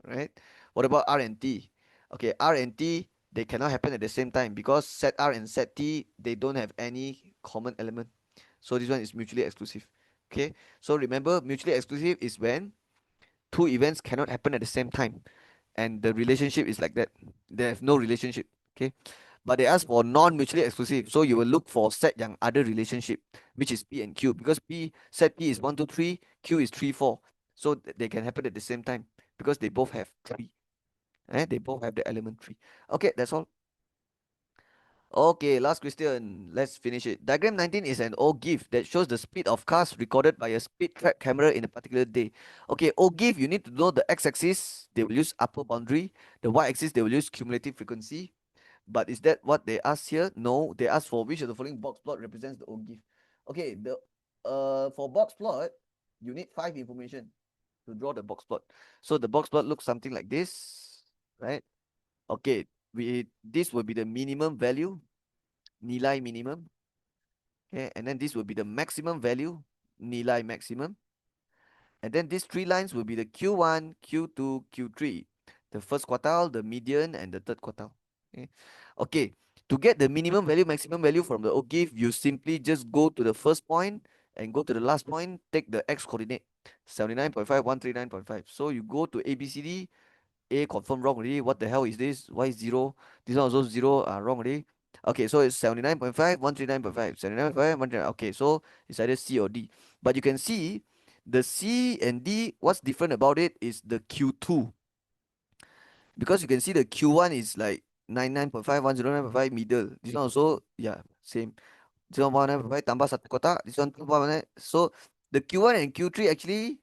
[SPEAKER 1] right? What about R and T? Okay, R and T they cannot happen at the same time because set R and set T they don't have any common element. So this one is mutually exclusive. Okay, so remember mutually exclusive is when two events cannot happen at the same time and the relationship is like that. They have no relationship. Okay, but they ask for non-mutually exclusive. So you will look for set yang other relationship, which is P and Q. Because set P is 1, 2, 3, Q is 3, 4. So they can happen at the same time because they both have 3. They both have the element 3. Okay, that's all. Okay, last question. Let's finish it. Diagram 19 is an O-GIF that shows the speed of cars recorded by a speed track camera in a particular day. Okay, O-GIF, you need to know the x-axis, they will use upper boundary. The y-axis, they will use cumulative frequency. But is that what they ask here? No, they ask for which of the following box plot represents the O-GIF. Okay, the for box plot, you need 5 information to draw the box plot. So the box plot looks something like this, right? Okay, this will be the minimum value, nilai minimum. Okay, and then this will be the maximum value, nilai maximum. And then these 3 lines will be the Q1, Q2, Q3. The first quartile, the median, and the third quartile. Okay. Okay. To get the minimum value, maximum value from the OGIF, you simply just go to the first point and go to the last point, take the x coordinate, 79.5, 139.5. So you go to ABCD, A confirm wrong already. What the hell is this? Why is 0? This one also 0, wrong already. Okay, so it's 79.5, 139.5, 79.5, 139. Okay, so it's either C or D. But you can see the C and D, what's different about it is the Q2. Because you can see the Q1 is like 99.5, 109.5 middle. This one also, yeah, same. This one 109.5 tambah satu kotak. This one 109. So the Q1 and Q3 actually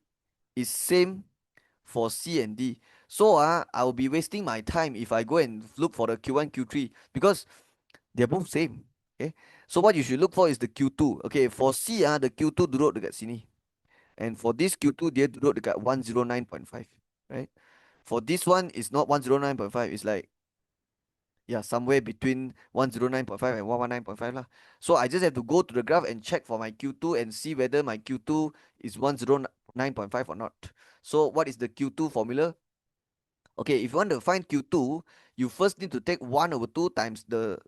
[SPEAKER 1] is same for C and D. So I'll be wasting my time if I go and look for the Q1, Q3 because they're both same. Okay. So what you should look for is the Q2. Okay, for C the Q2 duduk dekat sini. And for this Q2 dia duduk dekat 109.5, right? For this one it's not 109.5, it's like yeah, somewhere between 109.5 and 119.5 lah. So I just have to go to the graph and check for my Q2 and see whether my Q2 is 109.5 or not. So what is the Q2 formula? Okay, if you want to find Q2, you first need to take 1 over 2 times the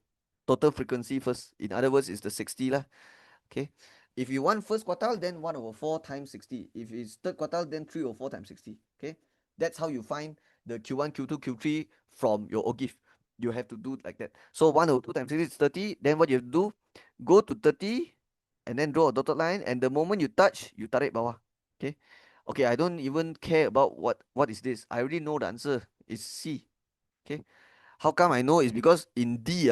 [SPEAKER 1] total frequency first. In other words, it's the 60 lah. Okay. If you want first quartile, then 1 over 4 times 60. If it's third quartile, then 3 over 4 times 60. Okay. That's how you find the Q1, Q2, Q3 from your OGIF. You have to do it like that. So 1 over 2 times 60 is 30. Then what you have to do, go to 30 and then draw a dotted line. And the moment you touch, you tarik bawah. Okay. Okay, I don't even care about what is this. I already know the answer. It's C. Okay. How come I know? Is because in D,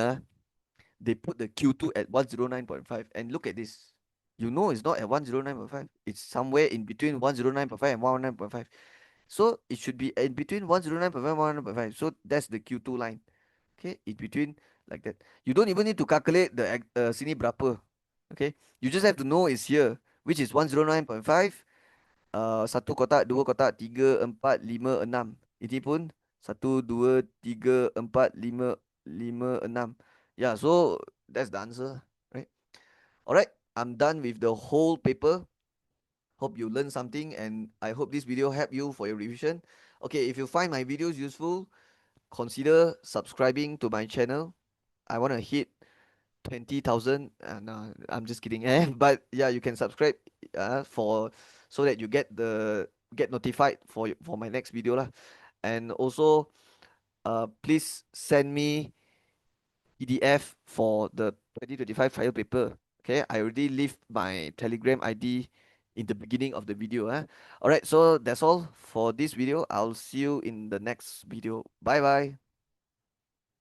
[SPEAKER 1] they put the Q2 at 109.5. And look at this. You know it's not at 109.5. It's somewhere in between 109.5 and 109.5. So it should be in between 109.5 and 109.5. So that's the Q2 line. Okay, in between like that. You don't even need to calculate the sini berapa. Okay, you just have to know it's here, which is 109.5. Satu kotak, dua kotak, tiga, empat, lima, enam. Ini pun satu, dua, tiga, empat, lima, lima, enam. Yeah, so that's the answer, right? Alright, I'm done with the whole paper. Hope you learned something and I hope this video helped you for your revision. Okay, if you find my videos useful, consider subscribing to my channel. I want to hit 20,000. No, I'm just kidding. But yeah, you can subscribe for so that you get notified for my next video lah. And also please send me PDF for the 2025 trial paper. Okay, I already leave my Telegram ID in the beginning of the video. All right, so that's all for this video. I'll see you in the next video. Bye bye.